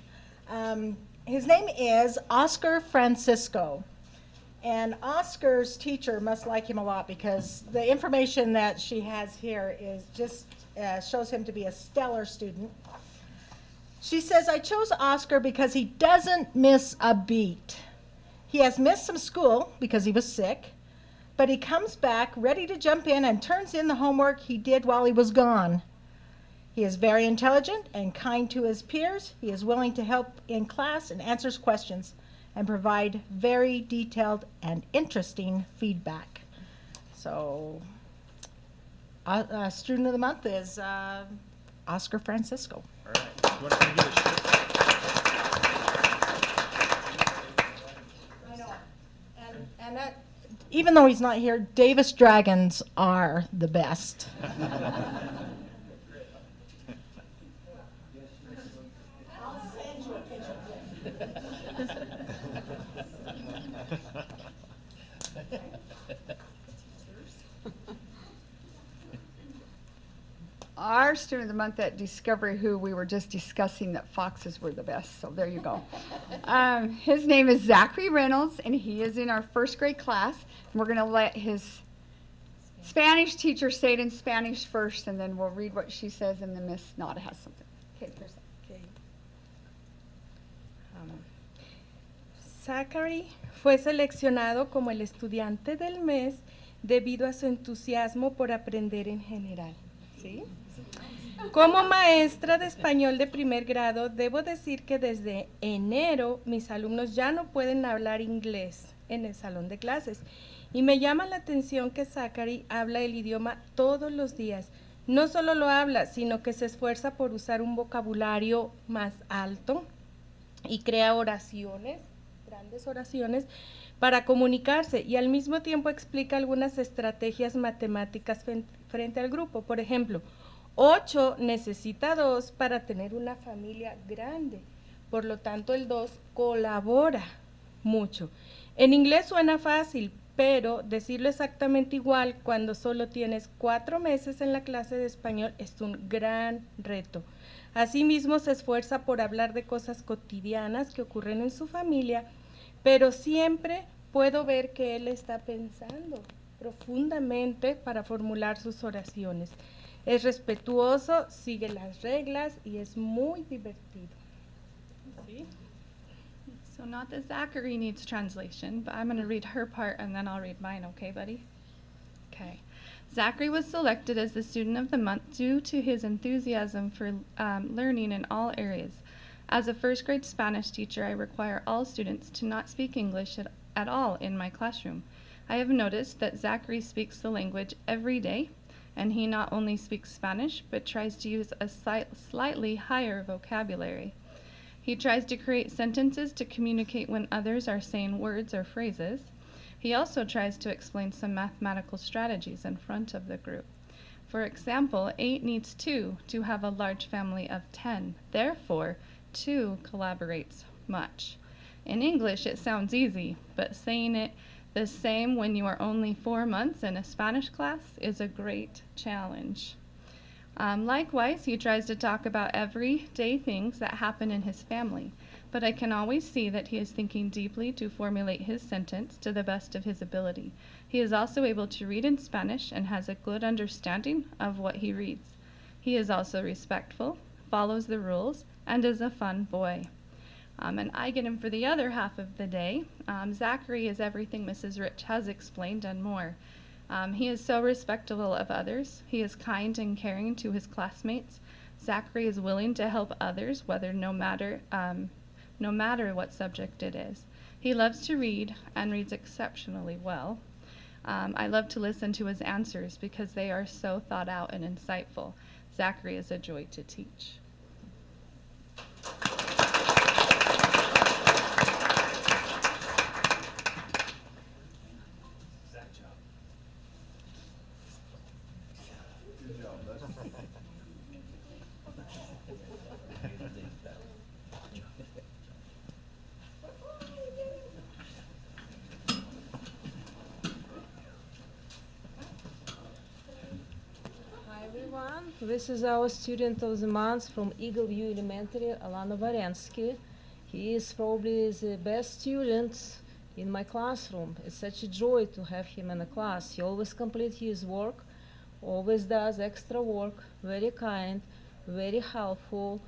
His name is Oscar Francisco. And Oscar's teacher must like him a lot because the information that she has here is just shows him to be a stellar student. She says, I chose Oscar because he doesn't miss a beat. He has missed some school because he was sick, but he comes back ready to jump in and turns in the homework he did while he was gone. He is very intelligent and kind to his peers. He is willing to help in class and answers questions and provide very detailed and interesting feedback. So, student of the month is Oscar Francisco. All right. You want to come get a shirt? I know. And that, even though he's not here, Davis Dragons are the best. I'll send you a picture. Our student of the month at Discovery Who, we were just discussing that foxes were the best, so there you go. His name is Zachary Reynolds, and he is in our first grade class. And we're going to let his Spanish teacher say it in Spanish first, and then we'll read what she says, and then Miss Nada has something. Okay, here's that. Okay. Zachary fue seleccionado como el estudiante del mes debido a su entusiasmo por aprender en general. ¿Sí? Como maestra de español de primer grado, debo decir que desde enero mis alumnos ya no pueden hablar inglés en el salón de clases. Y me llama la atención que Zachary habla el idioma todos los días. No solo lo habla, sino que se esfuerza por usar un vocabulario más alto y crea oraciones, grandes oraciones, para comunicarse, y al mismo tiempo explica algunas estrategias matemáticas frente al grupo. Por ejemplo, 8 necesita 2 para tener una familia grande. Por lo tanto, el 2 colabora mucho. En inglés suena fácil, pero decirlo exactamente igual cuando solo tienes 4 meses en la clase de español es un gran reto. Asimismo, se esfuerza por hablar de cosas cotidianas que ocurren en su familia, pero siempre puedo ver que él está pensando profundamente para formular sus oraciones. Es respetuoso, sigue las reglas y es muy divertido. ¿Sí? So not that Zachary needs translation, but I'm going to read her part and then I'll read mine, okay, buddy? Okay. Zachary was selected as the Student of the Month due to his enthusiasm for learning in all areas. As a first grade Spanish teacher, I require all students to not speak English at all in my classroom. I have noticed that Zachary speaks the language every day, and he not only speaks Spanish, but tries to use a slightly higher vocabulary. He tries to create sentences to communicate when others are saying words or phrases. He also tries to explain some mathematical strategies in front of the group. For example, 8 needs 2 to have a large family of 10. Therefore, 2 collaborates much. In English, it sounds easy, but saying it the same when you are only 4 months in a Spanish class is a great challenge. Likewise, he tries to talk about everyday things that happen in his family, but I can always see that he is thinking deeply to formulate his sentence to the best of his ability. He is also able to read in Spanish and has a good understanding of what he reads. He is also respectful, follows the rules, and is a fun boy. And I get him for the other half of the day. Zachary is everything Mrs. Rich has explained and more. He is so respectful of others. He is kind and caring to his classmates. Zachary is willing to help others, no matter what subject it is. He loves to read and reads exceptionally well. I love to listen to his answers because they are so thought out and insightful. Zachary is a joy to teach. This is our student of the month from Eagle View Elementary, Alana Varensky. He is probably the best student in my classroom. It's such a joy to have him in the class. He always completes his work, always does extra work, very kind, very helpful,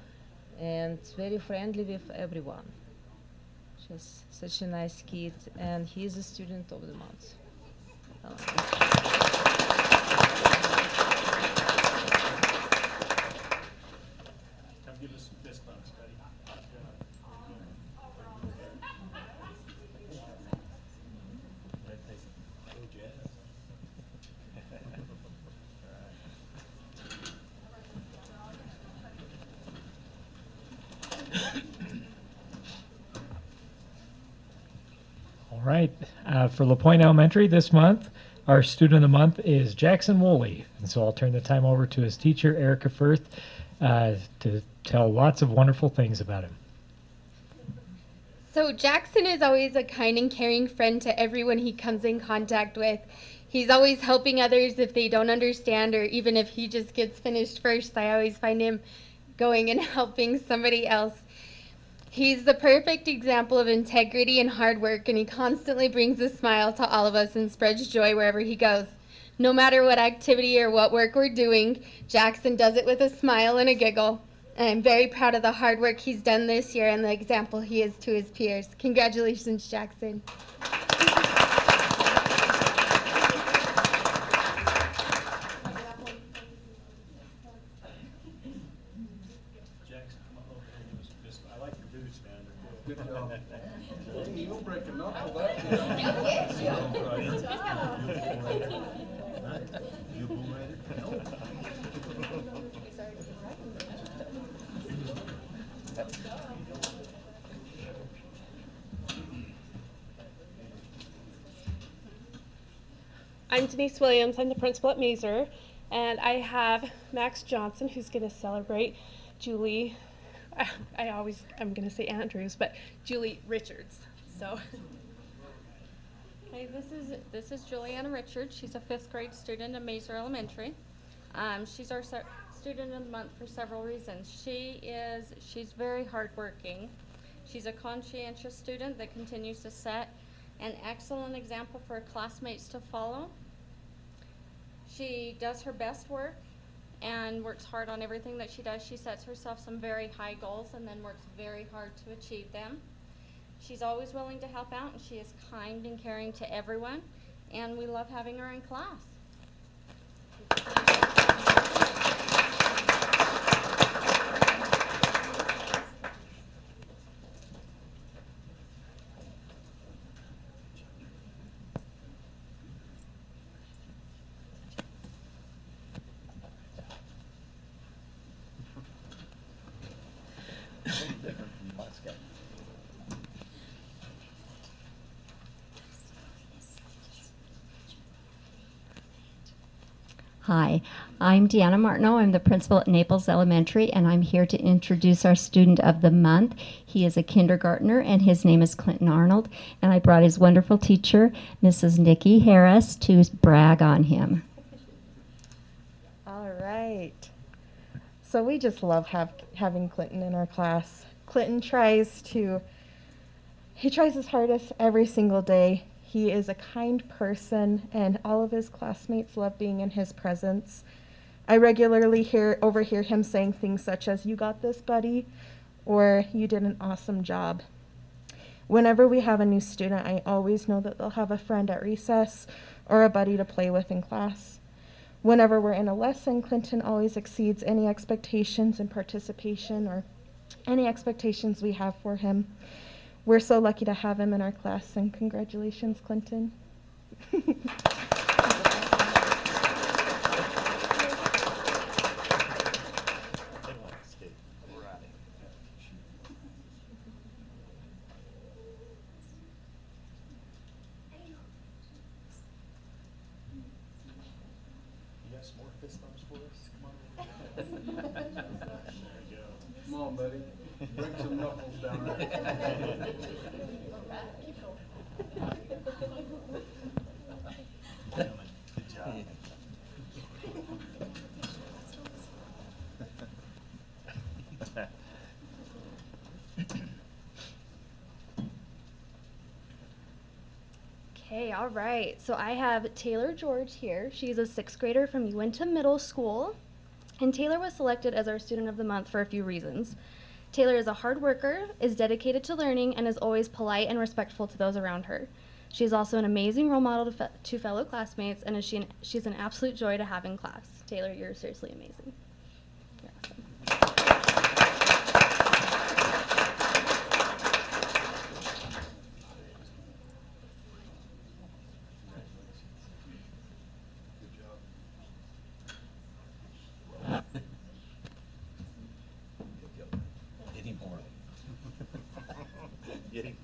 and very friendly with everyone. Just such a nice kid, and he is a student of the month. Give us some fist bumps, buddy. All right, for LaPointe Elementary this month, our student of the month is Jackson Woolley. And so I'll turn the time over to his teacher, Erica Firth, to tell lots of wonderful things about him. So Jackson is always a kind and caring friend to everyone he comes in contact with. He's always helping others if they don't understand, or even if he just gets finished first, I always find him going and helping somebody else. He's the perfect example of integrity and hard work, and he constantly brings a smile to all of us and spreads joy wherever he goes. No matter what activity or what work we're doing, Jackson does it with a smile and a giggle. And I'm very proud of the hard work he's done this year and the example he is to his peers. Congratulations, Jackson. I like your boots, man. Good job. You don't break a knuckle that You bull rider? I'm Denise Williams. I'm the principal at Mazer, and I have Max Johnson, who's going to celebrate Julie. I'm going to say Andrews, but Julie Richards. So. Hey, this is Juliana Richards. She's a 5th grade student at Mazer Elementary. She's our student of the month for several reasons. She's very hardworking. She's a conscientious student that continues to set an excellent example for her classmates to follow. She does her best work and works hard on everything that she does. She sets herself some very high goals and then works very hard to achieve them. She's always willing to help out, and she is kind and caring to everyone, and we love having her in class. Hi, I'm Deanna Martineau. I'm the principal at Naples Elementary, and I'm here to introduce our student of the month. He is a kindergartner, and his name is Clinton Arnold, and I brought his wonderful teacher, Mrs. Nikki Harris, to brag on him. All right. So we just love having Clinton in our class. Clinton tries his hardest every single day. He is a kind person, and all of his classmates love being in his presence. I regularly overhear him saying things such as, "You got this, buddy," or "You did an awesome job." Whenever we have a new student, I always know that they'll have a friend at recess or a buddy to play with in class. Whenever we're in a lesson, Clinton always exceeds any expectations in participation or any expectations we have for him. We're so lucky to have him in our class, and congratulations, Clinton. Come on, buddy. Bring some knuckles down there. Good job. Okay, all right. So I have Taylor George here. She's a 6th grader from Uintah Middle School. And Taylor was selected as our Student of the Month for a few reasons. Taylor is a hard worker, is dedicated to learning, and is always polite and respectful to those around her. She is also an amazing role model to fellow classmates, and she's an absolute joy to have in class. Taylor, you're seriously amazing. You're awesome. Get him more. Get him.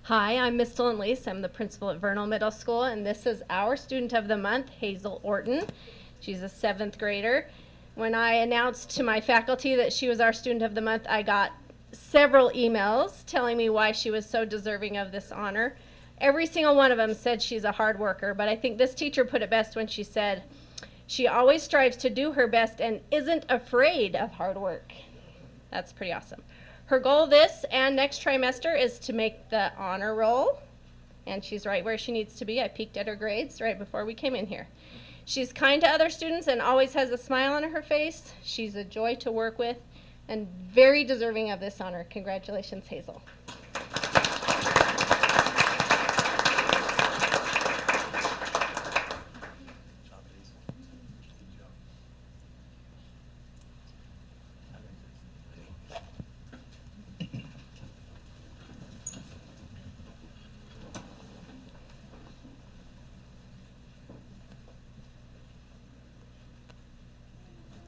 Hi, I'm Miss Dylan Lace. I'm the principal at Vernal Middle School, and this is our Student of the Month, Hazel Orton. She's a 7th grader. When I announced to my faculty that she was our Student of the Month, I got several emails telling me why she was so deserving of this honor. Every single one of them said she's a hard worker, but I think this teacher put it best when she said, she always strives to do her best and isn't afraid of hard work. That's pretty awesome. Her goal this and next trimester is to make the honor roll, and she's right where she needs to be. I peeked at her grades right before we came in here. She's kind to other students and always has a smile on her face. She's a joy to work with and very deserving of this honor. Congratulations, Hazel.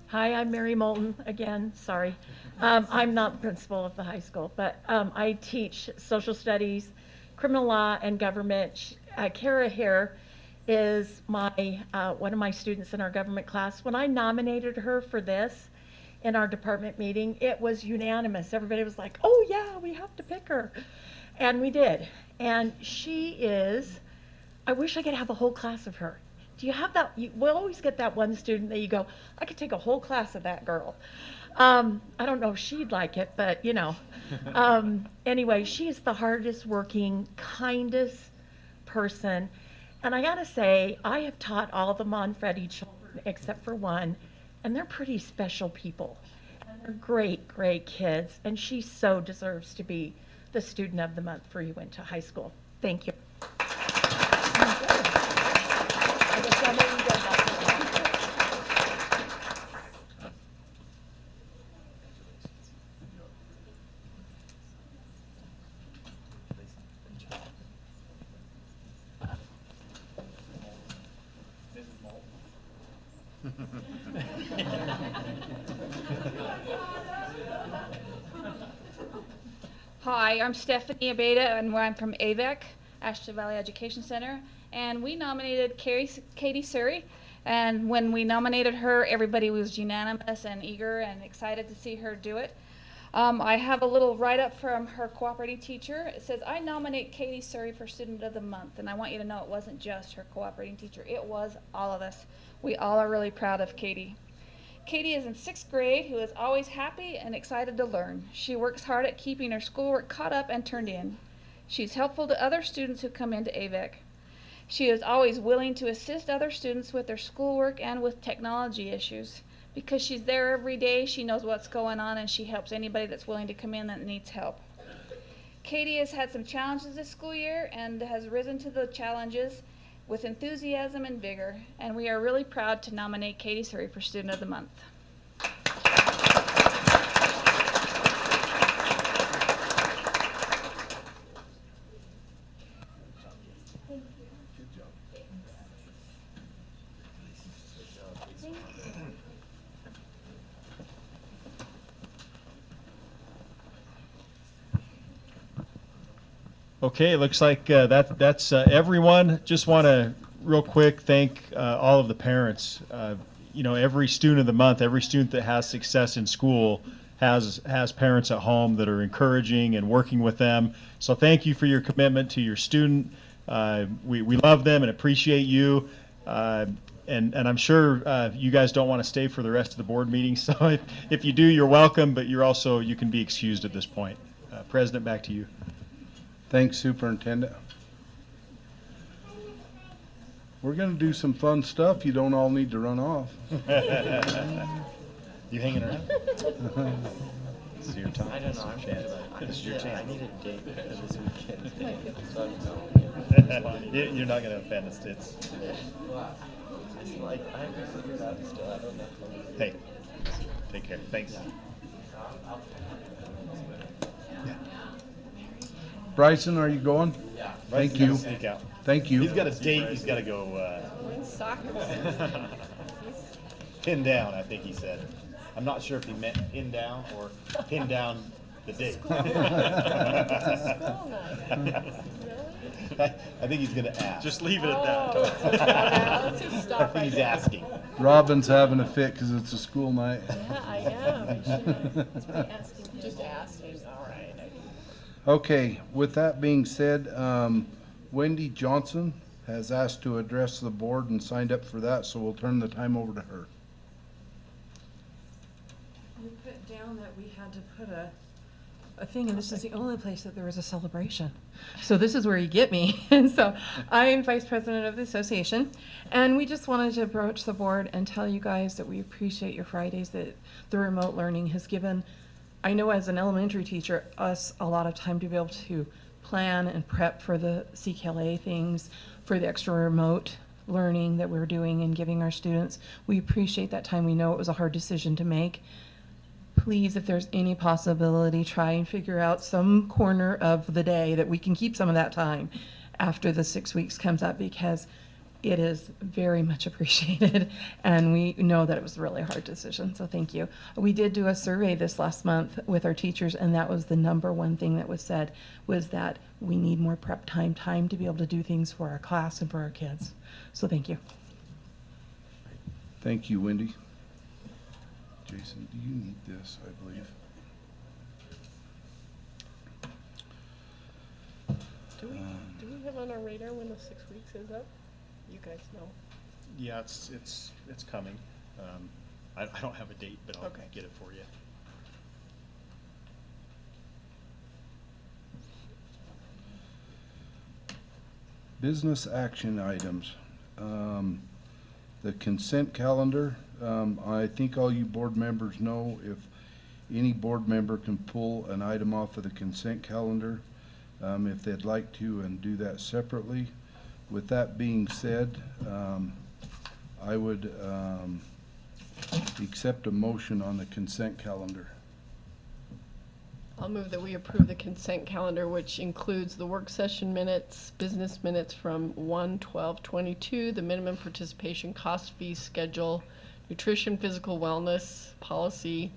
Hi, I'm Mary Moulton again, sorry. I'm not the principal of the high school, but I teach social studies, criminal law, and government. Kara Hare is my one of my students in our government class. When I nominated her for this in our department meeting, it was unanimous. Everybody was like, oh yeah, we have to pick her. And we did. And she is, I wish I could have a whole class of her. Do you have that? We'll always get that one student that you go, I could take a whole class of that girl. I don't know if she'd like it, but you know. Anyway, she is the hardest working, kindest person. And I gotta say, I have taught all the Monfretti children except for one, and they're pretty special people. And they're great, great kids. And she so deserves to be the Student of the Month for Uintah High School. Thank you. Hi, I'm Stephanie Abeda, and I'm from AVEC, Ashton Valley Education Center, and we nominated Katie Surrey, and when we nominated her, everybody was unanimous and eager and excited to see her do it. I have a little write-up from her cooperating teacher. It says, I nominate Katie Surrey for Student of the Month, and I want you to know it wasn't just her cooperating teacher, it was all of us. We all are really proud of Katie. Katie is in 6th grade, who is always happy and excited to learn. She works hard at keeping her schoolwork caught up and turned in. She's helpful to other students who come into AVEC. She is always willing to assist other students with their schoolwork and with technology issues. Because she's there every day, she knows what's going on, and she helps anybody that's willing to come in that needs help. Katie has had some challenges this school year and has risen to the challenges with enthusiasm and vigor, and we are really proud to nominate Katie Surrey for Student of the Month. Okay, looks like that's everyone. Just want to real quick thank all of the parents. You know, every student of the month, every student that has success in school has parents at home that are encouraging and working with them. So thank you for your commitment to your student. We love them and appreciate you. And I'm sure you guys don't want to stay for the rest of the board meeting. So if you do, you're welcome, but you can be excused at this point. President, back to you. Thanks, Superintendent. We're going to do some fun stuff. You don't all need to run off. You hanging around? This is your time. I don't know. This is your chance. I need a date this weekend. You're not going to offend us. It's like I haven't figured out still. I don't know. Hey, take care. Thanks. Bryson, are you going? Yeah. Thank you. Sneak out. Thank you. He's got a date. He's got to go. Pin down, I think he said. I'm not sure if he meant pin down or pin down the date. I think he's going to ask. Just leave it at that. Let's just stop I think he's asking. Robin's having a fit because it's a school night. Yeah, I am. Just asking. All right. Okay, with that being said, Wendy Johnson has asked to address the board and signed up for that, so we'll turn the time over to her. You put down that we had to put a thing, and this is the only place that there was a celebration. So this is where you get me. And so I am vice president of the association, and we just wanted to approach the board and tell you guys that we appreciate your Fridays, that the remote learning has given, I know as an elementary teacher, us a lot of time to be able to plan and prep for the CKLA things, for the extra remote learning that we're doing and giving our students. We appreciate that time. We know it was a hard decision to make. Please, if there's any possibility, try and figure out some corner of the day that we can keep some of that time after the 6 weeks comes up, because it is very much appreciated, and we know that it was a really hard decision, so thank you. We did do a survey this last month with our teachers, and that was the #1 thing that was said, was that we need more prep time to be able to do things for our class and for our kids. So thank you. Thank you, Wendy. Jason, do you need this, I believe? Do we have on our radar when the 6 weeks is up? You guys know. Yeah, it's coming. I don't have a date, but I'll get it for you. Business action items. The consent calendar. I think all you board members know if any board member can pull an item off of the consent calendar if they'd like to, and do that separately. With that being said, I would accept a motion on the consent calendar. I'll move that we approve the consent calendar, which includes the work session minutes, business minutes from 1/12/22, the minimum participation cost fee schedule, nutrition, physical wellness policy,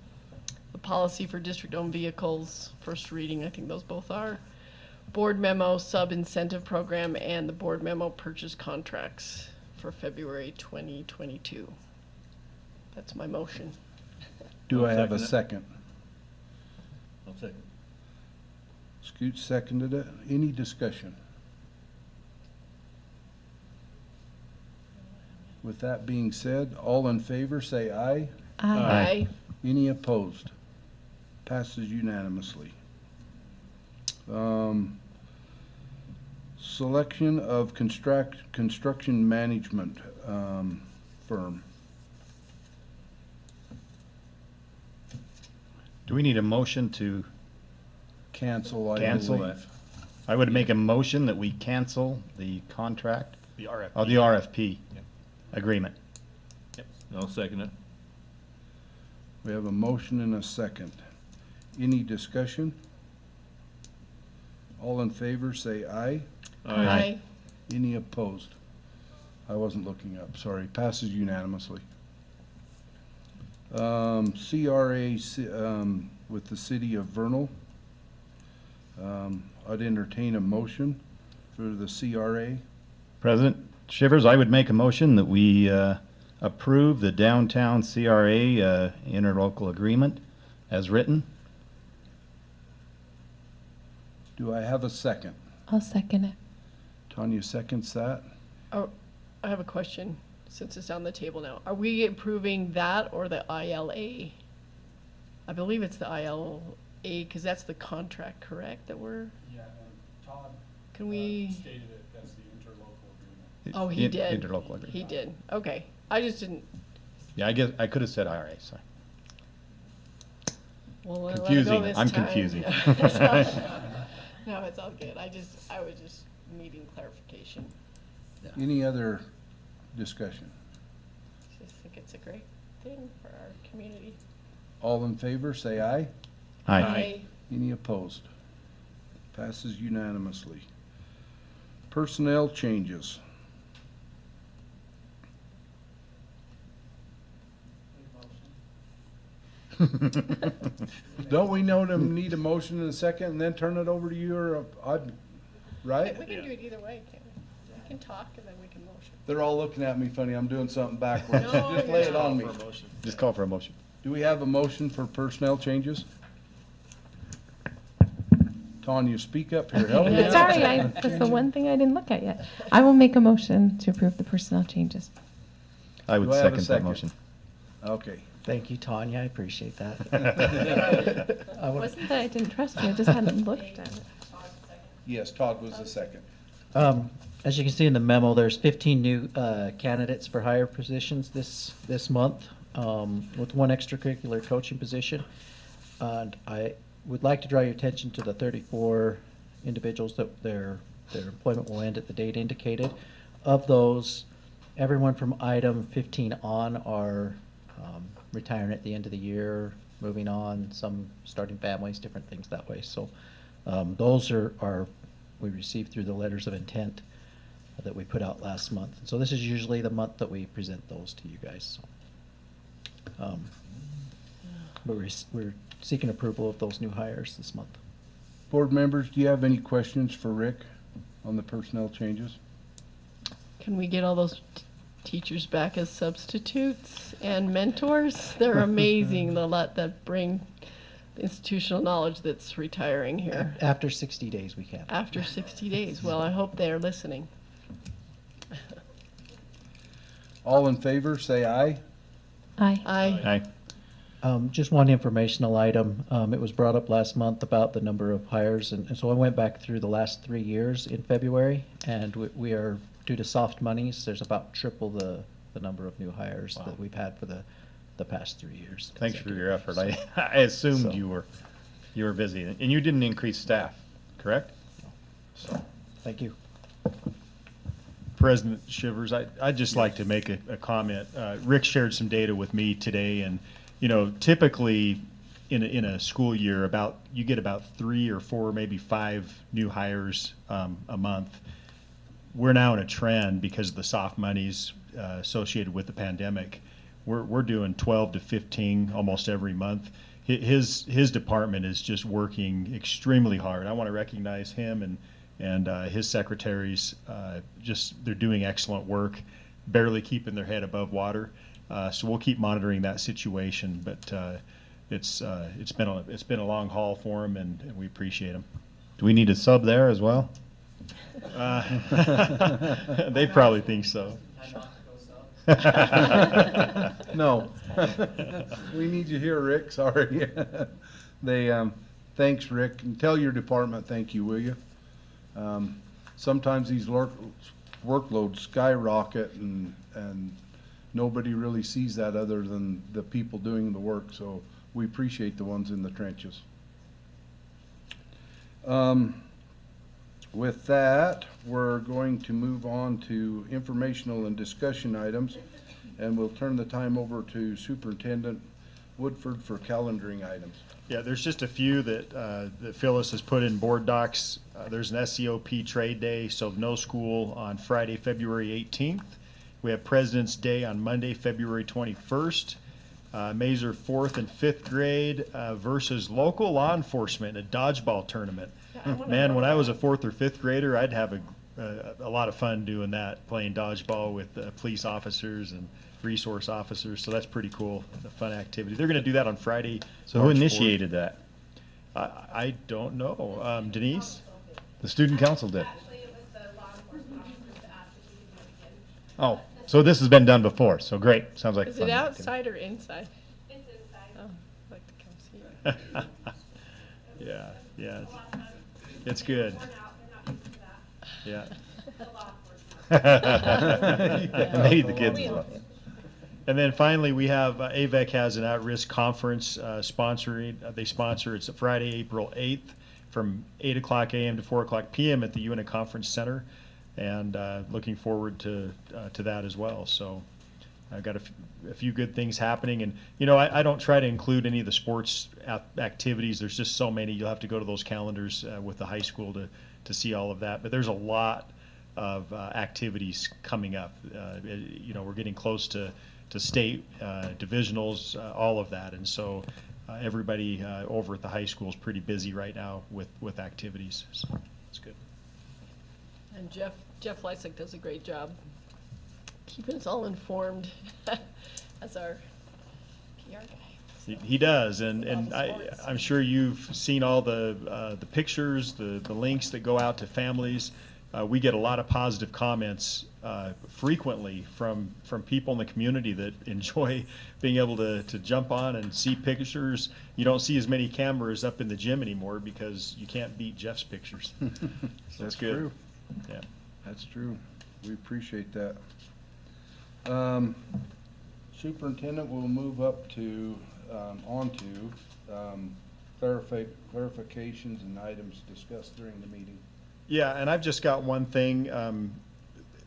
the policy for district-owned vehicles, first reading, I think those both are. Board memo, sub-incentive program, and the board memo purchase contracts for February 2022. That's my motion. Do I I'll have a second second? I'll second. Scoot seconded it. Any discussion? With that being said, all in favor say aye. Aye. Any opposed? Passes unanimously. Selection of construction management firm. Do we need a motion to Cancel, I cancel? believe. I would make a motion that we cancel the contract. The RFP. Oh, the RFP Yep. agreement. I'll second it. We have a motion and a second. Any discussion? All in favor say aye. Aye. Any opposed? I wasn't looking up, sorry. Passes unanimously. CRA with the city of Vernal. I'd entertain a motion for the CRA. President Shivers, I would make a motion that we approve the downtown CRA interlocal agreement as written. Do I have a second? I'll second it. Tanya seconds that. Oh, I have a question, since it's on the table now. Are we approving that or the ILA? I believe it's the ILA, because that's the contract, correct, that we're, Yeah, Todd can we? stated it as the interlocal agreement. Oh, he did. Interlocal agreement. He did, okay. I just didn't, Yeah, I guess I could have said IRA, sorry. well, let it go Confusing. this I'm time. confusing. No, it's all good. I was just needing clarification. Any other discussion? Just think it's a great thing for our community. All in favor say aye. Aye. Any opposed? Passes unanimously. Personnel changes. Don't we know them need a motion in a second and then turn it over to you, or right? We can do it either way, can't we? We can talk and then we can motion. They're all looking at me funny, I'm doing something backwards. No, Just you're lay it not. on me. Just call for a motion. Do we have a motion for personnel changes? Tanya, speak up here. Help me out. Sorry, that's the one thing I didn't look at yet. I will make a motion to approve the personnel changes. I would Do I have a second that second? motion. Okay. Thank you, Tanya, I appreciate that. It wasn't that I didn't trust you, I just hadn't looked at it. Yes, Todd was the second. As you can see in the memo, there's 15 new candidates for higher positions this month, with one extracurricular coaching position. And I would like to draw your attention to the 34 individuals that their employment will end at the date indicated. Of those, everyone from item 15 on are retiring at the end of the year, moving on, some starting families, different things that way. So those are we received through the letters of intent that we put out last month. So this is usually the month that we present those to you guys. So, but we're seeking approval of those new hires this month. Board members, do you have any questions for Rick on the personnel changes? Can we get all those teachers back as substitutes and mentors? They're amazing, the lot that bring institutional knowledge that's retiring here. After 60 days, we can. After 60 days. Well, I hope they're listening. All in favor, say aye. Aye. Aye. Just one informational item. It was brought up last month about the number of hires, and so I went back through the last 3 years in February, and we are, due to soft monies, there's about triple the number of new hires that we've had for the past 3 years. Thanks for your effort. I assumed you were busy, and you didn't increase staff, correct? So, thank you. President Shivers, I'd just like to make a comment. Rick shared some data with me today, and typically in a school year, you get about 3 or 4, maybe 5 new hires a month. We're now in a trend because of the soft monies associated with the pandemic. We're doing 12 to 15 almost every month. his department is just working extremely hard. I want to recognize him and his secretaries. They're doing excellent work, barely keeping their head above water. So we'll keep monitoring that situation, but it's been a long haul for them, and we appreciate them. Do we need a sub there as well? They probably think so. No. We need you here, Rick, sorry. Thanks, Rick, and tell your department thank you, will you? Sometimes these workloads skyrocket and nobody really sees that other than the people doing the work, so we appreciate the ones in the trenches. With that, we're going to move on to informational and discussion items, and we'll turn the time over to Superintendent Woodford for calendaring items. Yeah, there's just a few that Phyllis has put in board docs. There's an SCOP trade day, so no school on Friday, February 18th. We have President's Day on Monday, February 21st. Mazer 4th and 5th grade versus local law enforcement in a dodgeball tournament. Man, when I was a 4th or 5th grader, I'd have a lot of fun doing that, playing dodgeball with police officers and resource officers. So that's pretty cool, a fun activity. They're going to do that on Friday. So who initiated that? I don't know. Denise? The student council did. Oh, so this has been done before, so great. Sounds like Is fun. it outside or inside? It's inside. Oh, I'd like to come see it. Yeah. It's good. Yeah. Maybe the kids as well. And then finally, we have AVEC has an at-risk conference sponsoring. They sponsor. It's Friday, April 8th, from 8 o'clock a.m. to 4 o'clock p.m. at the Uintah Conference Center, and looking forward to that as well. So I've got a few good things happening, and I don't try to include any of the sports activities. There's just so many. You'll have to go to those calendars with the high school to see all of that. But there's a lot of activities coming up. We're getting close to state divisionals, all of that, and so everybody over at the high school is pretty busy right now with activities. So it's good. And Jeff Lysick does a great job keeping us all informed as our PR guy. He does, and I'm sure you've seen all the pictures, the links that go out to families. We get a lot of positive comments frequently from people in the community that enjoy being able to jump on and see pictures. You don't see as many cameras up in the gym anymore because you can't beat Jeff's pictures. So That's good. true. Yeah, that's true. We appreciate that. Superintendent, we'll move up to on to clarifications and items discussed during the meeting. Yeah, and I've just got one thing.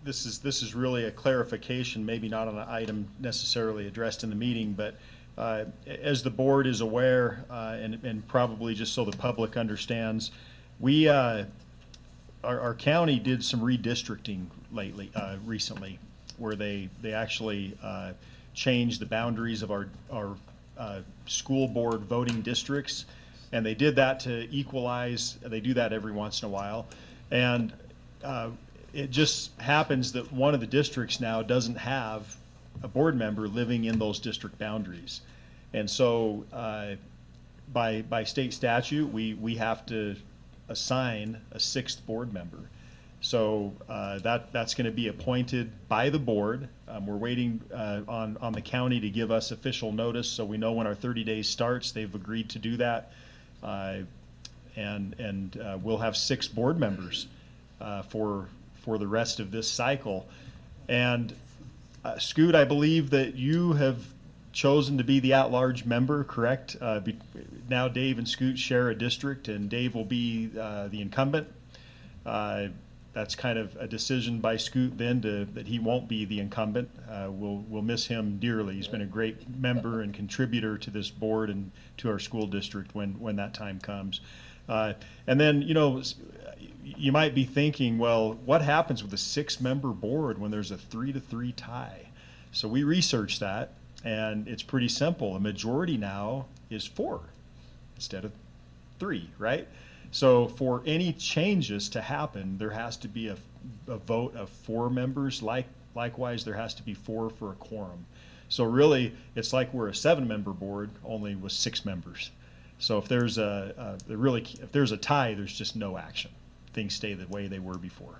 This is really a clarification, maybe not on an item necessarily addressed in the meeting, but as the board is aware, and probably just so the public understands, we our county did some redistricting recently, where they actually changed the boundaries of our school board voting districts, and they did that to equalize. They do that every once in a while, and it just happens that one of the districts now doesn't have a board member living in those district boundaries, and so by state statute we have to assign a 6th board member. So that's going to be appointed by the board. We're waiting on the county to give us official notice, so we know when our 30 days starts. They've agreed to do that, and we'll have 6 board members for the rest of this cycle. And Scoot, I believe that you have chosen to be the at-large member, correct? Now Dave and Scoot share a district, and Dave will be the incumbent. That's kind of a decision by Scoot then that he won't be the incumbent. We'll miss him dearly. He's been a great member and contributor to this board and to our school district when that time comes. And then, you might be thinking, well, what happens with a 6-member board when there's a 3-3 tie? So we researched that, and it's pretty simple. A majority now is 4. instead of 3, right? So for any changes to happen, there has to be a vote of 4 members. Likewise, there has to be 4 for a quorum. So really, it's like we're a 7-member board, only with 6 members. So if there's if there's a tie, there's just no action. Things stay the way they were before.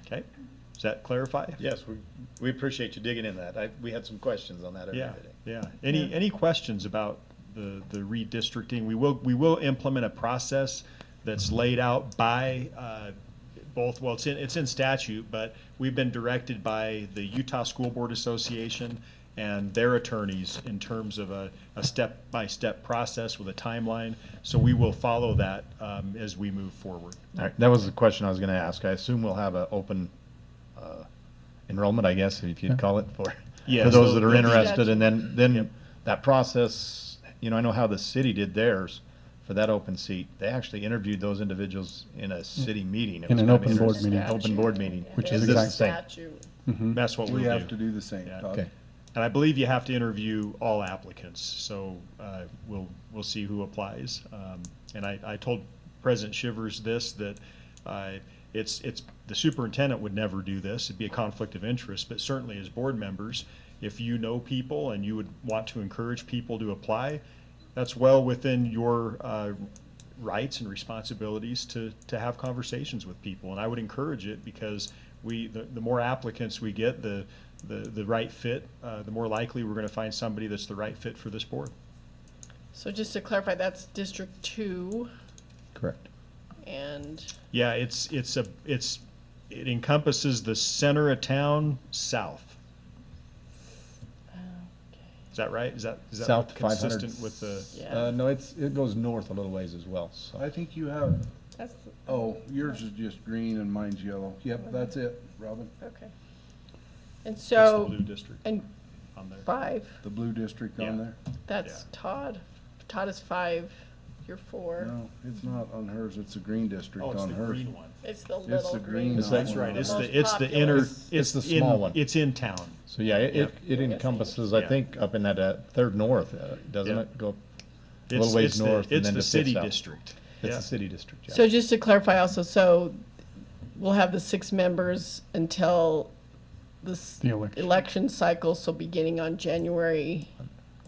Okay, does that clarify? Yes, we appreciate you digging in that. We had some questions on that earlier Yeah, today. yeah. Any questions about the redistricting? We will implement a process that's laid out by both. Well, it's in statute, but we've been directed by the Uintah School Board Association and their attorneys in terms of a step-by-step process with a timeline. So we will follow that as we move forward. All right, that was the question I was going to ask. I assume we'll have an open enrollment, I guess, if you'd call it, for those that are interested. And then that process, you know, I know how the city did theirs for that open seat. They actually interviewed those individuals in a city meeting. It In was an kind of open board interesting. meeting. Open board meeting. Which is this exact the same? Statute. That's what We we'll have to do the same, Todd. Okay. And I believe you have to interview all applicants, so we'll see who applies. And I told President Shivers this, that it's the superintendent would never do this. It'd be a conflict of interest, but certainly as board members, if you know people and you would want to encourage people to apply, that's well within your rights and responsibilities to have conversations with people. And I would encourage it, because the more applicants we get, the right fit, the more likely we're going to find somebody that's the right fit for this board. So just to clarify, that's District 2, Correct. and Yeah, it encompasses the center of town south. Is that right? Is that South 500. consistent with the? Yeah. No, it goes north a little ways as well. So. I think you have, that's, oh, yours is just green and mine's yellow. Yep, that's it, Robin. okay. And It's so, the blue district and on there. 5, The blue district on there? that's Todd. Todd is 5, you're 4. No, it's not on hers, it's the green district Oh, it's on the hers. green one. It's the It's little the green. green. That's one. right. It's Most the popular. inner. It's the small one. It's in town. So yeah, it encompasses, I Yeah. think, up in that third north, doesn't Yeah. it? Go a It's, little ways it's north the, and it's then the to city south. district. It's Yeah. the city district. Yeah. So just to clarify also, so we'll have the 6 members until this The election. election cycle, so beginning on January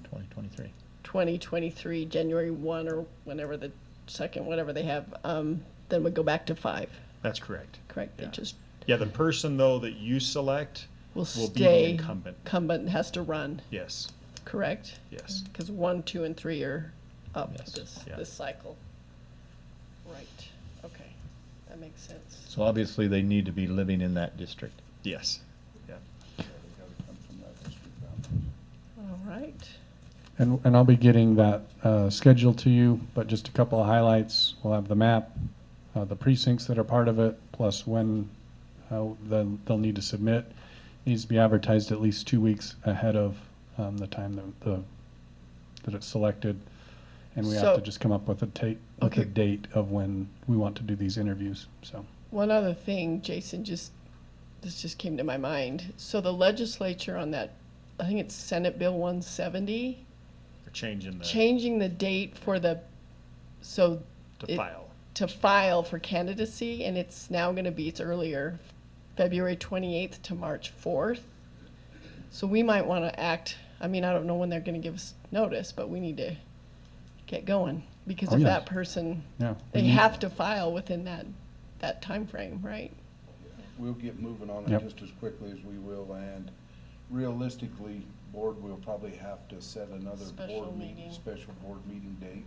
2023. 2023, January 1 or whenever the second, whatever they have, then we go back to 5. That's correct. Correct? Yeah. It just Yeah, the person though that you select will will be the stay, incumbent. incumbent has to run, Yes. correct? Yes. Because 1, 2, and 3 are up Yes. Yeah. this cycle. Right, okay, that makes sense. So obviously they need to be living in that district. Yes. Yeah. All right. And I'll be getting that schedule to you, but just a couple of highlights. We'll have the map, the precincts that are part of it, plus when they'll need to submit. Needs to be advertised at least 2 weeks ahead of the time that it's selected. And we have So- to just come up with Okay. a date of when we want to do these interviews, so. One other thing, Jason, this just came to my mind. So the legislature on that, I think it's Senate Bill 170, We're changing the changing the date for the, so. to it- file. To file for candidacy, and it's now gonna be, it's earlier, February 28th to March 4th. So we might wanna act, I mean, I don't know when they're gonna give us notice, but we need to get going. Because Oh, if yes. that person, Yeah. they have to file within that timeframe, right? We'll get moving on it Yep. just as quickly as we will, and realistically, board will probably have to set another Special board meeting, meeting. special board meeting date.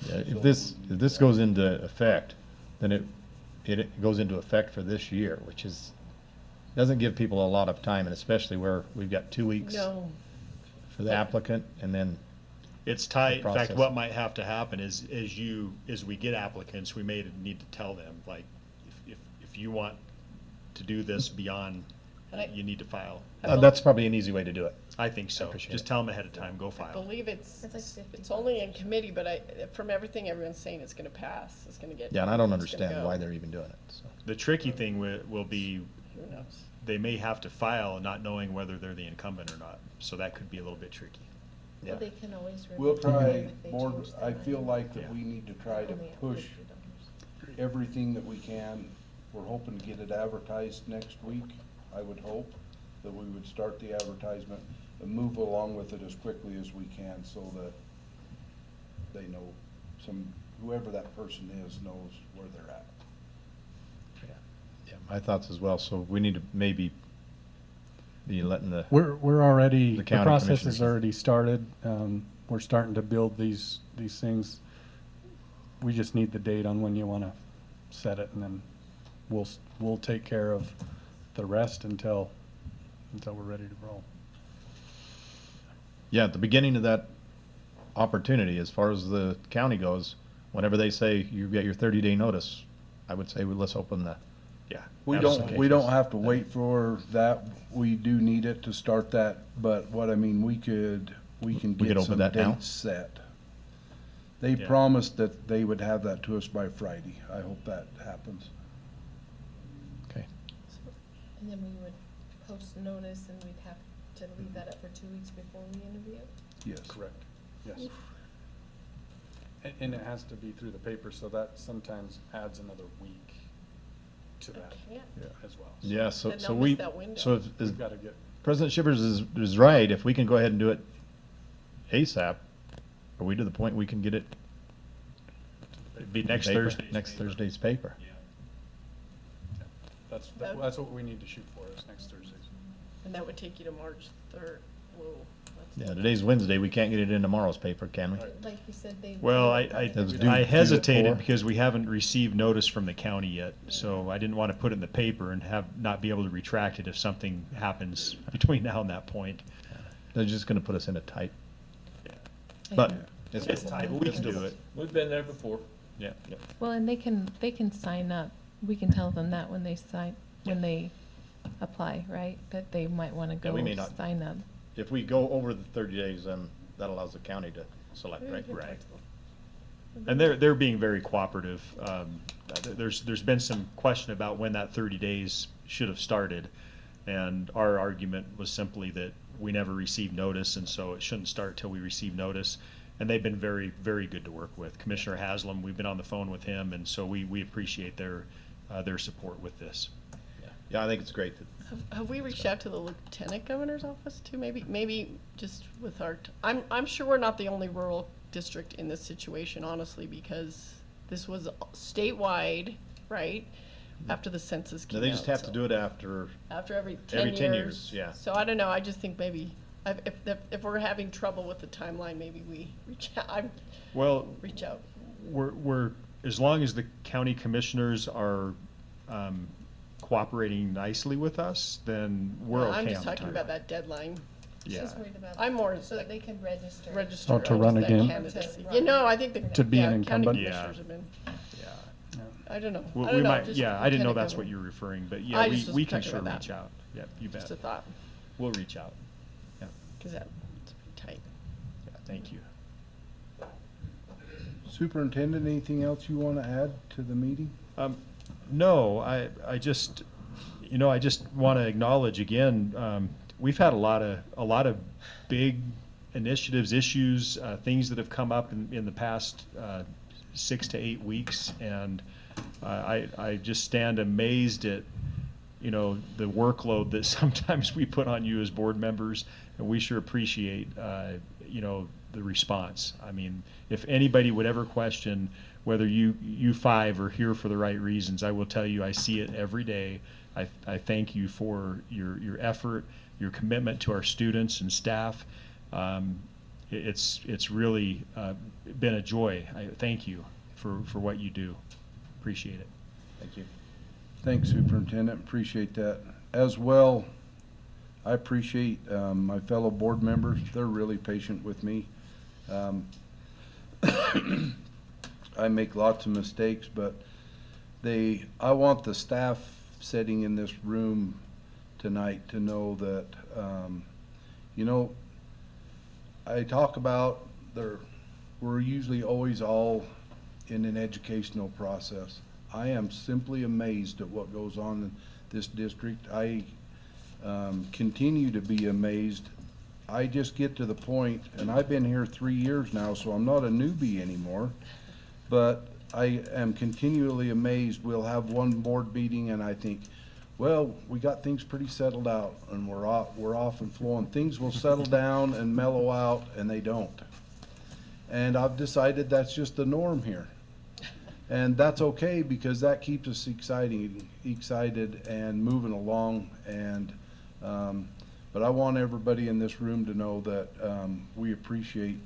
Yeah, if this goes into effect, then it goes into effect for this year, which doesn't give people a lot of time, and especially where we've got 2 weeks No, for the applicant, and then It's tight. In fact, process. what might have to happen is, as we get applicants, we may need to tell them, like, if you want to do this beyond, And I- you need to file. that's probably an easy way to do it. I think so. appreciate Just it. tell them ahead of time, go I file. believe it's only in committee, but from everything everyone's saying, it's gonna pass, it's gonna get. Yeah, and I don't it's gonna understand go. why they're even doing it, so. The tricky thing will be, Who knows? they may have to file not knowing whether they're the incumbent or not. So that could be a little bit tricky. Yeah. They can always. We'll review try, if they board, choose I that. feel like that we need to try to push everything that we can. We're hoping to get it advertised next week. I would hope that we would start the advertisement and move along with it as quickly as we can so that they know, whoever that person is knows where they're at. Yeah, my thoughts as well. So we need to maybe be letting the We're already, the county process commissioners. has already started. We're starting to build these things. We just need the date on when you want to set it, and then we'll take care of the rest until we're ready to roll. Yeah, at the beginning of that opportunity, as far as the county goes, whenever they say you get your 30-day notice, I would say, well, let's open the, We don't have to wait for that. We do need it to start that, but what I mean, we can could get open some that now? dates set. They Yeah. promised that they would have that to us by Friday. I hope that happens. Okay. And then we would post notice and we'd have to leave that up for 2 weeks before we interview? Yes. Correct, yes. And it has to be through the paper, so that sometimes adds another week to that as well. Yeah, so And so they'll we, miss that window. so if, We've got to get, President Shivers is right, if we can go ahead and do it ASAP, are we to the point we can get it? It'd be next paper? Thursday's Next paper. Thursday's paper. that's what we need to shoot for, is next Thursday. And that would take you to March 3rd. Whoa. Yeah, today's Wednesday, we can't get it in tomorrow's paper, can we? Like we said, they. Well, It was due- I due hesitated at 4. because we haven't received notice from the county yet, so I didn't want to put it in the paper and not be able to retract it if something happens between now and that point. They're just gonna put us in a tight. But It's tight, but we can do it. We've been there before. Yeah. Well, and they can sign up. We can tell them that when they apply, right? That they might want to Yeah, go we may not. sign up. If we go over the 30 days, then that allows the county to select, right? Right. And they're being very cooperative. There's been some question about when that 30 days should have started. And our argument was simply that we never received notice, and so it shouldn't start till we receive notice. And they've been very, very good to work with. Commissioner Haslam, we've been on the phone with him, and so we appreciate their support with this. Yeah, I think it's great that Have we reached out to the lieutenant governor's office too? Maybe just with our, I'm sure we're not the only rural district in this situation, honestly, because this was statewide, right? After the census came they out. just have so- to do it after every 10 years. 10 years, yeah. So I don't know, I just think maybe, if we're having trouble with the timeline, maybe we reach out, Well, reach out. we're as long as the county commissioners are cooperating nicely with us, then we're okay I'm on just the talking timeline. about that deadline. Yeah. She's worried about. I'm more So like they can register. Oh, to run that again? candidacy. You know, I think the. To be an yeah, incumbent? County Yeah. commissioners have been, Yeah. I don't know. We I don't know, might, just yeah, I didn't know lieutenant that's what governor. you're referring, but yeah, I we just was can talking sure about reach that. out. Yeah, you bet. Just a thought, We'll reach out. Yeah, because that's pretty tight. yeah, thank you. Superintendent, anything else you want to add to the meeting? No, I just, I just want to acknowledge again, we've had a lot of big initiatives, issues, things that have come up in the past 6 to 8 weeks, and I just stand amazed at, the workload that sometimes we put on you as board members, and we sure appreciate, the response. I mean, if anybody would ever question whether you five are here for the right reasons, I will tell you I see it every day. I thank you for your effort, your commitment to our students and staff. It's really been a joy. I thank you for what you do. Appreciate it. Thank you. Thanks, Superintendent, appreciate that. As well, I appreciate my fellow board members. They're really patient with me. I make lots of mistakes, but I want the staff sitting in this room tonight to know that, I talk about we're usually always all in an educational process. I am simply amazed at what goes on in this district. I continue to be amazed I just get to the point, and I've been here 3 years now, so I'm not a newbie anymore, but I am continually amazed. We'll have one board meeting and I think, well, we got things pretty settled out and we're off and flowing. Things will settle down and mellow out, and they don't. And I've decided that's just the norm here. And that's okay, because that keeps us excited and moving along. And but I want everybody in this room to know that we appreciate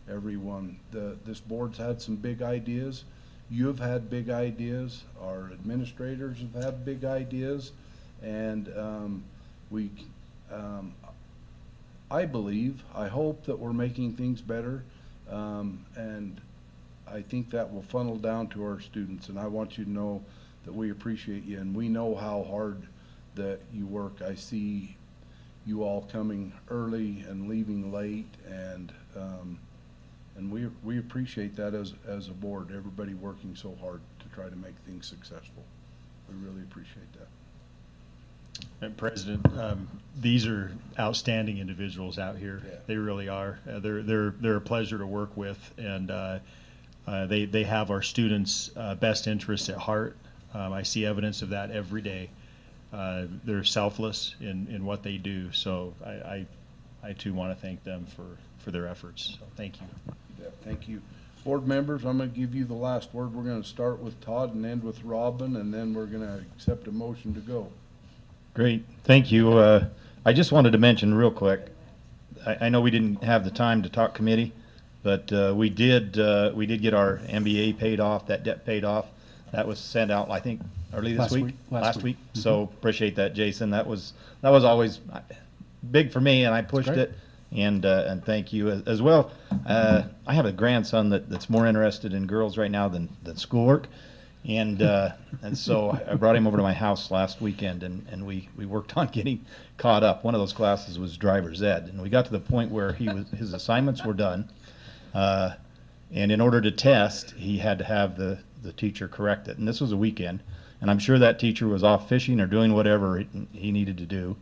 everyone. This board's had some big ideas. You've had big ideas. Our administrators have had big ideas. And I believe, I hope that we're making things better. And I think that will funnel down to our students. And I want you to know that we appreciate you, and we know how hard that you work. I see you all coming early and leaving late, and we appreciate that as a board, everybody working so hard to try to make things successful. We really appreciate that. And President, these are outstanding individuals out here. Yeah. They really are. They're a pleasure to work with, and they have our students' best interests at heart. I see evidence of that every day. They're selfless in what they do. So I too want to thank them for their efforts. So thank you. Yeah, thank you. Board members, I'm going to give you the last word. We're going to start with Todd and end with Robin, and then we're going to accept a motion to go. Great, thank you. I just wanted to mention real quick, I know we didn't have the time to talk committee, but we did get our MBA paid off, that debt paid off. That was sent out, I think, early this week? Last week. Mm-hmm. So appreciate that, Jason. That was always big for me, and I pushed it. And thank you as well. I have a grandson that's more interested in girls right now than schoolwork. And so I brought him over to my house last weekend, and we worked on getting caught up. One of those classes was driver's ed, and we got to the point where his assignments were done, and in order to test, he had to have the teacher correct it. And this was a weekend, and I'm sure that teacher was off fishing or doing whatever he needed to do,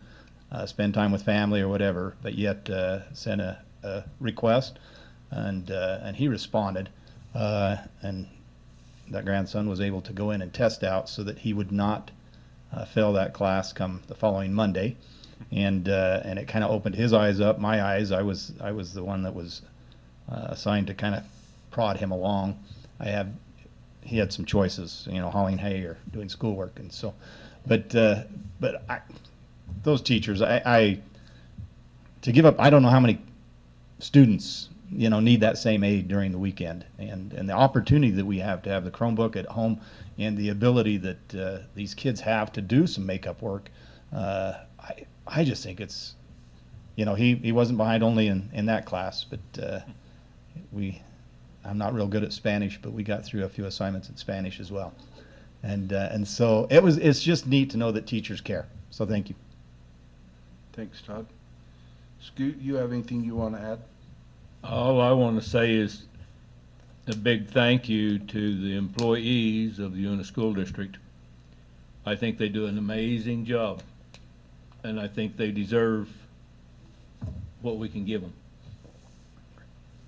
spend time with family or whatever, but yet sent a request, and he responded, and that grandson was able to go in and test out so that he would not fail that class come the following Monday, and it kind of opened his eyes up, my eyes. I was the one that was assigned to kind of prod him along. He had some choices, hauling hay or doing schoolwork, and so, but those teachers, to give up, I don't know how many students need that same aid during the weekend, and the opportunity that we have to have the Chromebook at home, and the ability that these kids have to do some makeup work. I just think it's, he wasn't behind only in that class, but I'm not real good at Spanish, but we got through a few assignments in Spanish as well, and so it's just neat to know that teachers care. So thank you. Thanks, Todd. Scoot, you have anything you want to add? All I want to say is a big thank you to the employees of the Uintah School District. I think they do an amazing job, and I think they deserve what we can give them.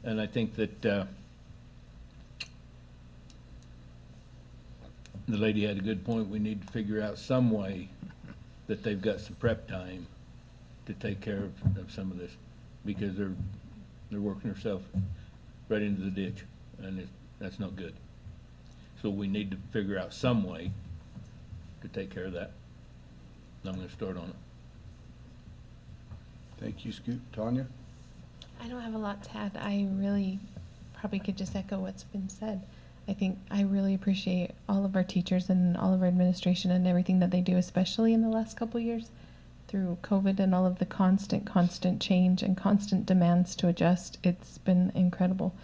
And I think that the lady had a good point. We need to figure out some way that they've got some prep time to take care of some of this, because they're working themselves right into the ditch, and that's not good. So we need to figure out some way to take care of that. And I'm going to start on it. Thank you, Scoot. Tanya? I don't have a lot to add. I really probably could just echo what's been said. I think I really appreciate all of our teachers and all of our administration and everything that they do, especially in the last couple of years through COVID and all of the constant change and constant demands to adjust. It's been incredible.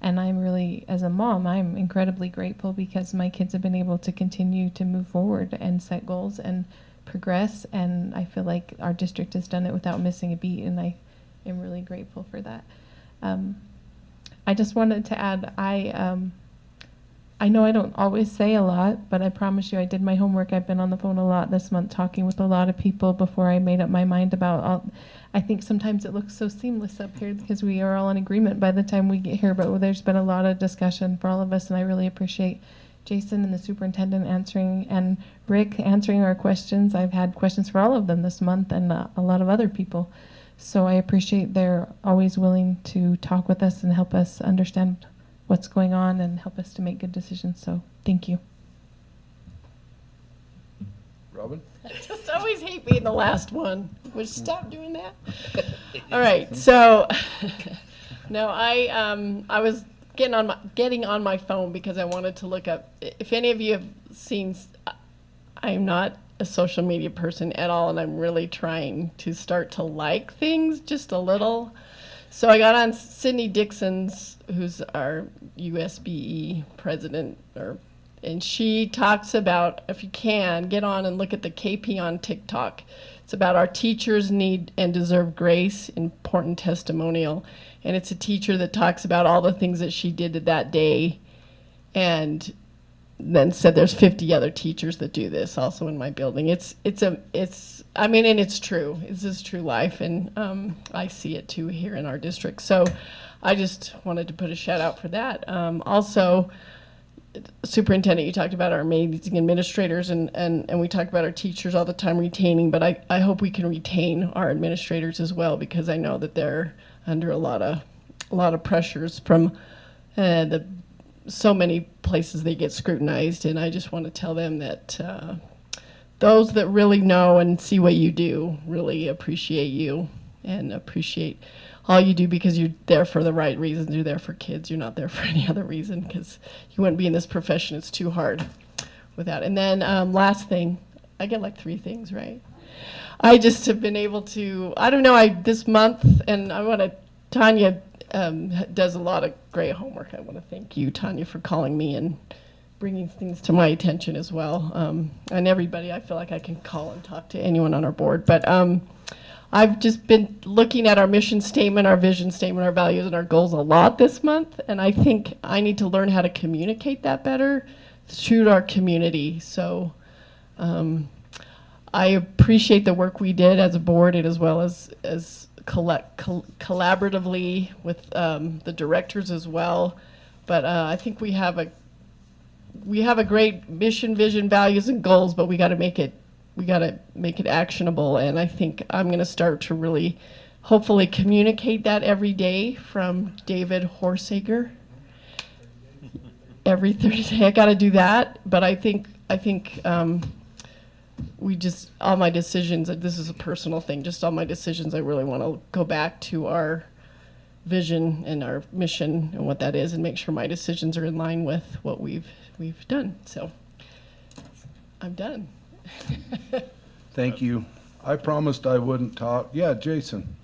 And I'm really, as a mom, I'm incredibly grateful because my kids have been able to continue to move forward and set goals and progress. And I feel like our district has done it without missing a beat, and I am really grateful for that. I just wanted to add, I know I don't always say a lot, but I promise you I did my homework. I've been on the phone a lot this month talking with a lot of people before I made up my mind about all. I think sometimes it looks so seamless up here because we are all in agreement by the time we get here, but there's been a lot of discussion for all of us, and I really appreciate Jason and the superintendent answering, and Rick answering our questions. I've had questions for all of them this month, and a lot of other people. So I appreciate they're always willing to talk with us and help us understand what's going on and help us to make good decisions. So thank you. Robin? I just always hate being the last one. Would you stop doing that? All right, so no, I was getting on my phone because I wanted to look up. If any of you have seen, I'm not a social media person at all, and I'm really trying to start to like things just a little. So I got on Sydney Dixon's, who's our USBE president, and she talks about, if you can, get on and look at the KP on TikTok. It's about our teachers need and deserve grace, important testimonial. And it's a teacher that talks about all the things that she did that day, and then said there's 50 other teachers that do this also in my building. I mean, and it's true. This is true life, and I see it too here in our district. So I just wanted to put a shout out for that. Also, Superintendent, you talked about our amazing administrators, and we talk about our teachers all the time retaining, but I hope we can retain our administrators as well, because I know that they're under a lot of pressures from so many places they get scrutinized, and I just want to tell them that those that really know and see what you do really appreciate you and appreciate all you do, because you're there for the right reasons. You're there for kids. You're not there for any other reason, because you wouldn't be in this profession. It's too hard without. And then last thing, I get like 3 things, right? I just have been able to, I don't know, this month, and I want to, Tanya does a lot of great homework. I want to thank you, Tanya, for calling me and bringing things to my attention as well. And everybody, I feel like I can call and talk to anyone on our board. But I've just been looking at our mission statement, our vision statement, our values, and our goals a lot this month. And I think I need to learn how to communicate that better to our community. So I appreciate the work we did as a board, and as well as collaboratively with the directors as well. But I think we have a great mission, vision, values, and goals, but we got to make it actionable. And I think I'm going to start to really, hopefully, communicate that every day from David Horsager. Every Thursday, I got to do that. But I think all my decisions, this is a personal thing, just all my decisions, I really want to go back to our vision and our mission and what that is, and make sure my decisions are in line with what we've done. So I'm done. Thank you. I promised I wouldn't talk. Yeah, Jason.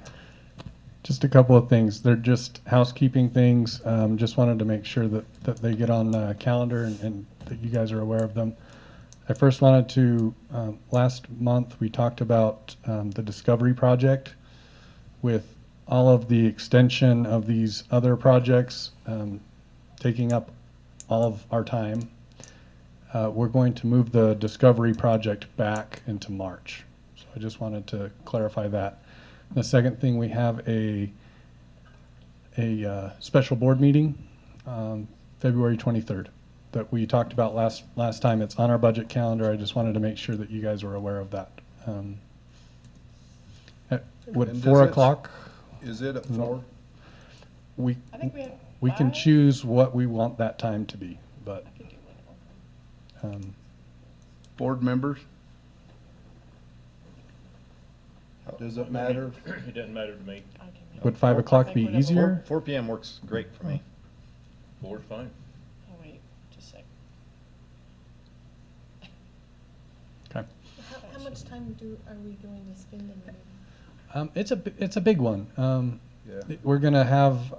Just a couple of things. They're just housekeeping things. Just wanted to make sure that they get on the calendar and that you guys are aware of them. I first wanted to, last month we talked about the Discovery Project. With all of the extension of these other projects taking up all of our time, we're going to move the Discovery Project back into March. So I just wanted to clarify that. The second thing, we have a special board meeting February 23rd. That we talked about last time. It's on our budget calendar. I just wanted to make sure that you guys were aware of that. At 4 o'clock? Is it at 4? We can choose what we want that time to be, but board members? Does it matter? It doesn't matter to me. Would 5 o'clock be easier? 4 p.m. works great for me. 4 is fine. Oh, wait, just a sec. Okay. How much time are we going to spend in the meeting? It's a big one. Yeah. We're gonna have.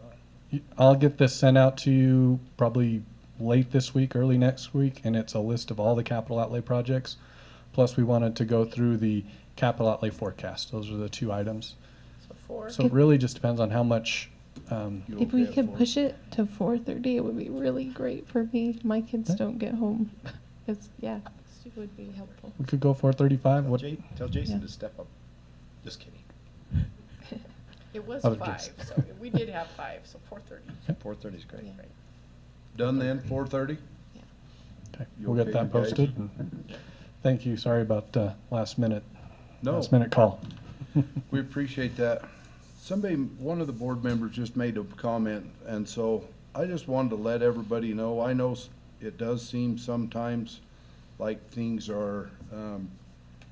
I'll get this sent out to you probably late this week, early next week, and it's a list of all the capital outlay projects. Plus, we wanted to go through the capital outlay forecast. Those are the 2 items. So 4. So it really just depends on how much If we could push it to 4:30, it would be really great for me. My kids Okay. don't get home. Yeah, it would be helpful. We could go 4:35. What? Tell Jason Yeah. to step up. Just kidding. It was Oh, 5, Jason. so we did have 5, so 4:30. 4:30 is great. Yeah. Done then, 4:30? Okay, You we'll get okay, that you guys? posted. and Thank you. Sorry about last minute No. call. We appreciate that. One of the board members just made a comment, and so I just wanted to let everybody know, I know it does seem sometimes like things are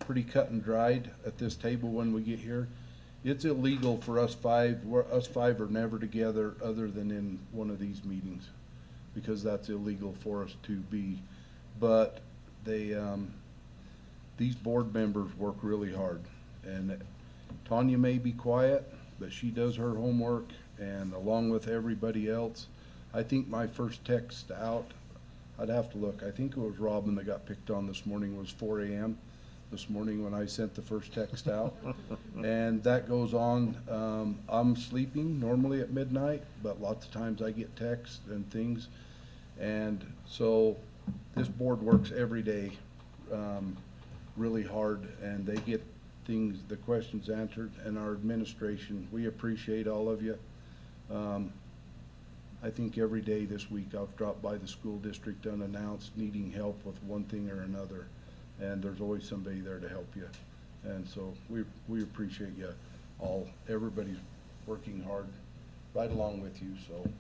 pretty cut and dried at this table when we get here. It's illegal for us five are never together other than in one of these meetings, because that's illegal for us to be. But these board members work really hard, and Tanya may be quiet, but she does her homework, and along with everybody else. I think my first text out, I'd have to look, I think it was Robin that got picked on this morning, was 4 a.m. this morning when I sent the first text out. And that goes on. I'm sleeping normally at midnight, but lots of times I get texts and things. And so this board works every day really hard, and they get the questions answered, and our administration, we appreciate all of you. I think every day this week I've dropped by the school district unannounced, needing help with one thing or another, and there's always somebody there to help you. And so we appreciate you all. Everybody's working hard right along with you. So,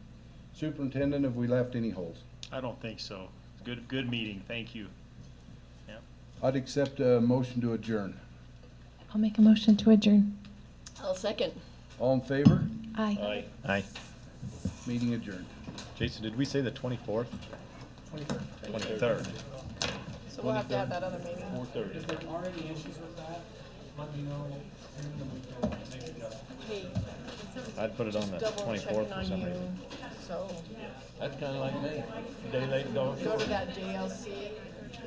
Superintendent, have we left any holes? I don't think so. Good meeting. Thank you. Yeah. I'd accept a motion to adjourn. I'll make a motion to adjourn. I'll second. All in favor? Aye. Aye. Meeting adjourned. Jason, did we say the 24th? 23rd. So we'll have to have that other meeting. 4:30. If there are any issues with that, let me know, and we can make adjustments. Hey, I'd put it on the double 24th checking for on some you, reason. so That's kinda like me. Day late, dog go short. to that JLC.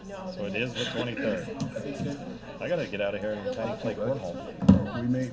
No, So it they- is the 23rd. I gotta get out of here and kind of play cornhole. We may